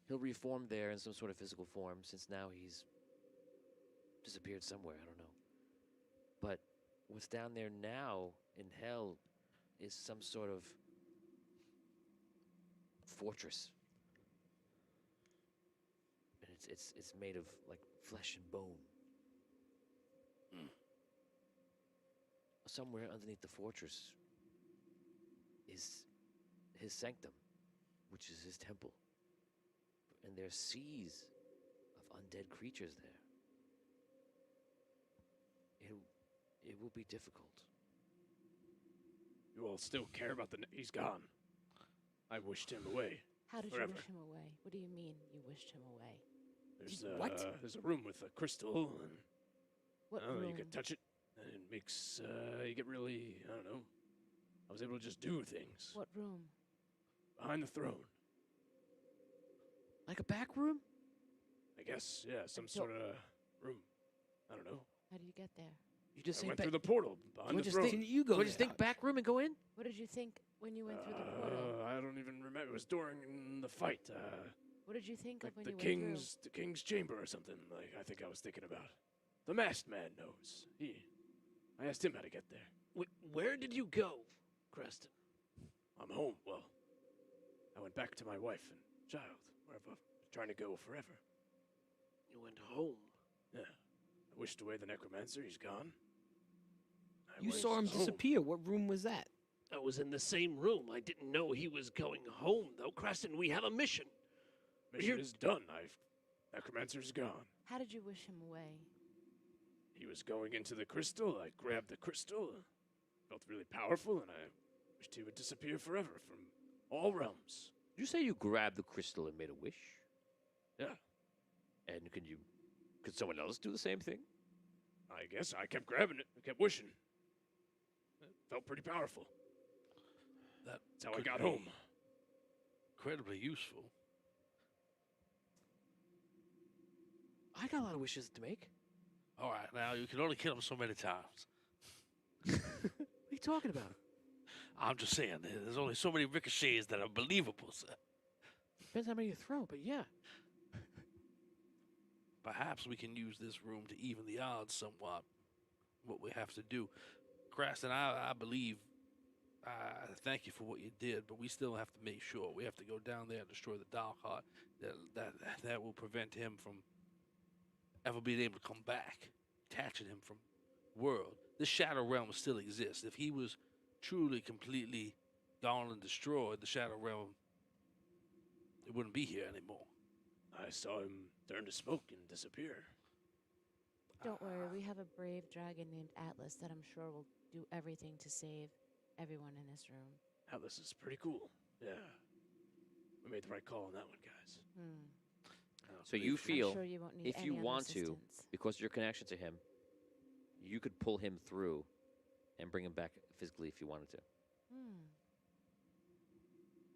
Speaker 1: He'll reform there in some sort of physical form, since now he's disappeared somewhere. I don't know. But what's down there now in hell is some sort of fortress. And it's made of like flesh and bone. Somewhere underneath the fortress is his sanctum, which is his temple. And there's seas of undead creatures there. It will be difficult.
Speaker 6: You all still care about he's gone. I wished him away.
Speaker 4: How did
Speaker 6: Forever.
Speaker 4: you wish him away? What do you mean you wished him away?
Speaker 6: There's a room with a crystal, and
Speaker 4: What
Speaker 6: I don't know,
Speaker 4: room?
Speaker 6: you could touch it, and it makes you get really, I don't know. I was able to just do things
Speaker 4: What room?
Speaker 6: behind the throne.
Speaker 1: Like a back room?
Speaker 6: I guess, yeah, some sort of room. I don't know.
Speaker 4: How do you get there?
Speaker 1: You just
Speaker 6: I
Speaker 1: say
Speaker 6: went
Speaker 1: back.
Speaker 6: through the portal behind
Speaker 1: What
Speaker 6: the
Speaker 1: you
Speaker 6: throne.
Speaker 1: think-
Speaker 3: Can you go
Speaker 1: What did you
Speaker 3: there?
Speaker 1: think? Back room and go in?
Speaker 4: What did you think when you went through the portal?
Speaker 6: I don't even remember. It was during the fight.
Speaker 4: What did you think
Speaker 6: Like
Speaker 4: of when
Speaker 6: the
Speaker 4: you
Speaker 6: king's chamber or something. Like I think I was thinking about. The masked man knows. I asked him how to get there.
Speaker 9: Where did you go, Creston?
Speaker 6: I'm home. Well, I went back to my wife and child, where I've trying to go forever.
Speaker 9: You went home.
Speaker 6: Yeah. I wished away the necromancer. He's gone. I
Speaker 3: You
Speaker 6: went
Speaker 3: saw him
Speaker 6: home.
Speaker 3: disappear. What room was that?
Speaker 9: I was in the same room. I didn't know he was going home, though. Creston, we have a mission.
Speaker 6: Mission is done. Necromancer's gone.
Speaker 4: How did you wish him away?
Speaker 6: He was going into the crystal. I grabbed the crystal. Felt really powerful, and I wished he would disappear forever from all realms.
Speaker 1: Did you say you grabbed the crystal and made a wish?
Speaker 6: Yeah.
Speaker 1: And could someone else do the same thing?
Speaker 6: I guess I kept grabbing it. I kept wishing. It felt pretty powerful. That's how I
Speaker 5: could
Speaker 6: got
Speaker 5: be
Speaker 6: home.
Speaker 5: Incredibly useful.
Speaker 1: I got a lot of wishes to make.
Speaker 5: All right, now you can only kill him so many times.
Speaker 1: What are you talking about?
Speaker 5: I'm just saying, there's only so many ricochets that are believable, sir.
Speaker 1: Depends how many you throw, but yeah.
Speaker 5: Perhaps we can use this room to even the odds somewhat. What we have to do. Creston, I believe, I thank you for what you did, but we still have to make sure. We have to go down there and destroy the Dark Heart. That will prevent him from ever being able to come back, detaching him from the world. This Shadow Realm still exists. If he was truly, completely gone and destroyed, the Shadow Realm, it wouldn't be here anymore.
Speaker 6: I saw him turn to smoke and disappear.
Speaker 4: Don't worry, we have a brave dragon named Atlas that I'm sure will do everything to save everyone in this room.
Speaker 6: Atlas is pretty cool. Yeah. We made the right call on that one, guys.
Speaker 1: So you
Speaker 4: I'm
Speaker 1: feel
Speaker 4: sure you won't need
Speaker 1: if
Speaker 4: any
Speaker 1: you
Speaker 4: other
Speaker 1: want to,
Speaker 4: assistance.
Speaker 1: because of your connection to him, you could pull him through and bring him back physically if you wanted to.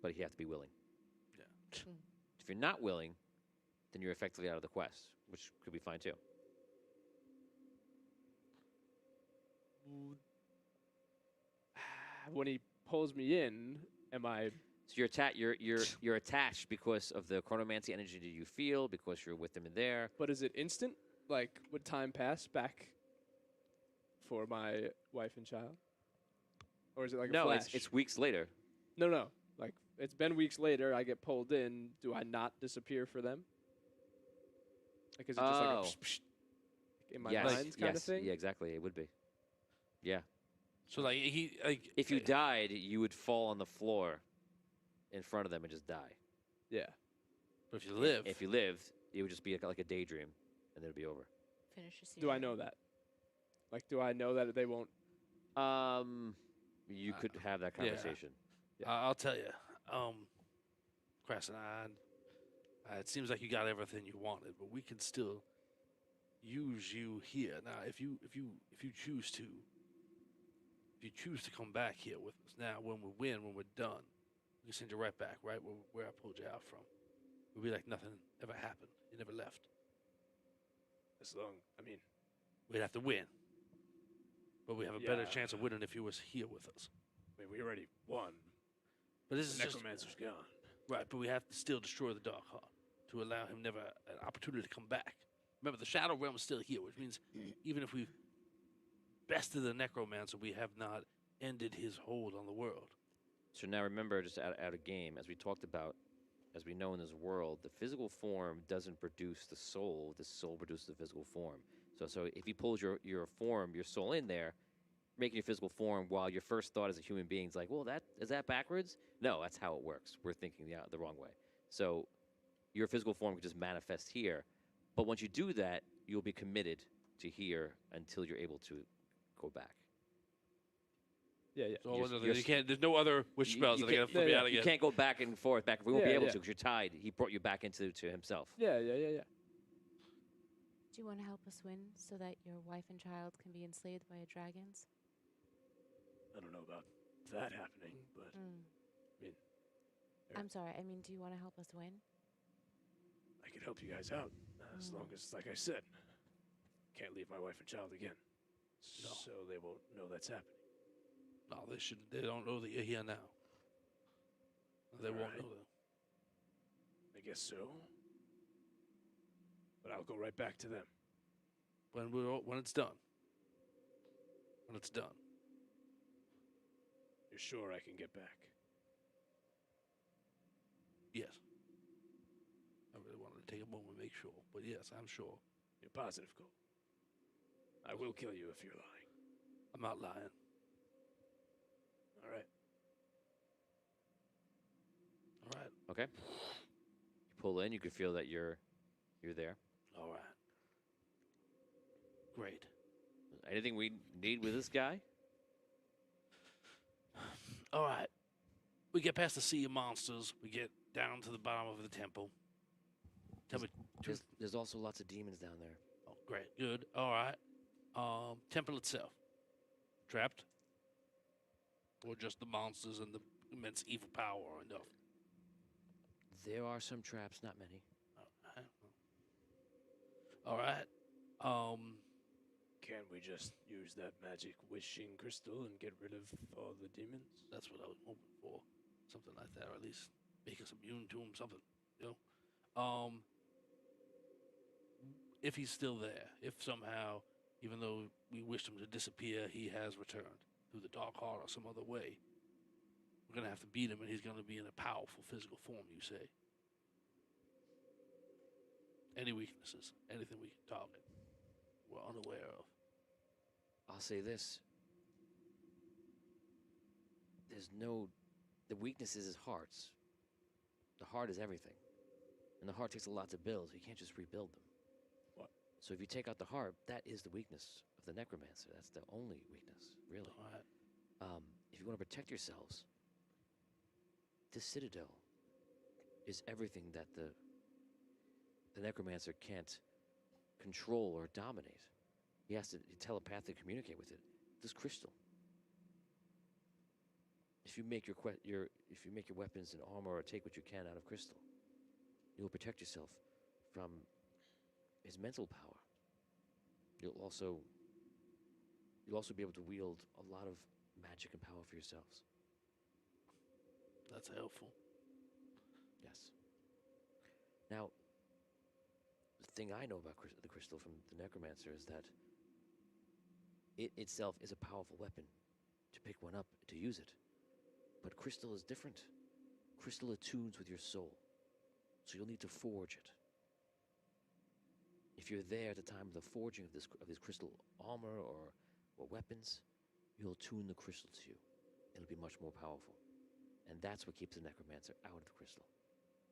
Speaker 1: But you have to be willing.
Speaker 5: Yeah.
Speaker 1: If you're not willing, then you're effectively out of the quest, which could be fine too.
Speaker 2: When he pulls me in, am I?
Speaker 1: So you're attached because of the chronomancy energy that you feel, because you're with him in there.
Speaker 2: But is it instant? Like, would time pass back for my wife and child? Or is it like a
Speaker 1: No,
Speaker 2: flash?
Speaker 1: it's weeks later.
Speaker 2: No. Like, it's been weeks later. I get pulled in. Do I not disappear for them? Like, is it just like a
Speaker 1: Oh.
Speaker 2: psh, psh, in my
Speaker 1: yes,
Speaker 2: lines kind
Speaker 1: yes,
Speaker 2: of thing?
Speaker 1: yeah, exactly. It would be. Yeah.
Speaker 5: So like he like
Speaker 1: If you died, you would fall on the floor in front of them and just die.
Speaker 2: Yeah.
Speaker 5: But if you live,
Speaker 1: If you lived, it would just be like a daydream, and then it'd be over.
Speaker 4: Finish your seizure.
Speaker 2: Do I know that? Like, do I know that they won't?
Speaker 1: You could have that
Speaker 5: yeah.
Speaker 1: conversation.
Speaker 5: I'll tell you, Crescent, it seems like you got everything you wanted, but we can still use you here. Now, if you choose to, come back here with us, now when we win, when we're done, we can send you right back, right where I pulled you out from. We'll be like nothing ever happened. You never left.
Speaker 6: As long, I mean,
Speaker 5: We'd have to win, but we have a better
Speaker 6: Yeah.
Speaker 5: chance of winning if you was here with us.
Speaker 6: we already won.
Speaker 5: But this
Speaker 6: The
Speaker 5: is just
Speaker 6: necromancer's gone.
Speaker 5: right. But we have to still destroy the Dark Heart to allow him never an opportunity to come back. Remember, the Shadow Realm is still here, which means even if we've bested the Necromancer, we have not ended his hold on the world.
Speaker 1: So now remember, just out of game, as we talked about, as we know in this world, the physical form doesn't produce the soul. The soul produces the physical form. So if he pulls your form, your soul in there, making your physical form, while your first thought as a human being is like, well, is that backwards? No, that's how it works. We're thinking the wrong way. So your physical form can just manifest here. But once you do that, you'll be committed to here until you're able to go back.
Speaker 2: Yeah, yeah.
Speaker 5: So
Speaker 1: You're
Speaker 5: you can't. There's no other wish spells that are gonna
Speaker 2: yeah,
Speaker 5: put me
Speaker 2: yeah.
Speaker 5: out again.
Speaker 1: You can't go back and forth, we won't be
Speaker 2: Yeah,
Speaker 1: able
Speaker 2: yeah.
Speaker 1: to because you're tied. He brought you back into himself.
Speaker 2: Yeah.
Speaker 4: Do you want to help us win so that your wife and child can be enslaved by dragons?
Speaker 6: I don't know about that happening, but
Speaker 4: Mm.
Speaker 6: mean,
Speaker 4: I'm sorry. I mean, do you want to help us win?
Speaker 6: I could help you guys out as long as, like I said, can't leave my wife and child again.
Speaker 5: No.
Speaker 6: So they won't know that's happening.
Speaker 5: No, they should. They don't know that you're here now. They won't
Speaker 6: Alright.
Speaker 5: know that.
Speaker 6: I guess so. But I'll go right back to them.
Speaker 5: When it's done. When it's done.
Speaker 6: You're sure I can get back?
Speaker 5: Yes. I really wanted to take a moment and make sure, but yes, I'm sure.
Speaker 6: You're positive, Cole. I will kill you if you're lying.
Speaker 5: I'm not lying.
Speaker 6: All right.
Speaker 5: All right.
Speaker 1: Okay. You pull in. You can feel that you're there.
Speaker 5: All right. Great.
Speaker 1: Anything we need with this guy?
Speaker 5: All right. We get past the sea of monsters. We get down to the bottom of the temple. Tell me.
Speaker 1: There's also lots of demons down there.
Speaker 5: Oh, great. Good. All right. Temple itself. Trapped? Or just the monsters and the immense evil power are enough?
Speaker 1: There are some traps, not many.
Speaker 5: All right.
Speaker 6: Can't we just use that magic wishing crystal and get rid of all the demons?
Speaker 5: That's what I was hoping for. Something like that, or at least make us immune to him, something. You know? If he's still there, if somehow, even though we wished him to disappear, he has returned through the Dark Heart or some other way, we're going to have to beat him, and he's going to be in a powerful physical form, you say. Any weaknesses, anything we can target, we're unaware of.
Speaker 1: I'll say this. The weakness is his hearts. The heart is everything. And the heart takes a lot to build. You can't just rebuild them.
Speaker 6: What?
Speaker 1: So if you take out the heart, that is the weakness of the necromancer. That's the only weakness, really.
Speaker 5: All right.
Speaker 1: If you want to protect yourselves, this citadel is everything that the necromancer can't control or dominate. He has to telepathically communicate with it. This crystal. If you make your weapons and armor or take what you can out of crystal, you will protect yourself from his mental power. You'll also be able to wield a lot of magic and power for yourselves.
Speaker 5: That's helpful.
Speaker 1: Yes. Now, the thing I know about the crystal from the necromancer is that it itself is a powerful weapon to pick one up, to use it. But crystal is different. crystal attunes with your soul, so you'll need to forge it. If you're there at the time of the forging of this crystal armor or weapons, you'll attune the crystal to you. It'll be much more powerful. And that's what keeps the necromancer out of the crystal.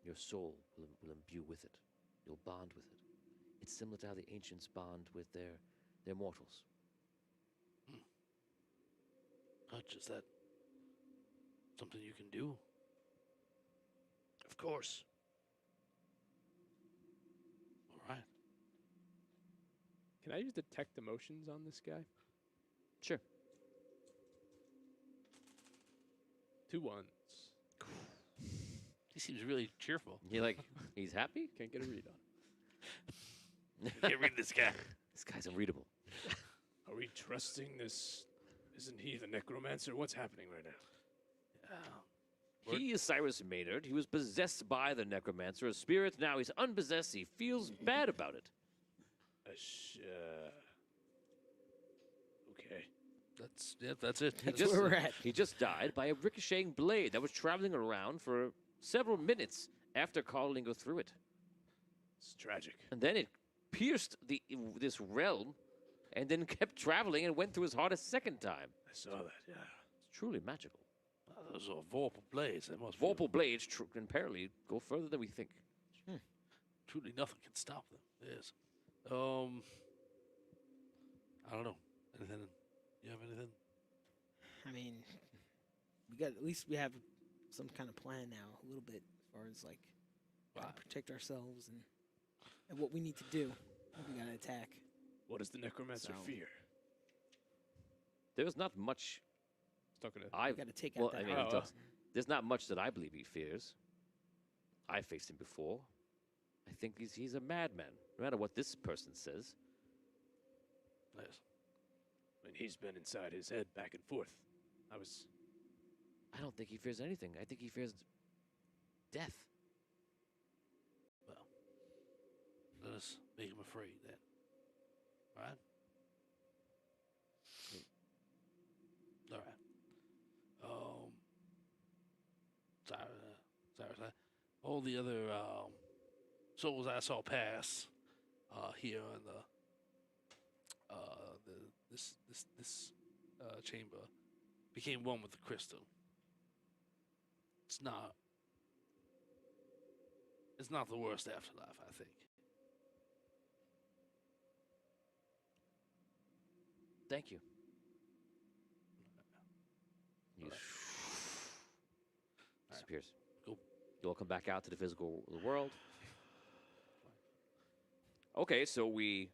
Speaker 1: Your soul will imbue with it. You'll bond with it. It's similar to how the ancients bond with their mortals.
Speaker 5: Hutch, is that something you can do?
Speaker 6: Of course.
Speaker 5: All right.
Speaker 2: Can I use detect emotions on this guy?
Speaker 1: Sure.
Speaker 2: 2 ones.
Speaker 5: He seems really cheerful.
Speaker 1: He's happy?
Speaker 2: Can't get a read on
Speaker 5: Can't read this guy.
Speaker 1: This guy's unreadable.
Speaker 6: Are we trusting this? Isn't he the necromancer? What's happening right now?
Speaker 1: He is Cyrus Maynard. He was possessed by the necromancer, a spirit. Now he's unpossessed. He feels bad about it.
Speaker 6: Okay.
Speaker 5: That's it.
Speaker 3: That's where we're at.
Speaker 1: He just died by a ricocheting blade that was traveling around for several minutes after Carl go through it.
Speaker 6: It's tragic.
Speaker 1: And then it pierced this realm and then kept traveling and went through his heart a second time.
Speaker 6: I saw that, yeah.
Speaker 1: It's truly magical.
Speaker 5: Those are Vorpal blades. They must
Speaker 1: Vorpal blades can apparently go further than we think.
Speaker 5: Truly nothing can stop them. Yes. I don't know. Anything? You have anything?
Speaker 3: I mean, at least we have some kind of plan now, a little bit, as far as like how to protect ourselves and what we need to do. We gotta attack.
Speaker 2: What does the necromancer fear?
Speaker 1: There's not much.
Speaker 3: We gotta take out that.
Speaker 1: There's not much that I believe he fears. I faced him before. I think he's a madman, no matter what this person says.
Speaker 6: Yes. I mean, he's been inside his head back and forth.
Speaker 1: I don't think he fears anything. I think he fears death.
Speaker 5: Well, let us make him afraid then. All right? All right. Cyrus, all the other souls I saw pass here in this chamber became one with the crystal. It's not the worst afterlife, I think.
Speaker 1: Thank you.
Speaker 5: All right.
Speaker 1: Disappears.
Speaker 5: Cool.
Speaker 1: You'll come back out to the physical world. Okay, so we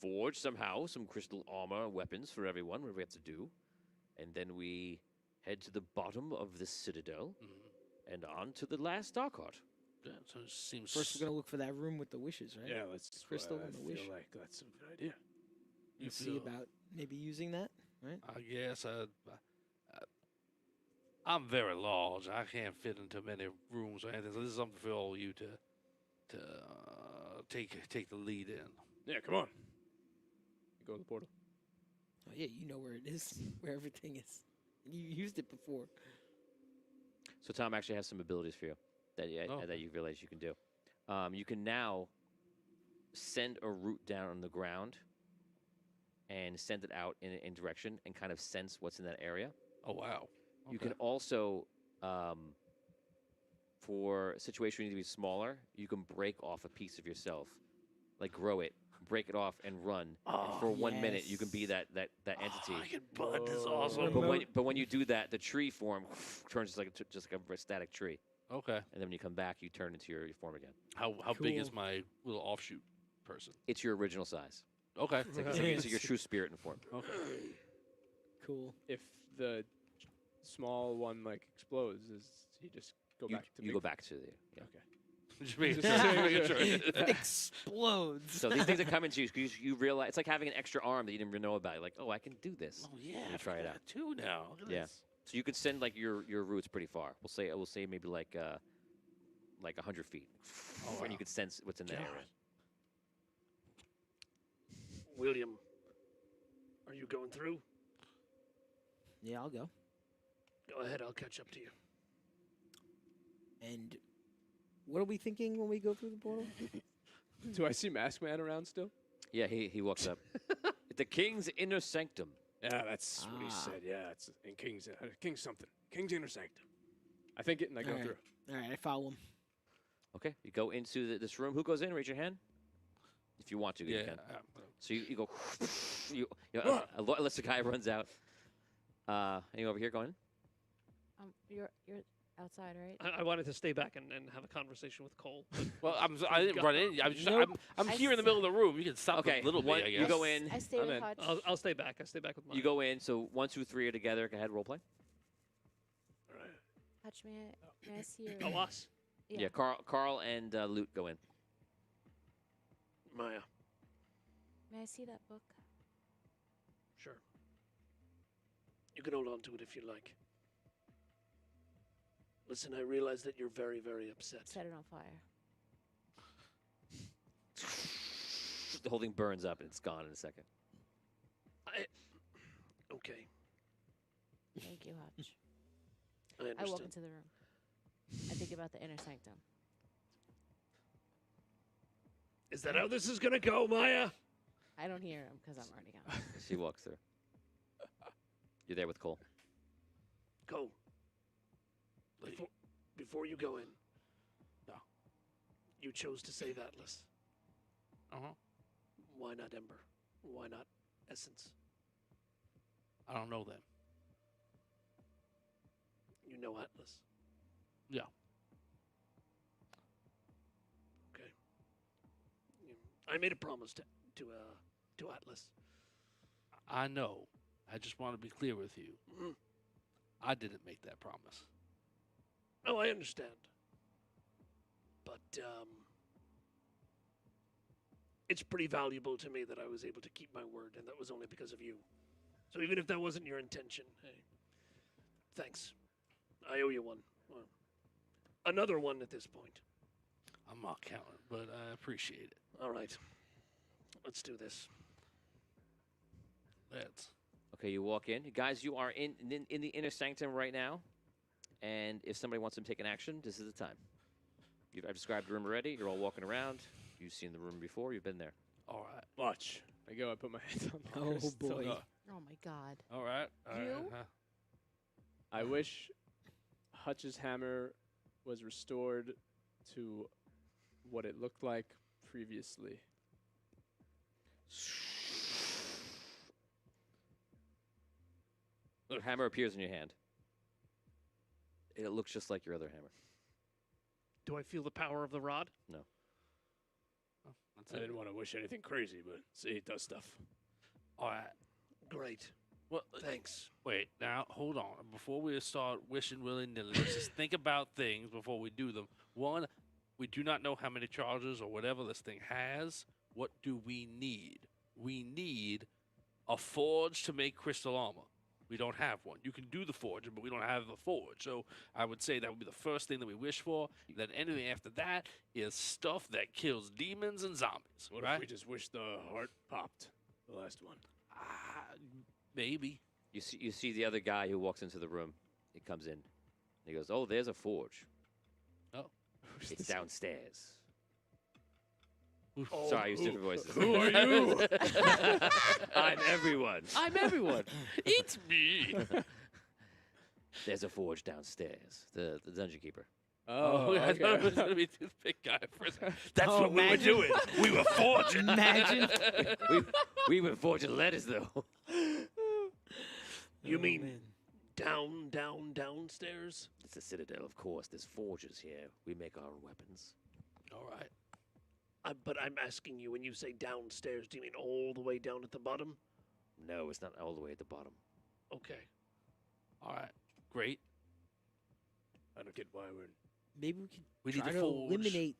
Speaker 1: forge somehow some crystal armor weapons for everyone, whatever we have to do. And then we head to the bottom of the citadel and on to the last dark heart.
Speaker 5: Yeah, so it seems.
Speaker 3: First, we're gonna look for that room with the wishes, right?
Speaker 6: Yeah, let's
Speaker 3: Crystal
Speaker 6: I
Speaker 3: and the
Speaker 6: feel
Speaker 3: wish.
Speaker 6: like that's a good idea.
Speaker 5: You
Speaker 3: See
Speaker 5: feel-
Speaker 3: about maybe using that, right?
Speaker 5: I guess I'm very large. I can't fit into many rooms or anything. So this is something for all you to take the lead in.
Speaker 6: Yeah, come on. You go to the portal.
Speaker 3: Oh yeah, you know where it is, where everything is. You used it before.
Speaker 1: So Tom actually has some abilities for you that you realize you can do. You can now send a root down on the ground and send it out in direction and kind of sense what's in that area.
Speaker 5: Oh wow!
Speaker 1: You can also, for a situation you need to be smaller, you can break off a piece of yourself, like grow it, break it off, and run. And for 1 minute, you can be that entity.
Speaker 5: I can bud. This is awesome.
Speaker 1: But when you do that, the tree form turns just like a static tree.
Speaker 5: Okay.
Speaker 1: And then when you come back, you turn into your form again.
Speaker 5: How big is
Speaker 3: Cool.
Speaker 5: my little offshoot person?
Speaker 1: It's your original size.
Speaker 5: Okay.
Speaker 1: It's your true spirit and form.
Speaker 5: Okay.
Speaker 3: Cool.
Speaker 2: If the small one explodes, does he just go back to?
Speaker 1: You go back to the. Yeah.
Speaker 2: Okay.
Speaker 5: Just making sure.
Speaker 3: It explodes.
Speaker 1: So these things are coming to you because you realize it's like having an extra arm that you didn't even know about. You're like, oh, I can do this.
Speaker 5: Oh yeah.
Speaker 1: You try it out.
Speaker 5: Too now. Look at
Speaker 1: Yeah.
Speaker 5: this.
Speaker 1: So you could send your roots pretty far. We'll say maybe like 100 feet, and you could sense what's in that area.
Speaker 6: William, are you going through?
Speaker 3: Yeah, I'll go.
Speaker 6: Go ahead, I'll catch up to you.
Speaker 3: And what are we thinking when we go through the portal?
Speaker 2: Do I see Mask Man around still?
Speaker 1: Yeah, he walks up. The king's inner sanctum.
Speaker 10: Yeah, that's what he
Speaker 3: Ah.
Speaker 10: said. Yeah, it's in King's something. King's inner sanctum. I think it, and I go
Speaker 3: Alright.
Speaker 10: through.
Speaker 3: All right, I follow him.
Speaker 1: Okay, you go into this room. Who goes in? Raise your hand. If you want to, you
Speaker 5: Yeah.
Speaker 1: can. So you go. Unless the guy runs out. You over here going?
Speaker 4: You're outside, right?
Speaker 6: I wanted to stay back and have a conversation with Cole. but
Speaker 5: Well, I didn't run in. I'm just
Speaker 3: Nope.
Speaker 5: I'm
Speaker 4: I
Speaker 5: here in the middle of the room. You can stop
Speaker 1: Okay,
Speaker 5: a little
Speaker 1: one-
Speaker 5: bit. I guess.
Speaker 1: you go in.
Speaker 4: I stay
Speaker 2: I'm
Speaker 4: with
Speaker 2: in.
Speaker 4: Hutch.
Speaker 6: I'll stay back. I stay back with Maya.
Speaker 1: You go in. So 1, 2, 3 are together. Go ahead, role play.
Speaker 6: All right.
Speaker 4: Hutch, may I see your...
Speaker 6: Oh, us.
Speaker 1: Yeah, Carl and Lute go in.
Speaker 6: Maya.
Speaker 4: May I see that book?
Speaker 6: Sure. You can hold on to it if you like. Listen, I realize that you're very, very upset.
Speaker 4: Set it on fire.
Speaker 1: The whole thing burns up and it's gone in a second.
Speaker 6: Okay,
Speaker 4: Thank you, Hutch.
Speaker 6: I
Speaker 4: I
Speaker 6: understand.
Speaker 4: walk into the room. I think about the inner sanctum.
Speaker 6: Is that how this is gonna go, Maya?
Speaker 4: I don't hear him because I'm already gone.
Speaker 1: She walks through. You're there with Cole.
Speaker 6: Go. Before you go in.
Speaker 5: No.
Speaker 6: You chose to save Atlas.
Speaker 5: Uh-huh.
Speaker 6: Why not Ember? Why not Essence?
Speaker 5: I don't know them.
Speaker 6: You know Atlas.
Speaker 5: Yeah.
Speaker 6: Okay. I made a promise to Atlas.
Speaker 5: I know. I just want to be clear with you.
Speaker 6: Mhm.
Speaker 5: I didn't make that promise.
Speaker 6: Oh, I understand. But it's pretty valuable to me that I was able to keep my word, and that was only because of you. So even if that wasn't your intention, hey, thanks. I owe you one. Or another one at this point.
Speaker 5: I'm not counting, but I appreciate it.
Speaker 6: All right. Let's do this.
Speaker 5: Let's.
Speaker 1: Okay, you walk in. Guys, you are in the inner sanctum right now. And if somebody wants to take an action, this is the time. I've described the room already. You're all walking around. You've seen the room before. You've been there.
Speaker 5: All right.
Speaker 10: Watch.
Speaker 2: I go. I put my hands on the
Speaker 3: Oh
Speaker 2: crystal.
Speaker 3: boy.
Speaker 4: Oh my God.
Speaker 5: All right. All right.
Speaker 4: You?
Speaker 5: huh.
Speaker 2: I wish Hutch's hammer was restored to what it looked like previously.
Speaker 1: Your hammer appears in your hand. It looks just like your other hammer.
Speaker 6: Do I feel the power of the rod?
Speaker 5: That's
Speaker 10: I
Speaker 5: it.
Speaker 10: didn't want to wish anything crazy, but see, it does stuff.
Speaker 5: All right.
Speaker 6: Great.
Speaker 5: Well,
Speaker 6: Thanks.
Speaker 5: wait. Now, hold on. Before we start wishing willy-nilly, let's just think about things before we do them. One, we do not know how many charges or whatever this thing has. What do we need? We need a forge to make crystal armor. We don't have one. You can do the forge, but we don't have a forge. So I would say that would be the first thing that we wish for. Then anything after that is stuff that kills demons and zombies.
Speaker 10: What
Speaker 5: right?
Speaker 10: if we just wish the heart popped? The last one.
Speaker 5: Maybe.
Speaker 1: You see the other guy who walks into the room. He comes in. He goes, "Oh, there's a forge.
Speaker 5: Oh.
Speaker 1: It's downstairs."
Speaker 6: Oh,
Speaker 1: Sorry, I use different voices.
Speaker 10: Who are you?
Speaker 1: I'm everyone. I'm everyone.
Speaker 5: It's me.
Speaker 1: There's a forge downstairs. The dungeon keeper.
Speaker 2: Oh,
Speaker 5: I thought it
Speaker 2: okay.
Speaker 5: was going to be toothpick guy for a second. That's
Speaker 3: Oh,
Speaker 5: what we were
Speaker 3: imagine.
Speaker 5: doing. We were forging.
Speaker 3: Imagine.
Speaker 1: We were forging letters, though.
Speaker 6: You
Speaker 3: Oh,
Speaker 6: mean
Speaker 3: man.
Speaker 6: downstairs?
Speaker 1: It's a citadel, of course. There's forges here. We make our weapons.
Speaker 5: All right.
Speaker 6: But I'm asking you, when you say downstairs, do you mean all the way down at the bottom?
Speaker 1: No, it's not all the way at the bottom.
Speaker 6: Okay.
Speaker 5: All right. Great.
Speaker 10: I don't get why we're.
Speaker 3: Maybe we could
Speaker 5: We need
Speaker 3: try
Speaker 5: to
Speaker 3: to
Speaker 5: forge.
Speaker 3: eliminate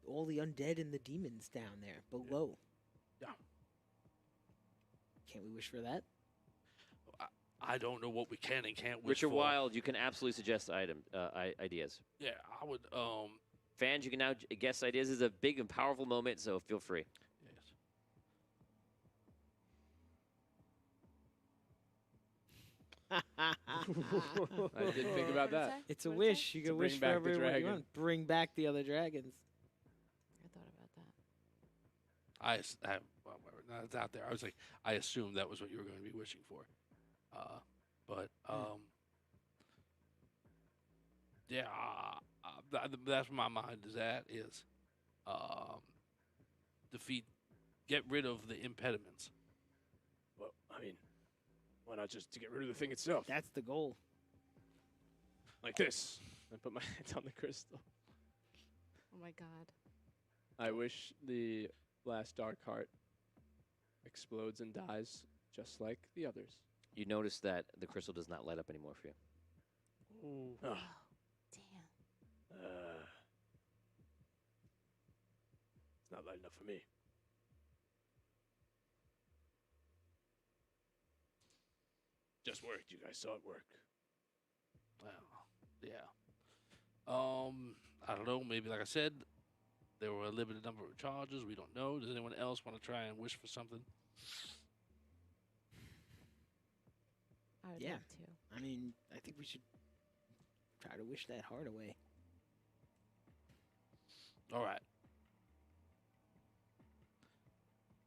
Speaker 3: all the undead and the demons down there below.
Speaker 5: Yeah.
Speaker 3: Can't we wish for that?
Speaker 5: I don't know what we can and can't wish
Speaker 1: Richard
Speaker 5: for.
Speaker 1: Wild, you can absolutely suggest ideas.
Speaker 5: Yeah, I would.
Speaker 1: Fans, you can now guess ideas. This is a big and powerful moment, so feel free.
Speaker 5: Yes.
Speaker 10: I didn't think about that.
Speaker 3: It's a
Speaker 4: What'd it say?
Speaker 3: wish. You
Speaker 10: To
Speaker 3: can
Speaker 10: bring
Speaker 3: wish for
Speaker 10: back the
Speaker 3: everyone you
Speaker 10: dragon.
Speaker 3: want. Bring back the other dragons.
Speaker 4: I thought about that.
Speaker 5: Well, whatever, no, it's out there. I was like, I assumed that was what you were going to be wishing for. But yeah, that's where my mind is at. Is defeat, get rid of the impediments.
Speaker 10: Well, I mean, why not just to get rid of the thing itself?
Speaker 3: That's the goal.
Speaker 10: Like this. I put my hands on the crystal.
Speaker 4: Oh my God.
Speaker 10: I wish the last dark heart explodes and dies just like the others.
Speaker 1: You notice that the crystal does not light up anymore for you.
Speaker 10: Ugh.
Speaker 4: Damn.
Speaker 10: It's not light enough for me. Just worked. You guys saw it work.
Speaker 5: Well, yeah. I don't know. Maybe, like I said, there were a limited number of charges. We don't know. Does anyone else want to try and wish for something?
Speaker 4: I would
Speaker 3: Yeah.
Speaker 4: love to.
Speaker 3: I mean, I think we should try to wish that heart away.
Speaker 5: All right.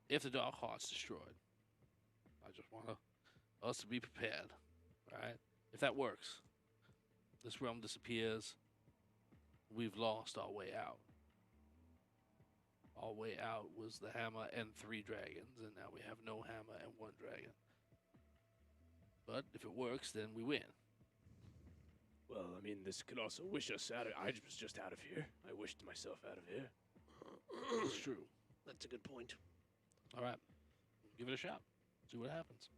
Speaker 5: If the dark heart's destroyed, I just want us to be prepared. Right? If that works, this realm disappears. We've lost our way out. Our way out was the hammer and 3 dragons, and now we have no hammer and 1 dragon. But if it works, then we win.
Speaker 10: Well, I mean, this could also wish us out of... I was just out of here. I wished myself out of here.
Speaker 5: It's true.
Speaker 6: That's a good point.
Speaker 5: All right. Give it a shot. See what happens.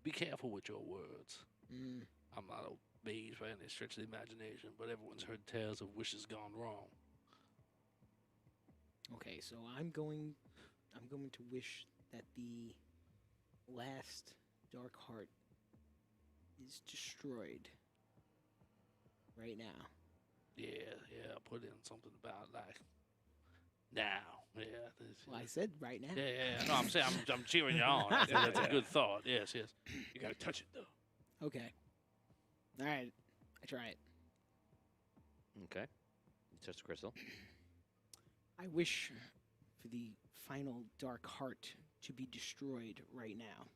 Speaker 5: Be careful with your words.
Speaker 3: Mm.
Speaker 5: I'm not amazed by any stretch of the imagination, but everyone's heard tales of wishes gone wrong.
Speaker 3: Okay, so I'm going to wish that the last dark heart is destroyed right now.
Speaker 5: Yeah, put in something about like now. Yeah.
Speaker 3: Well, I said right now.
Speaker 5: Yeah. No, I'm saying I'm cheering you on. I think that's a good thought. Yes.
Speaker 10: You gotta touch it, though.
Speaker 3: Okay. All right. I try it.
Speaker 1: Okay. You touch the crystal.
Speaker 3: I wish for the final dark heart to be destroyed right now.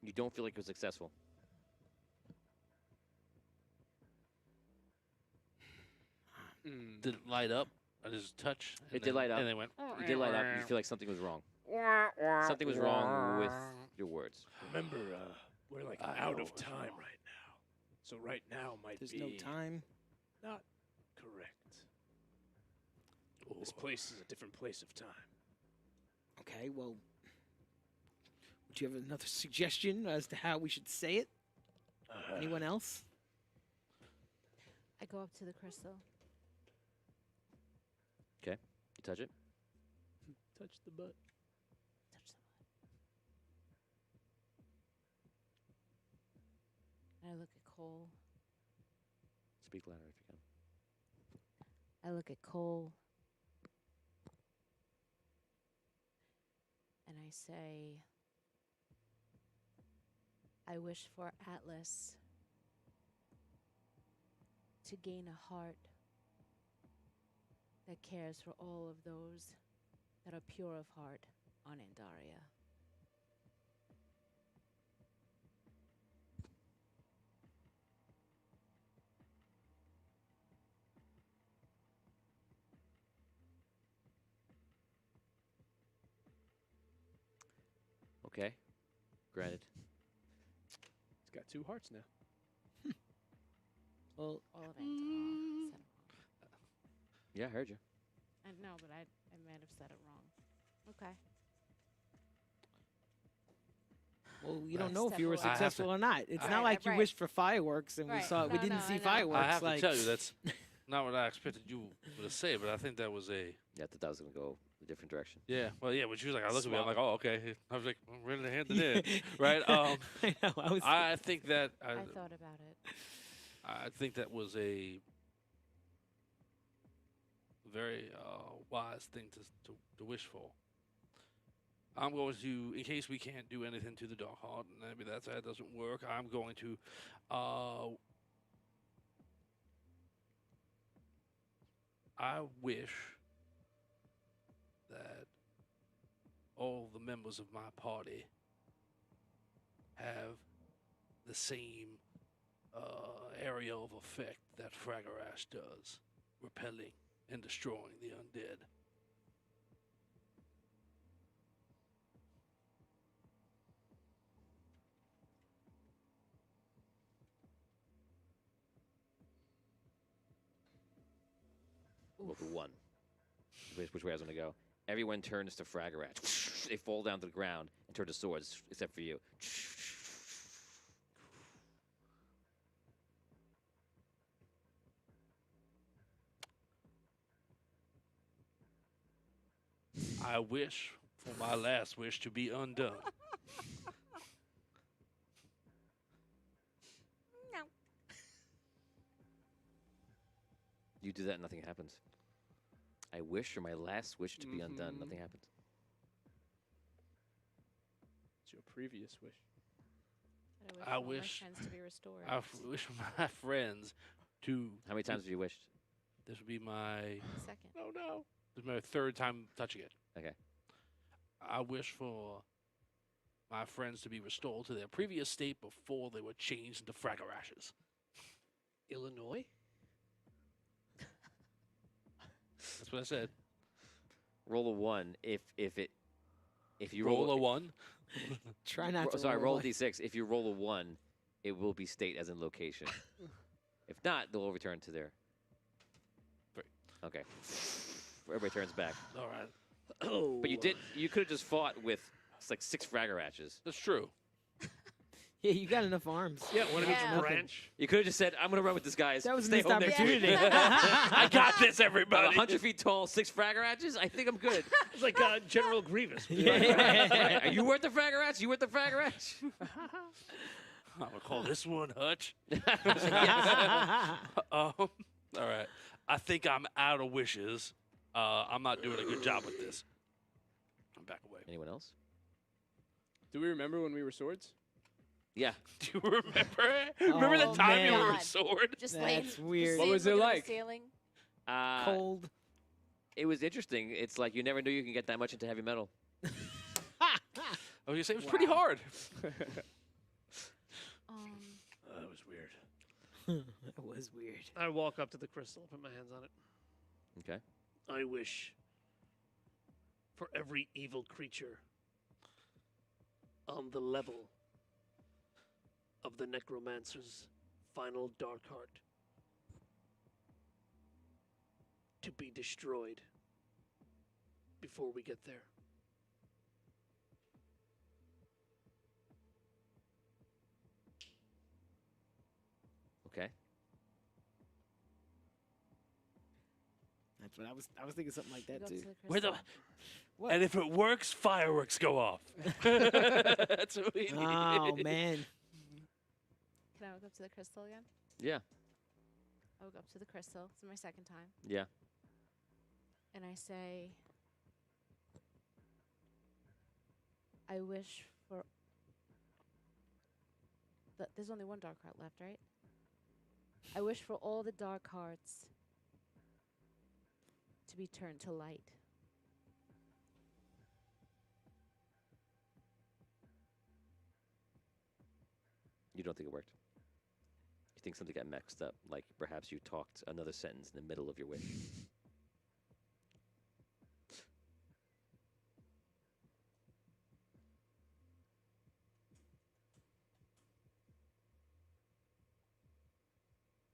Speaker 1: You don't feel like it was successful.
Speaker 5: Did it light up? I just touch. and
Speaker 1: It did light up.
Speaker 5: And they went.
Speaker 1: You did light up. You feel like something was wrong. Something was wrong with your words.
Speaker 10: Remember, we're like
Speaker 5: I
Speaker 10: out
Speaker 5: know
Speaker 10: of
Speaker 5: what's
Speaker 10: time
Speaker 5: wrong.
Speaker 10: right now. So right now might
Speaker 3: There's
Speaker 10: be
Speaker 3: no time.
Speaker 10: not correct. This place is a different place of time.
Speaker 3: Okay, well, would you have another suggestion as to how we should say it? Anyone else?
Speaker 4: I go up to the crystal.
Speaker 1: Okay. You touch it.
Speaker 10: Touch the butt.
Speaker 4: Touch the butt. And I look at Cole.
Speaker 1: Speak louder if you can.
Speaker 4: I look at Cole. And I say, I wish for Atlas to gain a heart that cares for all of those that are pure of heart on Andaria.
Speaker 1: Okay. Granted.
Speaker 10: It's got 2 hearts now.
Speaker 3: Well,
Speaker 4: All of Andar. I said it wrong.
Speaker 1: Yeah, I heard you.
Speaker 4: I know, but I might have said it wrong. Okay.
Speaker 3: well, you don't
Speaker 5: Right.
Speaker 3: know if you were
Speaker 4: Step away.
Speaker 3: successful or not. It's
Speaker 4: Right,
Speaker 3: not like you
Speaker 4: right.
Speaker 3: wished for fireworks and we
Speaker 4: Right.
Speaker 3: saw it. We
Speaker 4: No,
Speaker 3: didn't
Speaker 4: no,
Speaker 3: see
Speaker 4: I know.
Speaker 3: fireworks.
Speaker 5: I have
Speaker 3: like,
Speaker 5: to tell you, that's not what I expected you to say, but I think that was a.
Speaker 1: Yeah, I thought that was going to go a different direction.
Speaker 5: Yeah, well, yeah, when she was like, I looked at me, I'm
Speaker 10: Swallow.
Speaker 5: like, oh, okay. I was like, I'm ready to hand it in. Right?
Speaker 3: I know. I was.
Speaker 5: I think that.
Speaker 4: I thought about it.
Speaker 5: I think that was a a very wise thing to wish for. I'm going to, in case we can't do anything to the Dark Heart, and maybe that doesn't work, I'm going to I wish that all the members of my party have the same area of effect that Fragarash does, repelling and destroying the undead.
Speaker 1: Roll the 1. Which way I was going to go. Everyone turns to Fragarash. They fall down to the ground and turn to swords, except for you.
Speaker 5: I wish for my last wish to be undone.
Speaker 1: You do that and nothing happens. I wish for my last wish to be undone. Nothing happens.
Speaker 10: It's your previous wish.
Speaker 4: I wish my friends to be restored.
Speaker 5: I wish for my friends to.
Speaker 1: How many times have you wished?
Speaker 5: This would be my.
Speaker 4: Second.
Speaker 5: Oh no! This is my 3rd time touching it.
Speaker 1: Okay.
Speaker 5: I wish for my friends to be restored to their previous state before they were changed into Fragarashes.
Speaker 6: Illinois?
Speaker 5: That's what I said.
Speaker 1: Roll a 1 if you
Speaker 5: Roll a 1.
Speaker 3: Try not to.
Speaker 1: Sorry,
Speaker 3: roll
Speaker 1: roll a
Speaker 3: one.
Speaker 1: d6. If you roll a 1, it will be state as in location. If not, they'll return to their.
Speaker 5: 3.
Speaker 1: Okay. Everybody turns back.
Speaker 5: All right.
Speaker 6: Oh.
Speaker 1: But you could have just fought with like 6 Fragarashes.
Speaker 5: That's true.
Speaker 3: Yeah, you got enough arms.
Speaker 6: Yeah, one of
Speaker 4: Yeah.
Speaker 6: each branch.
Speaker 1: You could have just said, I'm going to run with this guy.
Speaker 3: That was a
Speaker 1: Stay
Speaker 3: missed
Speaker 1: home there.
Speaker 3: opportunity.
Speaker 5: I got this,
Speaker 1: About
Speaker 5: everybody.
Speaker 1: 100 feet tall, 6 Fragarashes? I think I'm good.
Speaker 6: It's like General Grievous.
Speaker 1: Are you worth the Fragarash? You worth the Fragarash?
Speaker 5: I'm gonna call this one Hutch.
Speaker 1: Yes.
Speaker 5: All right. I think I'm out of wishes. I'm not doing a good job with this. I'm back away.
Speaker 1: Anyone else?
Speaker 10: Do we remember when we were swords?
Speaker 1: Yeah.
Speaker 5: Do you remember? Remember the
Speaker 3: Oh,
Speaker 5: time you
Speaker 3: man.
Speaker 5: were a
Speaker 4: God.
Speaker 5: sword?
Speaker 4: Just
Speaker 3: That's
Speaker 4: like
Speaker 3: weird.
Speaker 10: What was it
Speaker 4: looking at the
Speaker 10: like?
Speaker 4: Ceiling.
Speaker 3: Cold.
Speaker 1: It was interesting. It's like you never knew you can get that much into heavy metal.
Speaker 5: I was gonna say it was pretty hard.
Speaker 6: That was weird.
Speaker 3: That was weird.
Speaker 6: I walk up to the crystal, put my hands on it.
Speaker 1: Okay.
Speaker 6: I wish for every evil creature on the level of the necromancer's final dark heart to be destroyed before we get there.
Speaker 1: Okay.
Speaker 3: That's what I was thinking something like
Speaker 4: We
Speaker 3: that
Speaker 4: go up
Speaker 3: too.
Speaker 4: to the
Speaker 5: Where the?
Speaker 4: crystal.
Speaker 3: What?
Speaker 5: And if it works, fireworks go off. That's what we need.
Speaker 3: Oh man.
Speaker 4: Can I walk up to the crystal again?
Speaker 1: Yeah.
Speaker 4: I walk up to the crystal. This is my second time.
Speaker 1: Yeah.
Speaker 4: And I say, I wish for. There's only one dark heart left, right? I wish for all the dark hearts to be turned to light.
Speaker 1: You don't think it worked? You think something got mixed up? Like perhaps you talked another sentence in the middle of your wish?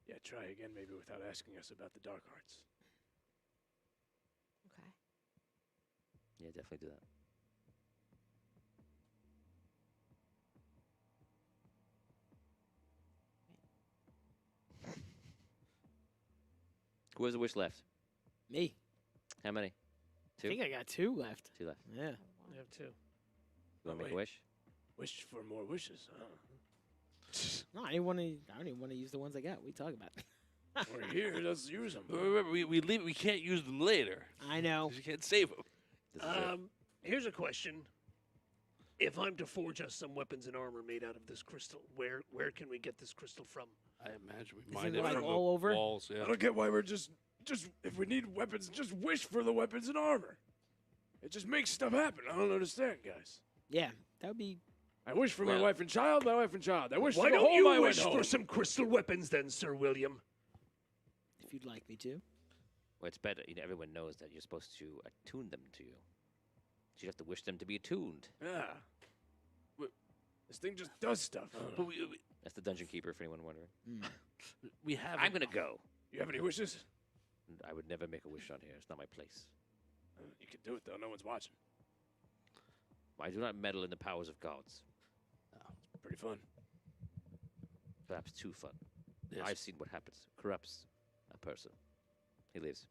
Speaker 6: Yeah, try again, maybe without asking us about the dark arts.
Speaker 4: Okay.
Speaker 1: Yeah, definitely do that. Who has a wish left?
Speaker 3: Me.
Speaker 1: How many?
Speaker 3: I
Speaker 1: 2?
Speaker 3: think I got 2 left.
Speaker 1: 2 left.
Speaker 3: Yeah.
Speaker 6: I have two.
Speaker 1: You want to make a
Speaker 6: wait.
Speaker 1: wish?
Speaker 6: Wish for more wishes.
Speaker 3: No, I didn't want to. I don't even want to use the ones I got. What are you talking about?
Speaker 10: We're here. Let's use them.
Speaker 5: But remember, we leave. We can't use them later.
Speaker 3: I know.
Speaker 5: 'Cause you can't save them.
Speaker 1: This is it.
Speaker 6: Here's a question. If I'm to forge us some weapons and armor made out of this crystal, where can we get this crystal from?
Speaker 5: I imagine we
Speaker 3: Is
Speaker 5: mined
Speaker 3: it,
Speaker 5: it
Speaker 3: like,
Speaker 5: from the
Speaker 3: all over?
Speaker 5: walls.
Speaker 10: I
Speaker 5: Yeah.
Speaker 10: don't get why we're just if we need weapons, just wish for the weapons and armor. It just makes stuff happen. I don't understand, guys.
Speaker 3: Yeah, that would be.
Speaker 10: I wish for my
Speaker 5: Well-
Speaker 10: wife and child, my wife and child. I wish
Speaker 6: Why
Speaker 10: for the
Speaker 6: don't
Speaker 10: home
Speaker 6: you
Speaker 10: I
Speaker 6: wish
Speaker 10: went
Speaker 6: for
Speaker 10: home.
Speaker 6: some crystal weapons then, Sir William?
Speaker 3: If you'd like me to.
Speaker 1: Well, it's better. Everyone knows that you're supposed to attune them to you. So you have to wish them to be attuned.
Speaker 10: Yeah. This thing just does stuff. I don't know.
Speaker 5: But
Speaker 1: That's the dungeon keeper, for anyone wondering.
Speaker 5: we have.
Speaker 1: I'm gonna go.
Speaker 10: You have any wishes?
Speaker 1: I would never make a wish on here. It's not my place.
Speaker 10: You can do it though. No one's watching.
Speaker 1: I do not meddle in the powers of gods.
Speaker 10: Pretty fun.
Speaker 1: Perhaps too fun.
Speaker 5: Yes.
Speaker 1: I've seen what happens. Corrupts a person. He leaves.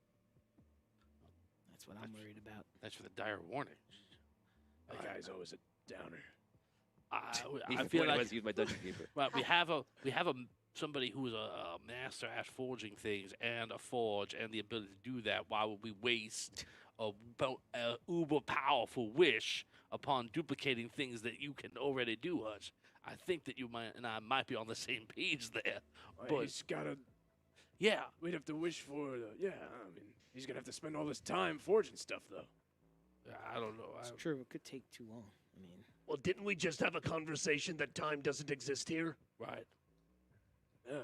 Speaker 3: That's what I'm worried about.
Speaker 5: That's for the dire warning.
Speaker 10: That guy's always a downer.
Speaker 5: I feel like
Speaker 1: use my dungeon keeper.
Speaker 5: well, we have somebody who's a master at forging things and a forge and the ability to do that. Why would we waste a uber powerful wish upon duplicating things that you can already do, Hutch? I think that you and I might be on the same page there. But
Speaker 10: He's gotta.
Speaker 5: yeah,
Speaker 10: We'd have to wish for the. Yeah, I mean, he's gonna have to spend all this time forging stuff though.
Speaker 5: I don't know.
Speaker 3: It's true. It could take too long. I mean,
Speaker 6: Well, didn't we just have a conversation that time doesn't exist here?
Speaker 5: Right.
Speaker 10: Yeah.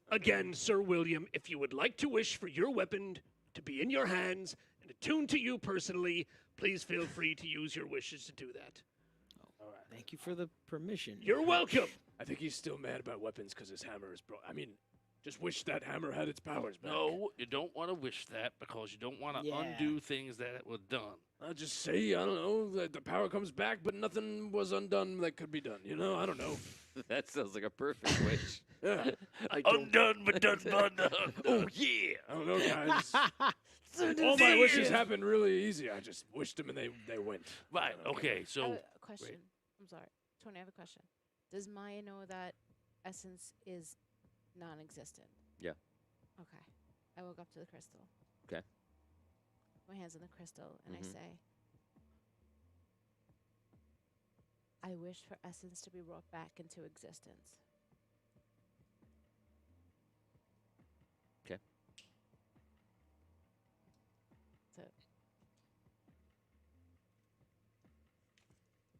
Speaker 6: Again, Sir William, if you would like to wish for your weapon to be in your hands and attuned to you personally, please feel free to use your wishes to do that.
Speaker 3: thank you for the permission.
Speaker 6: You're welcome.
Speaker 10: I think he's still mad about weapons because his hammer is broke. I mean, just wish that hammer had its powers back.
Speaker 5: No, you don't want to wish that because you don't want to
Speaker 3: Yeah.
Speaker 5: undo things that were done.
Speaker 10: I'll just say, I don't know, that the power comes back, but nothing was undone that could be done. You know, I don't know.
Speaker 1: That sounds like a perfect wish.
Speaker 10: Yeah.
Speaker 6: I don't.
Speaker 5: Undone but done but undone.
Speaker 1: Oh yeah.
Speaker 10: I don't know, guys. All my wishes happened really easy. I just wished them and they went.
Speaker 5: Right. Okay.
Speaker 4: I have
Speaker 5: So
Speaker 4: a question. I'm sorry. Tony, I have a question. Does Maya know that essence is non-existent?
Speaker 1: Yeah.
Speaker 4: Okay. I woke up to the crystal.
Speaker 1: Okay.
Speaker 4: My hands on the crystal, and I
Speaker 1: Mhm.
Speaker 4: say, I wish for essence to be brought back into existence.
Speaker 1: Okay.
Speaker 4: So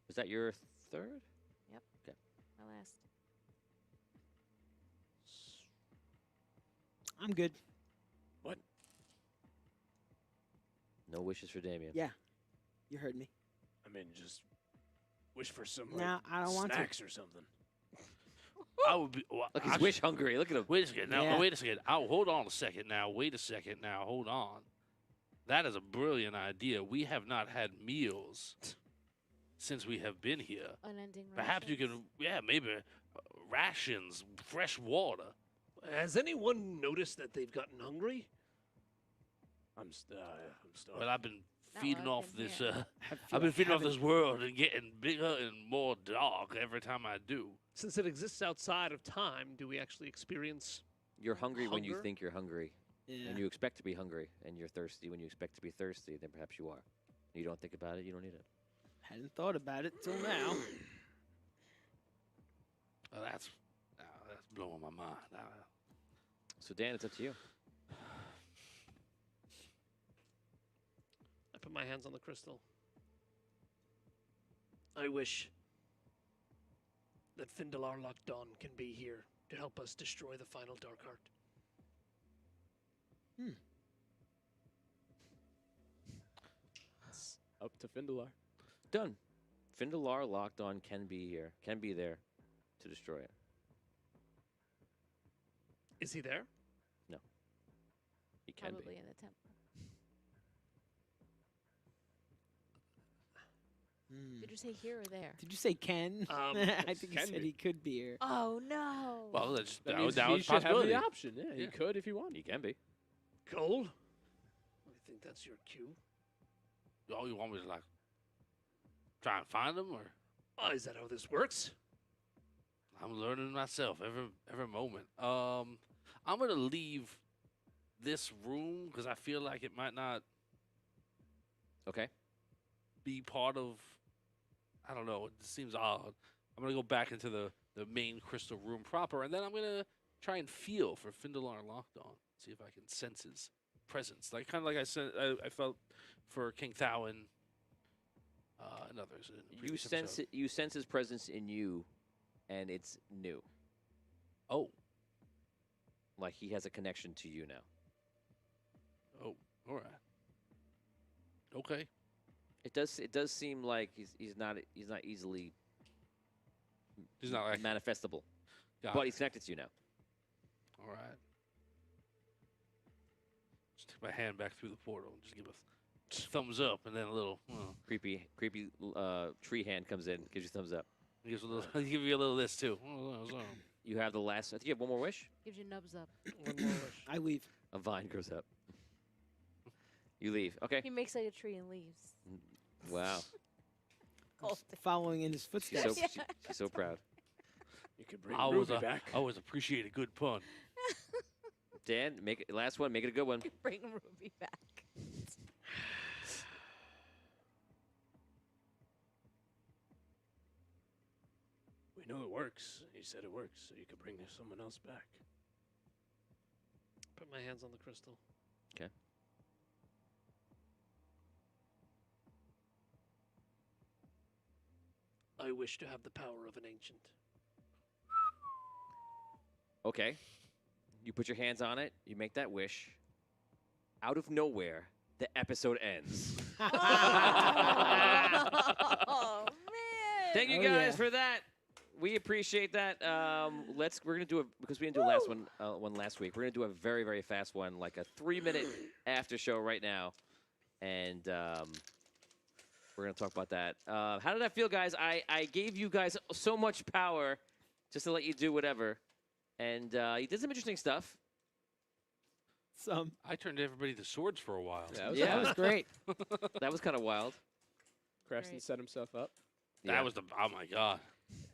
Speaker 1: Was that your third?
Speaker 4: my last.
Speaker 3: I'm good.
Speaker 1: No wishes for Damien.
Speaker 3: Yeah. You heard me.
Speaker 10: I mean, just wish for some
Speaker 3: Nah, I don't want to.
Speaker 10: snacks or something.
Speaker 5: I would be. Well,
Speaker 1: Look, he's
Speaker 5: actually-
Speaker 1: wish hungry. Look at him.
Speaker 5: Wait a second. Now,
Speaker 3: Yeah.
Speaker 5: wait a second. Hold on a second. Now, wait a second. Now, hold on. That is a brilliant idea. We have not had meals since we have been here.
Speaker 4: Unending
Speaker 5: Perhaps you
Speaker 4: rations.
Speaker 5: can, yeah, maybe rations, fresh water.
Speaker 6: Has anyone noticed that they've gotten hungry?
Speaker 10: I'm starving.
Speaker 5: Well, I've been
Speaker 4: Not
Speaker 5: feeding
Speaker 4: while I've
Speaker 5: off
Speaker 4: been
Speaker 5: this.
Speaker 4: here.
Speaker 5: I've been feeding off this world and getting bigger and more dark every time I do.
Speaker 6: Since it exists outside of time, do we actually experience?
Speaker 1: You're hungry when you
Speaker 6: Hunger?
Speaker 1: think you're hungry,
Speaker 3: Yeah.
Speaker 1: and you expect to be hungry, and you're thirsty when you expect to be thirsty. Then perhaps you are. You don't think about it. You don't need it.
Speaker 3: Hadn't thought about it till now.
Speaker 5: Well, that's blowing my mind.
Speaker 1: So Dan, it's up to you.
Speaker 6: I put my hands on the crystal. I wish that Findalar Lockdawn can be here to help us destroy the final Dark Heart.
Speaker 10: It's up to Findalar.
Speaker 1: Done. Findalar locked on can be here. Can be there to destroy it.
Speaker 6: Is he there?
Speaker 1: He can
Speaker 4: Probably
Speaker 1: be.
Speaker 4: in the temple. Did you say here or there?
Speaker 3: Did you say Ken? I think you
Speaker 10: can
Speaker 3: said
Speaker 10: be.
Speaker 3: he could be here.
Speaker 4: Oh no!
Speaker 5: Well, that's
Speaker 10: That
Speaker 5: that
Speaker 10: means
Speaker 5: was that
Speaker 10: he
Speaker 5: was a
Speaker 10: should have
Speaker 5: possibility.
Speaker 10: the option. Yeah, he
Speaker 5: Yeah.
Speaker 10: could if he wanted.
Speaker 1: He can be.
Speaker 6: Cole? I think that's your cue.
Speaker 5: Oh, you want me to like try and find them, or
Speaker 6: Oh, is that how this works?
Speaker 5: I'm learning myself every moment. I'm gonna leave this room because I feel like it might not
Speaker 1: Okay.
Speaker 5: be part of. I don't know. It seems odd. I'm gonna go back into the main crystal room proper, and then I'm gonna try and feel for Findalar Lockdawn. See if I can sense his presence, like kind of like I felt for King Thao and others. In the
Speaker 1: You
Speaker 5: previous
Speaker 1: sense
Speaker 5: episode.
Speaker 1: it, you sense his presence in you, and it's new.
Speaker 5: Oh,
Speaker 1: Like he has a connection to you now.
Speaker 5: oh, all right. Okay.
Speaker 1: It does seem like he's not easily
Speaker 5: He's not like
Speaker 1: manifestable,
Speaker 5: got
Speaker 1: but
Speaker 5: it.
Speaker 1: he's connected to you now.
Speaker 5: All right. Just take my hand back through the portal and just give a thumbs up and then a little.
Speaker 1: Creepy tree hand comes in, gives you thumbs up.
Speaker 5: He gives a little. He give you a little of this too.
Speaker 1: You have the last. I think you have one more wish.
Speaker 4: Gives you nubs up.
Speaker 2: One more wish.
Speaker 3: I leave.
Speaker 1: A vine grows up. You leave. Okay.
Speaker 4: He makes like a tree and leaves.
Speaker 1: Wow.
Speaker 4: Cold.
Speaker 3: Following in his
Speaker 1: She's
Speaker 3: footsteps.
Speaker 1: so she's so proud.
Speaker 10: You could bring
Speaker 5: I always,
Speaker 10: Ruby back.
Speaker 5: I always appreciate a good pun.
Speaker 1: Dan, make it last one. Make it a good one.
Speaker 4: Bring Ruby back.
Speaker 10: We know it works. He said it works, so you could bring someone else back.
Speaker 6: Put my hands on the crystal.
Speaker 1: Okay.
Speaker 6: I wish to have the power of an ancient.
Speaker 1: Okay. You put your hands on it. You make that wish. Out of nowhere, the episode ends.
Speaker 4: Oh man!
Speaker 1: Thank you
Speaker 3: Oh,
Speaker 1: guys
Speaker 3: yeah.
Speaker 1: for that. We appreciate that. We're gonna do because we didn't do a last one last week. We're gonna do a very very fast one, like a 3-minute after show right now, and we're gonna talk about that. How did that feel, guys? I gave you guys so much power just to let you do whatever, and you did some interesting stuff.
Speaker 3: Some.
Speaker 5: I turned everybody to swords for a while.
Speaker 2: That was
Speaker 1: Yeah.
Speaker 3: That was great.
Speaker 1: That was kind of wild.
Speaker 2: Creston
Speaker 4: Great.
Speaker 2: set himself up.
Speaker 5: That was the. Oh my god.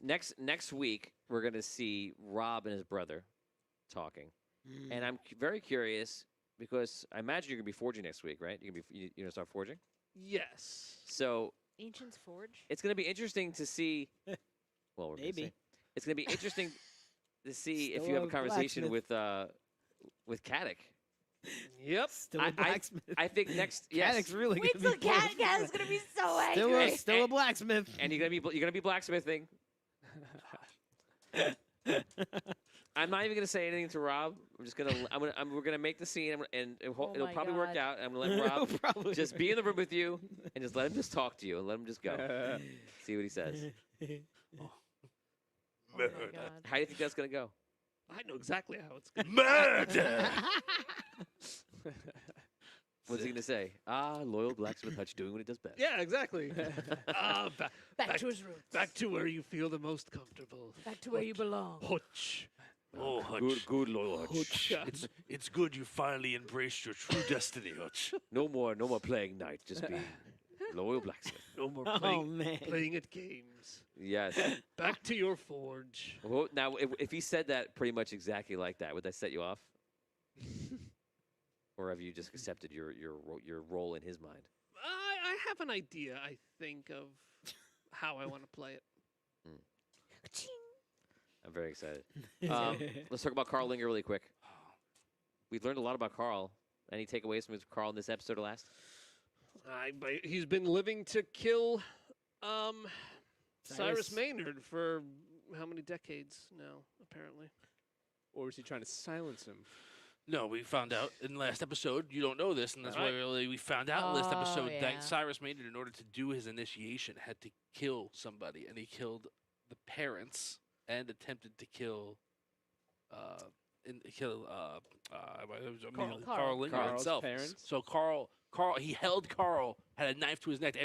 Speaker 1: Next week we're gonna see Rob and his brother talking, and I'm very curious because I imagine you're gonna be forging next week, right? You're gonna start forging.
Speaker 6: Yes.
Speaker 1: So
Speaker 4: Ancient's Forge.
Speaker 1: it's gonna be interesting to see. Well, we're gonna
Speaker 3: Maybe.
Speaker 1: see. It's gonna be interesting to see if
Speaker 3: Still
Speaker 1: you have a
Speaker 3: a
Speaker 1: conversation
Speaker 3: blacksmith.
Speaker 1: with Caddick.
Speaker 6: Yep.
Speaker 3: Still
Speaker 1: I-
Speaker 3: a blacksmith.
Speaker 1: I think next. Yes.
Speaker 3: Caddick's really
Speaker 4: Wait
Speaker 3: gonna
Speaker 4: till
Speaker 3: be
Speaker 4: Cat is gonna be so
Speaker 3: Still
Speaker 4: angry.
Speaker 3: still a blacksmith.
Speaker 1: And you're gonna be blacksmithing. I'm not even gonna say anything to Rob. We're gonna make the scene, and
Speaker 4: Oh
Speaker 1: it'll
Speaker 4: my
Speaker 1: probably work
Speaker 4: God.
Speaker 1: out. I'm gonna let Rob
Speaker 3: Probably.
Speaker 1: just be in the room with you and just let him just talk to you and let him just go. See what he says.
Speaker 4: Oh my God.
Speaker 1: How do you think that's gonna go?
Speaker 6: I know exactly how it's going.
Speaker 5: Murder.
Speaker 1: What's he gonna say? Ah, loyal blacksmith Hutch doing what he does best.
Speaker 6: Yeah, exactly.
Speaker 4: Back to his roots.
Speaker 6: Back to where you feel the most comfortable.
Speaker 4: Back to where you belong.
Speaker 6: Hutch.
Speaker 5: Oh, Hutch.
Speaker 1: Good loyal Hutch.
Speaker 5: It's good you finally embraced your true destiny, Hutch.
Speaker 1: No more playing knight. Just be loyal blacksmith.
Speaker 6: No more
Speaker 3: Oh
Speaker 6: playing,
Speaker 3: man.
Speaker 6: playing at games.
Speaker 1: Yes.
Speaker 6: Back to your forge.
Speaker 1: Well, now, if he said that pretty much exactly like that, would that set you off? Or have you just accepted your role in his mind?
Speaker 6: I have an idea, I think, of how I want to play it.
Speaker 1: I'm very excited. Let's talk about Carl Linger really quick. We've learned a lot about Carl. Any takeaways from Carl in this episode or last?
Speaker 6: He's been living to kill Cyrus
Speaker 3: Cyrus.
Speaker 6: Maynard for how many decades now, apparently.
Speaker 2: Or was he trying to silence him?
Speaker 5: No, we found out in the last episode. You don't know this, and that's why
Speaker 6: Alright.
Speaker 5: we found out in the last
Speaker 4: Oh,
Speaker 5: episode
Speaker 4: yeah.
Speaker 5: that Cyrus Maynard, in order to do his initiation, had to kill somebody, and he killed the parents and attempted to kill, Carl Linger
Speaker 2: Carl's
Speaker 5: himself.
Speaker 2: parents?
Speaker 5: So Carl, he held Carl, had a knife to his neck,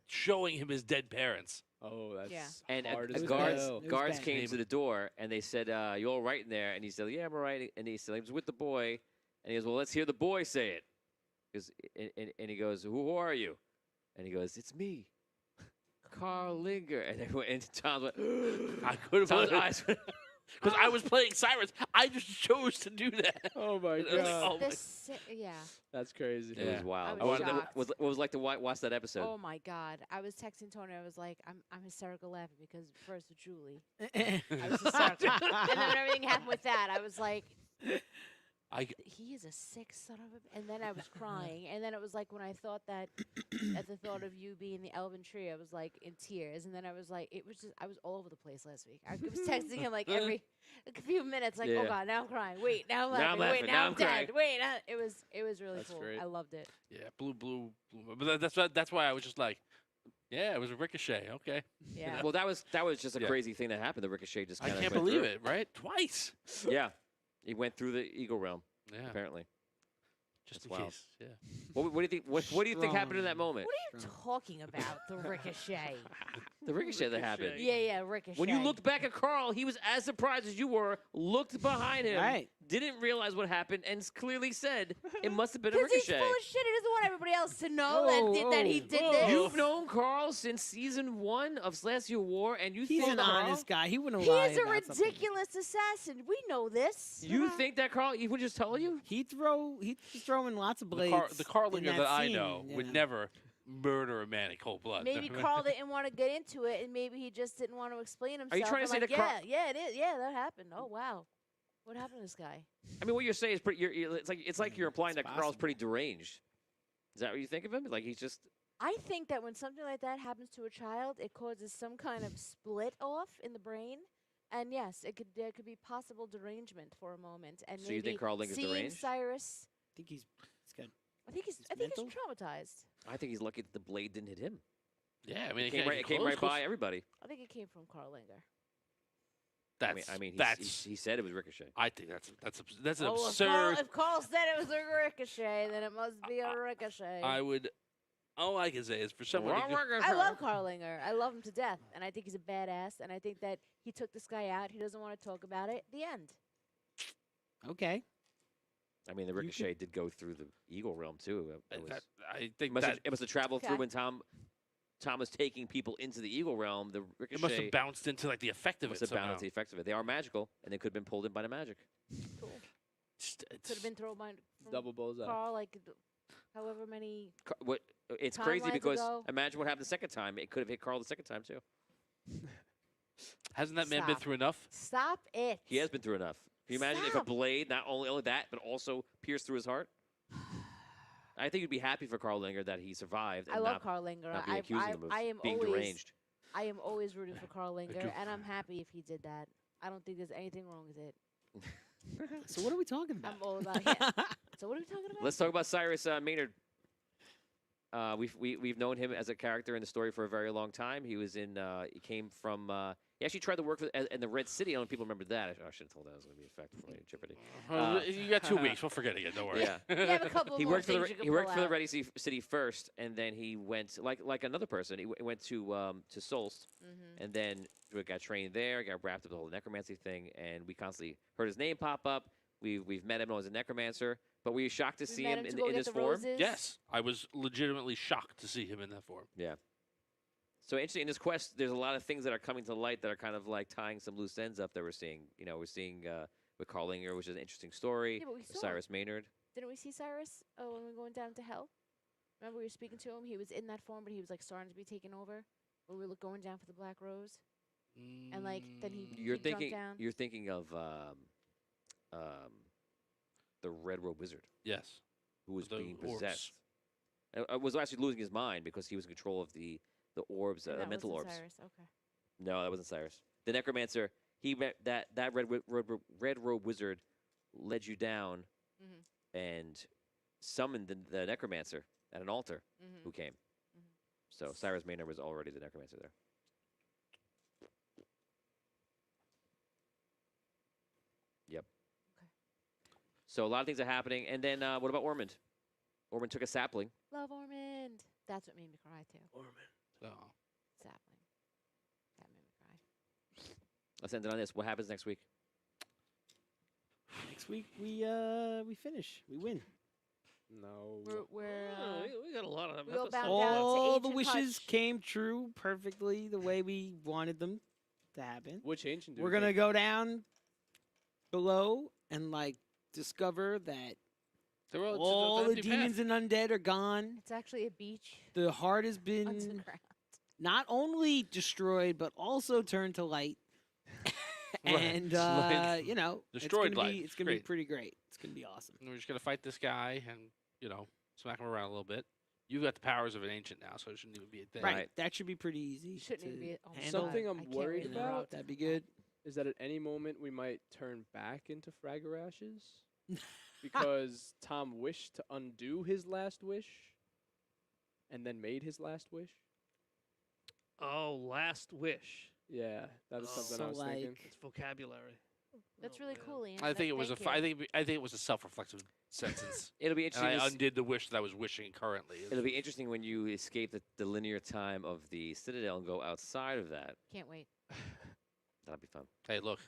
Speaker 5: showing him his dead parents.
Speaker 2: Oh, that's
Speaker 4: Yeah.
Speaker 1: And
Speaker 2: hard
Speaker 1: the
Speaker 2: as
Speaker 3: was
Speaker 1: guards
Speaker 3: bad. It was
Speaker 1: guards
Speaker 3: bad.
Speaker 1: came to the door and they said, "You all right in there?" And he said, "Yeah, I'm all right." And he said, "He was with the boy." And he goes, "Well, let's hear the boy say it." And he goes, "Who are you?" And he goes, "It's me, Carl Linger." And everyone, and Tom went,
Speaker 5: I could
Speaker 1: Tom's
Speaker 5: have.
Speaker 1: eyes went,
Speaker 5: Because I was playing Cyrus. I just chose to do that.
Speaker 2: Oh my
Speaker 5: And I was like,
Speaker 2: god.
Speaker 5: oh my-
Speaker 4: Yeah.
Speaker 2: That's crazy.
Speaker 1: It was wild.
Speaker 4: I was
Speaker 1: What
Speaker 4: shocked.
Speaker 1: what was it like to watch that episode?
Speaker 4: Oh my God. I was texting Tony. I was like, I'm hysterical laughing because first with Julie,
Speaker 3: I
Speaker 4: I was hysterical, and then when everything happened with that, I was like, he is a sick son of a. And then I was crying, and then it was like when I thought that, at the thought of you being the elven tree, I was like in tears, and then I was like, it was just I was all over the place last week. I was texting him like every a few minutes, like,
Speaker 1: Yeah.
Speaker 4: oh God, now I'm crying. Wait, now I'm
Speaker 1: Now
Speaker 4: laughing.
Speaker 1: I'm
Speaker 4: Wait,
Speaker 1: laughing.
Speaker 4: now
Speaker 1: Now
Speaker 4: I'm
Speaker 1: I'm
Speaker 4: dead.
Speaker 1: crying.
Speaker 4: Wait, it was really
Speaker 2: That's
Speaker 4: cool.
Speaker 2: great.
Speaker 4: I loved it.
Speaker 5: Yeah, blue. But that's why I was just like, yeah, it was a ricochet. Okay.
Speaker 4: Yeah.
Speaker 1: Well, that was just a
Speaker 5: Yeah.
Speaker 1: crazy thing that happened. The ricochet just
Speaker 5: I
Speaker 1: kind of
Speaker 5: can't believe it, right? Twice.
Speaker 1: Yeah, he went through the eagle realm
Speaker 5: Yeah.
Speaker 1: apparently.
Speaker 5: Just
Speaker 1: That's
Speaker 5: in
Speaker 1: wild.
Speaker 5: case. Yeah.
Speaker 1: What do you think? What do you think happened in that moment?
Speaker 4: What are you talking about? The ricochet.
Speaker 1: The ricochet that happened.
Speaker 4: Yeah, ricochet.
Speaker 1: When you looked back at Carl, he was as surprised as you were. Looked behind him,
Speaker 3: Right.
Speaker 1: didn't realize what happened, and clearly said it must have been a
Speaker 4: because he's
Speaker 1: ricochet.
Speaker 4: full of shit. He doesn't want everybody else to know that he did this.
Speaker 1: You've known Carl since season 1 of Last Year War, and you
Speaker 3: He's
Speaker 1: think
Speaker 3: an
Speaker 1: Carl,
Speaker 3: honest guy. He wouldn't
Speaker 4: He
Speaker 3: lie
Speaker 4: is a
Speaker 3: about something.
Speaker 4: ridiculous assassin. We know this.
Speaker 1: You think that Carl? He would just tell you?
Speaker 3: He's throwing lots of blades.
Speaker 5: The Carlinger
Speaker 3: in
Speaker 5: that I
Speaker 3: scene,
Speaker 5: know
Speaker 3: you
Speaker 5: would
Speaker 3: know.
Speaker 5: never murder a man in cold blood.
Speaker 4: Maybe Carl didn't want to get into it, and maybe he just didn't want to explain himself.
Speaker 1: Are you trying to
Speaker 4: I'm
Speaker 1: say
Speaker 4: like,
Speaker 1: that Carl-
Speaker 4: yeah, it is. Yeah, that happened. Oh wow, what happened to this guy?
Speaker 1: I mean, what you're saying is pretty. It's like you're implying that
Speaker 3: It's
Speaker 1: Carl's
Speaker 3: possible.
Speaker 1: pretty deranged. Is that what you think of him? Like he's just.
Speaker 4: I think that when something like that happens to a child, it causes some kind of split off in the brain. And yes, there could be possible derangement for a moment. And
Speaker 1: So
Speaker 4: maybe
Speaker 1: you think Carl Linger's
Speaker 4: seeing
Speaker 1: deranged?
Speaker 4: Cyrus,
Speaker 3: I think he's got.
Speaker 4: I think he's
Speaker 3: mental?
Speaker 4: traumatized.
Speaker 1: I think he's lucky that the blade didn't hit him.
Speaker 5: Yeah, I mean,
Speaker 1: It came right by everybody.
Speaker 4: I think it came from Carl Linger.
Speaker 5: That's
Speaker 1: I mean,
Speaker 5: that's.
Speaker 1: he said it was ricochet.
Speaker 5: I think that's an
Speaker 4: Oh,
Speaker 5: absurd.
Speaker 4: if Carl said it was a ricochet, then it must be a ricochet.
Speaker 5: I would. All I can say is for someone. who could-
Speaker 4: I love Carl Linger. I love him to death, and I think he's a badass. And I think that he took this guy out. He doesn't want to talk about it. The end.
Speaker 3: Okay.
Speaker 1: I mean, the ricochet did go through the eagle realm too. It, was,
Speaker 5: I think
Speaker 1: it must have traveled through
Speaker 4: Okay.
Speaker 1: when Tom was taking people into the eagle realm. The ricochet
Speaker 5: it must have bounced into like the effect of
Speaker 1: must
Speaker 5: it
Speaker 1: have
Speaker 5: somehow.
Speaker 1: balanced the effects of it. They are magical, and they could have been pulled in by the magic.
Speaker 4: Cool.
Speaker 5: Just-
Speaker 4: Could
Speaker 5: it's-
Speaker 4: have been thrown by from
Speaker 2: Double bullseye.
Speaker 4: Carl, like however many.
Speaker 1: It's crazy
Speaker 4: Timelines
Speaker 1: because
Speaker 4: ago.
Speaker 1: imagine what happened the second time. It could have hit Carl the second time too.
Speaker 5: Hasn't that man been
Speaker 4: Stop.
Speaker 5: through enough?
Speaker 4: Stop it.
Speaker 1: He has been through enough. Can you imagine if a
Speaker 4: Stop.
Speaker 1: blade, not only that, but also pierced through his heart? I think you'd be happy for Carl Linger that he survived. And
Speaker 4: I love
Speaker 1: not,
Speaker 4: Carl Linger.
Speaker 1: not be accusing him of
Speaker 4: I am
Speaker 1: being
Speaker 4: always,
Speaker 1: deranged.
Speaker 4: I am always rooting for Carl
Speaker 5: do.
Speaker 4: Linger, and I'm happy if he did that. I don't think there's anything wrong with it.
Speaker 3: So what are we talking about?
Speaker 4: I'm all about him. So what are we talking about?
Speaker 1: Let's talk about Cyrus Maynard. We've known him as a character in the story for a very long time. He was in. He came from. He actually tried to work in the Red City. I don't know if people remember that. I should have told that was going to be a fact before I Jeopardy.
Speaker 5: You got 2 weeks. We'll forget again. Don't worry.
Speaker 1: Yeah.
Speaker 4: You have a couple
Speaker 1: He
Speaker 4: more
Speaker 1: worked for the
Speaker 4: things you can
Speaker 1: he worked
Speaker 4: pull
Speaker 1: for the
Speaker 4: out.
Speaker 1: Ready City first, and then he went like another person. He went to Solst, and then got trained there. Got wrapped up the whole necromancy thing, and we constantly heard his name pop up. We've met him as a necromancer, but were you shocked to
Speaker 4: We
Speaker 1: see
Speaker 4: met
Speaker 1: him
Speaker 4: to
Speaker 1: in,
Speaker 4: go
Speaker 1: in
Speaker 4: get
Speaker 1: this
Speaker 4: the
Speaker 1: form?
Speaker 4: roses.
Speaker 5: Yes, I was legitimately shocked to see him in that form.
Speaker 1: Yeah. So interesting in this quest. There's a lot of things that are coming to light that are kind of like tying some loose ends up that we're seeing. You know, we're seeing with Carl Linger, which is an interesting story.
Speaker 4: Yeah, but we
Speaker 1: with
Speaker 4: saw
Speaker 1: Cyrus Maynard.
Speaker 4: Didn't we see Cyrus? Oh, when we were going down to hell. Remember we were speaking to him. He was in that form, but he was like starting to be taken over. When we were going down for the Black Rose, and like then he
Speaker 1: You're
Speaker 4: he jumped
Speaker 1: thinking.
Speaker 4: down.
Speaker 1: You're thinking of the Red Robe Wizard,
Speaker 5: Yes.
Speaker 1: who was
Speaker 5: The
Speaker 1: being
Speaker 5: orbs.
Speaker 1: possessed. Was actually losing his mind because he was in control of the orbs,
Speaker 4: And
Speaker 1: the
Speaker 4: that
Speaker 1: mental
Speaker 4: wasn't
Speaker 1: orbs.
Speaker 4: Cyrus. Okay.
Speaker 1: No, that wasn't Cyrus. The necromancer. He met that Red Robe Wizard led you down
Speaker 4: Mhm.
Speaker 1: and summoned the necromancer at an altar
Speaker 4: Mhm.
Speaker 1: who came.
Speaker 4: Mhm.
Speaker 1: So Cyrus Maynard was already the necromancer there. Yep.
Speaker 4: Okay.
Speaker 1: So a lot of things are happening. And then what about Ormond? Ormond took a sapling.
Speaker 4: Love Ormond. That's what made me cry too.
Speaker 5: So,
Speaker 4: Sapling. That made me cry.
Speaker 1: Let's end it on this. What happens next week?
Speaker 3: Next week we finish. We win.
Speaker 2: No.
Speaker 6: we got a lot of
Speaker 4: we go
Speaker 6: episodes.
Speaker 4: back down to
Speaker 3: All the
Speaker 4: Ancient
Speaker 3: wishes
Speaker 4: Hutch.
Speaker 3: came true perfectly the way we wanted them to happen.
Speaker 2: Which ancient? do
Speaker 3: We're
Speaker 2: we
Speaker 3: gonna
Speaker 2: think?
Speaker 3: go down below and like discover that
Speaker 5: They're all,
Speaker 3: all the demons and undead are gone.
Speaker 4: It's actually a beach
Speaker 3: The heart has been
Speaker 4: underground.
Speaker 3: not only destroyed but also turned to light.
Speaker 5: Right.
Speaker 3: And
Speaker 5: Like,
Speaker 3: you know,
Speaker 5: destroyed
Speaker 3: it's gonna
Speaker 5: light.
Speaker 3: be it's gonna be
Speaker 5: Great.
Speaker 3: pretty great. It's gonna be awesome.
Speaker 5: We're just gonna fight this guy and smack him around a little bit. You got the powers of an ancient now, so it shouldn't even be a thing.
Speaker 3: Right.
Speaker 1: Right.
Speaker 3: That should be pretty easy.
Speaker 4: Shouldn't
Speaker 3: to
Speaker 4: even be. Oh my
Speaker 3: handle.
Speaker 2: Something
Speaker 4: God,
Speaker 2: I'm
Speaker 4: I can't
Speaker 2: worried
Speaker 4: wait
Speaker 3: You
Speaker 4: to
Speaker 3: know,
Speaker 2: about
Speaker 4: route
Speaker 3: that'd be
Speaker 4: that.
Speaker 3: good.
Speaker 2: is that at any moment we might turn back into Fragorashes because Tom wished to undo his last wish and then made his last wish.
Speaker 6: Oh, last wish.
Speaker 2: Yeah, that is
Speaker 6: Oh.
Speaker 2: something I was
Speaker 3: So,
Speaker 2: thinking.
Speaker 3: like-
Speaker 6: It's vocabulary.
Speaker 4: That's
Speaker 6: Oh,
Speaker 4: really
Speaker 6: man.
Speaker 4: cool, Ian.
Speaker 5: I think it was
Speaker 4: Thank
Speaker 5: I
Speaker 4: you.
Speaker 5: think it was a self-reflexive sentence.
Speaker 1: It'll be
Speaker 5: And
Speaker 1: interesting.
Speaker 5: I
Speaker 1: to s-
Speaker 5: undid the wish that I was wishing currently.
Speaker 1: It'll be interesting when you escape the linear time of the Citadel and go outside of that.
Speaker 4: Can't wait.
Speaker 1: That'll be fun.
Speaker 5: Hey, look.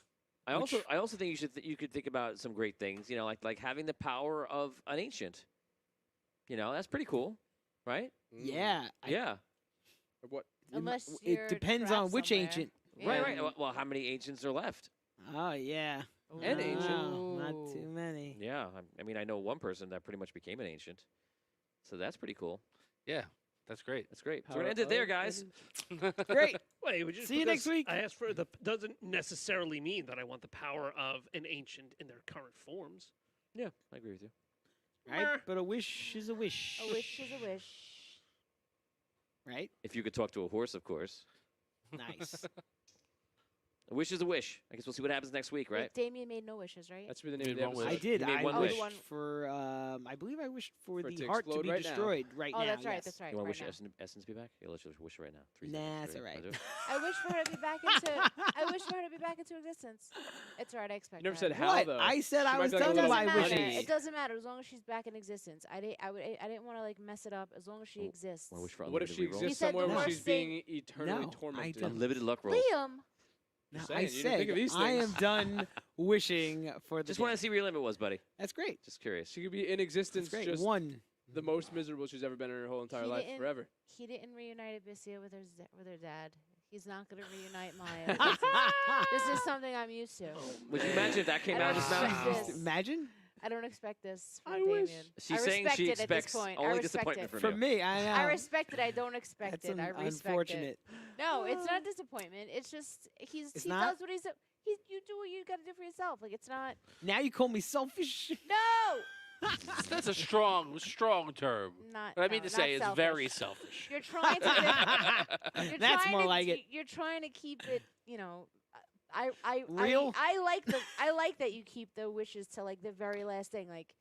Speaker 1: I also think you could think about some great things. Like having the power of an ancient. That's pretty cool, right?
Speaker 3: Yeah.
Speaker 1: Yeah.
Speaker 2: Or what?
Speaker 4: Unless
Speaker 3: it
Speaker 4: you're
Speaker 3: depends on
Speaker 4: trapped
Speaker 3: which
Speaker 4: somewhere.
Speaker 3: ancient.
Speaker 1: Right.
Speaker 4: Yeah.
Speaker 1: Right. Well, how many ancients are left?
Speaker 3: Oh yeah.
Speaker 2: An ancient.
Speaker 3: Wow, not too
Speaker 4: Ooh.
Speaker 3: many.
Speaker 1: Yeah. I mean, I know one person that pretty much became an ancient. So that's pretty cool.
Speaker 5: Yeah, that's great.
Speaker 1: That's great. So we're
Speaker 2: Power
Speaker 1: gonna end it there,
Speaker 2: of
Speaker 1: guys.
Speaker 3: Great.
Speaker 6: Wait, we just
Speaker 3: See you
Speaker 6: put
Speaker 3: next
Speaker 6: this-
Speaker 3: week.
Speaker 6: I asked for the doesn't necessarily mean that I want the power of an ancient in their current forms.
Speaker 1: Yeah, I agree with you.
Speaker 3: Right. But a wish is a wish.
Speaker 4: A wish is a wish.
Speaker 3: Right.
Speaker 1: If you could talk to a horse, of course.
Speaker 3: Nice.
Speaker 1: A wish is a wish. I guess we'll see what happens next week, right?
Speaker 4: Wait, Damien made no wishes, right?
Speaker 2: That should be the name of
Speaker 5: Made
Speaker 2: the
Speaker 5: one wish.
Speaker 2: episode.
Speaker 3: I did.
Speaker 1: You made
Speaker 3: I
Speaker 1: one
Speaker 3: wished
Speaker 4: wish.
Speaker 3: for. I believe I wished for
Speaker 2: For it
Speaker 3: the
Speaker 2: to
Speaker 3: heart to
Speaker 2: explode
Speaker 3: be
Speaker 2: right now.
Speaker 3: destroyed right
Speaker 4: Oh,
Speaker 3: now.
Speaker 4: that's right.
Speaker 3: yes.
Speaker 4: That's right.
Speaker 1: You want
Speaker 4: right
Speaker 1: to wish
Speaker 4: now.
Speaker 1: Essence to be back? Yeah, let's just wish right now. 3
Speaker 3: Nah,
Speaker 1: seconds.
Speaker 3: it's all right.
Speaker 1: Wanna do it?
Speaker 4: I wish for her to be back into. I wish for her to be back into existence. It's alright. I expect.
Speaker 2: You never
Speaker 4: that.
Speaker 2: said how
Speaker 3: What?
Speaker 2: though.
Speaker 3: I said I
Speaker 2: might
Speaker 3: was
Speaker 2: be like a
Speaker 3: done
Speaker 2: little
Speaker 3: my
Speaker 4: doesn't matter.
Speaker 3: wishes.
Speaker 4: It doesn't matter as long as she's back in existence. I didn't want to like mess it up. As long as she
Speaker 1: Oh,
Speaker 4: exists.
Speaker 1: Wanna wish for
Speaker 2: What if
Speaker 1: unlimited
Speaker 2: she
Speaker 1: reroll?
Speaker 4: He
Speaker 2: exists
Speaker 4: said
Speaker 2: somewhere
Speaker 4: the
Speaker 2: where
Speaker 4: worst
Speaker 2: she's being
Speaker 4: thing-
Speaker 2: eternally
Speaker 3: No, I
Speaker 2: tormented?
Speaker 3: don't.
Speaker 1: Unlimited luck rolls.
Speaker 4: Liam.
Speaker 3: No,
Speaker 2: Just
Speaker 3: I
Speaker 2: saying, you didn't think of
Speaker 3: said
Speaker 2: these
Speaker 3: I am
Speaker 2: things.
Speaker 3: done wishing for the.
Speaker 1: Just want to
Speaker 3: day.
Speaker 1: see where your limit was, buddy.
Speaker 3: That's great.
Speaker 1: Just curious.
Speaker 2: She could be in
Speaker 3: That's
Speaker 2: existence
Speaker 3: great.
Speaker 2: just
Speaker 3: One.
Speaker 2: the most miserable she's ever been in her whole entire
Speaker 4: He
Speaker 2: life,
Speaker 4: didn't-
Speaker 2: forever.
Speaker 4: He didn't reunite Abyssia with her dad. He's not gonna reunite Maya. This is something I'm used to.
Speaker 1: Would you imagine if that came
Speaker 4: I
Speaker 1: out of
Speaker 4: don't
Speaker 1: his mouth?
Speaker 4: expect this.
Speaker 3: Imagine
Speaker 4: I don't expect this from
Speaker 2: I
Speaker 4: Damien.
Speaker 2: wish.
Speaker 1: She's
Speaker 4: I
Speaker 1: saying
Speaker 4: respect
Speaker 1: she
Speaker 4: it at
Speaker 1: expects
Speaker 4: this point.
Speaker 1: only
Speaker 4: I respect
Speaker 1: disappointment
Speaker 4: it.
Speaker 1: from
Speaker 3: for
Speaker 1: you.
Speaker 3: me. I
Speaker 4: I respect it. I don't expect
Speaker 3: That's
Speaker 4: it. I respect
Speaker 3: unfortunate.
Speaker 4: it. No, it's not disappointment. It's just he
Speaker 3: not?
Speaker 4: does what you do what you got to do for yourself. Like it's not.
Speaker 3: Now you call me selfish.
Speaker 4: No,
Speaker 5: That's a strong term.
Speaker 4: not.
Speaker 5: What I mean
Speaker 4: no,
Speaker 5: to say
Speaker 4: not
Speaker 5: is very
Speaker 4: selfish.
Speaker 5: selfish.
Speaker 4: You're trying to. You're
Speaker 3: That's
Speaker 4: trying
Speaker 3: more
Speaker 4: to,
Speaker 3: like it.
Speaker 4: You're trying to keep it.
Speaker 3: Real?
Speaker 4: I like I like that you keep the wishes to like the very last thing. Like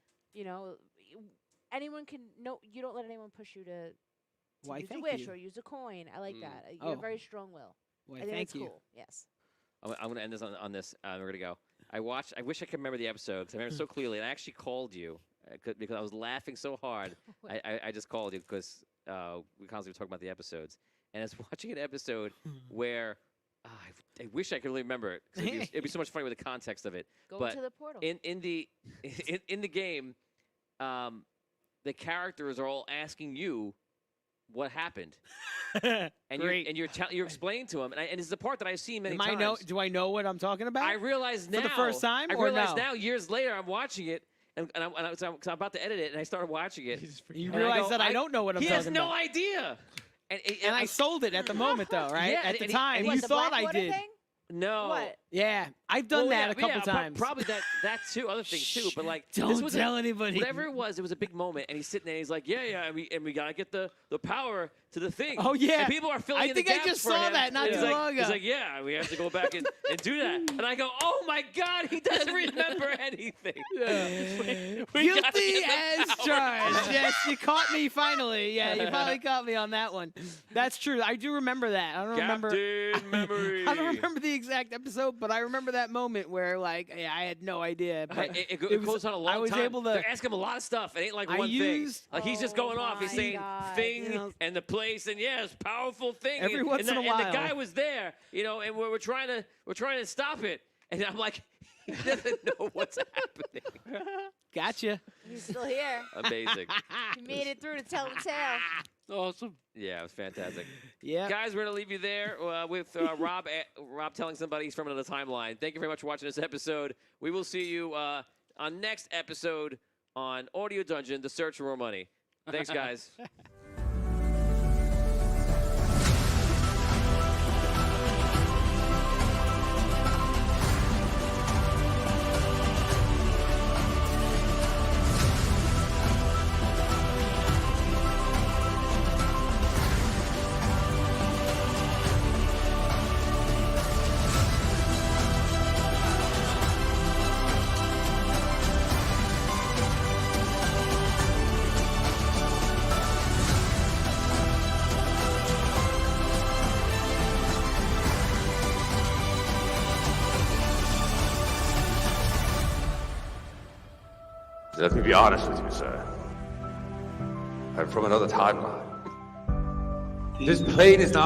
Speaker 4: anyone can no. You don't let anyone push you to
Speaker 3: Why,
Speaker 4: use a
Speaker 3: thank
Speaker 4: wish
Speaker 3: you.
Speaker 4: or use a coin. I like
Speaker 1: Mm.
Speaker 4: that. You
Speaker 3: Oh.
Speaker 4: have very strong will.
Speaker 3: Why,
Speaker 4: I think
Speaker 3: thank
Speaker 4: it's
Speaker 3: you.
Speaker 4: cool. Yes.
Speaker 1: I'm going to end this on this. We're going to go. I wish I could remember the episode because I remember so clearly. And I actually called you because I was laughing so hard. I just called you because we constantly talk about the episodes. And I was watching an episode where I wish I could really remember it. 'Cause it'd be so much funny with the context of it.
Speaker 4: Go
Speaker 1: But
Speaker 4: to the portal.
Speaker 1: In the game, the characters are all asking you what happened, and
Speaker 3: Great.
Speaker 1: you're explaining to them, and it's the part that I've seen many
Speaker 3: Am I
Speaker 1: times.
Speaker 3: know? Do I know what I'm talking about?
Speaker 1: I realize now
Speaker 3: For the first time,
Speaker 1: I
Speaker 3: or
Speaker 1: realize
Speaker 3: no?
Speaker 1: now, years later, I'm watching it, and I'm about to edit it, and I started watching it.
Speaker 3: you
Speaker 1: and I
Speaker 3: realize
Speaker 1: go,
Speaker 3: that I don't know what I'm
Speaker 1: he
Speaker 3: talking
Speaker 1: has no
Speaker 3: about.
Speaker 1: idea.
Speaker 3: And I sold it at the moment, though, right?
Speaker 1: Yeah,
Speaker 3: at the
Speaker 1: and
Speaker 3: time,
Speaker 1: and
Speaker 3: you
Speaker 1: he-
Speaker 4: the
Speaker 3: thought I
Speaker 4: Blackwater
Speaker 3: did.
Speaker 4: Thing?
Speaker 1: No.
Speaker 4: What?
Speaker 3: Yeah, I've done
Speaker 1: Well,
Speaker 3: that a couple
Speaker 1: yeah,
Speaker 3: times.
Speaker 1: Probably that too. Other things too. But like, this
Speaker 3: Don't
Speaker 1: was
Speaker 3: tell anybody.
Speaker 1: Whatever it was a big moment, and he's sitting there. And he's like, yeah, and we gotta get the power to the thing.
Speaker 3: Oh, yeah.
Speaker 1: And people are filling
Speaker 3: I
Speaker 1: in the
Speaker 3: think I
Speaker 1: gaps
Speaker 3: just
Speaker 1: for
Speaker 3: saw
Speaker 1: him.
Speaker 3: that not
Speaker 1: And he's
Speaker 3: too
Speaker 1: like-
Speaker 3: long ago.
Speaker 1: He's like, yeah, we have to go back and do that. And I go, oh my god, he doesn't remember anything. We gotta
Speaker 3: Guilty
Speaker 1: get the
Speaker 3: as
Speaker 1: power.
Speaker 3: charged. Yes, you caught me finally. Yeah, you finally caught me on that one. That's true. I do remember that. I don't remember.
Speaker 1: Captain Memory.
Speaker 3: I don't remember the exact episode, but I remember that moment where, like, yeah, I had no idea. But
Speaker 1: It
Speaker 3: was-
Speaker 1: goes on a long
Speaker 3: I was
Speaker 1: time.
Speaker 3: able to.
Speaker 1: They're asking him a lot of stuff. It ain't like
Speaker 3: I
Speaker 1: one
Speaker 3: used-
Speaker 1: thing. Like he's just
Speaker 4: Oh
Speaker 1: going off. He's
Speaker 4: my
Speaker 1: saying
Speaker 4: God.
Speaker 1: thing
Speaker 3: You know,
Speaker 1: and the place and yes, powerful thing.
Speaker 3: Every
Speaker 1: and,
Speaker 3: once in a
Speaker 1: and the
Speaker 3: while.
Speaker 1: guy was there, and we're trying to stop it. And I'm like, He doesn't know what's happening.
Speaker 3: Gotcha.
Speaker 4: He's still here.
Speaker 1: Amazing.
Speaker 4: He made it through to tell the tale.
Speaker 5: Awesome.
Speaker 1: Yeah, it was fantastic.
Speaker 3: Yeah.
Speaker 1: Guys, we're going to leave you there with Rob telling somebody he's from another timeline. Thank you very much for watching this episode. We will see you on next episode on Audio Dungeon, The Search for More Money. Thanks, guys.
Speaker 7: Let me be honest with you, sir. I'm from another timeline. This plane is not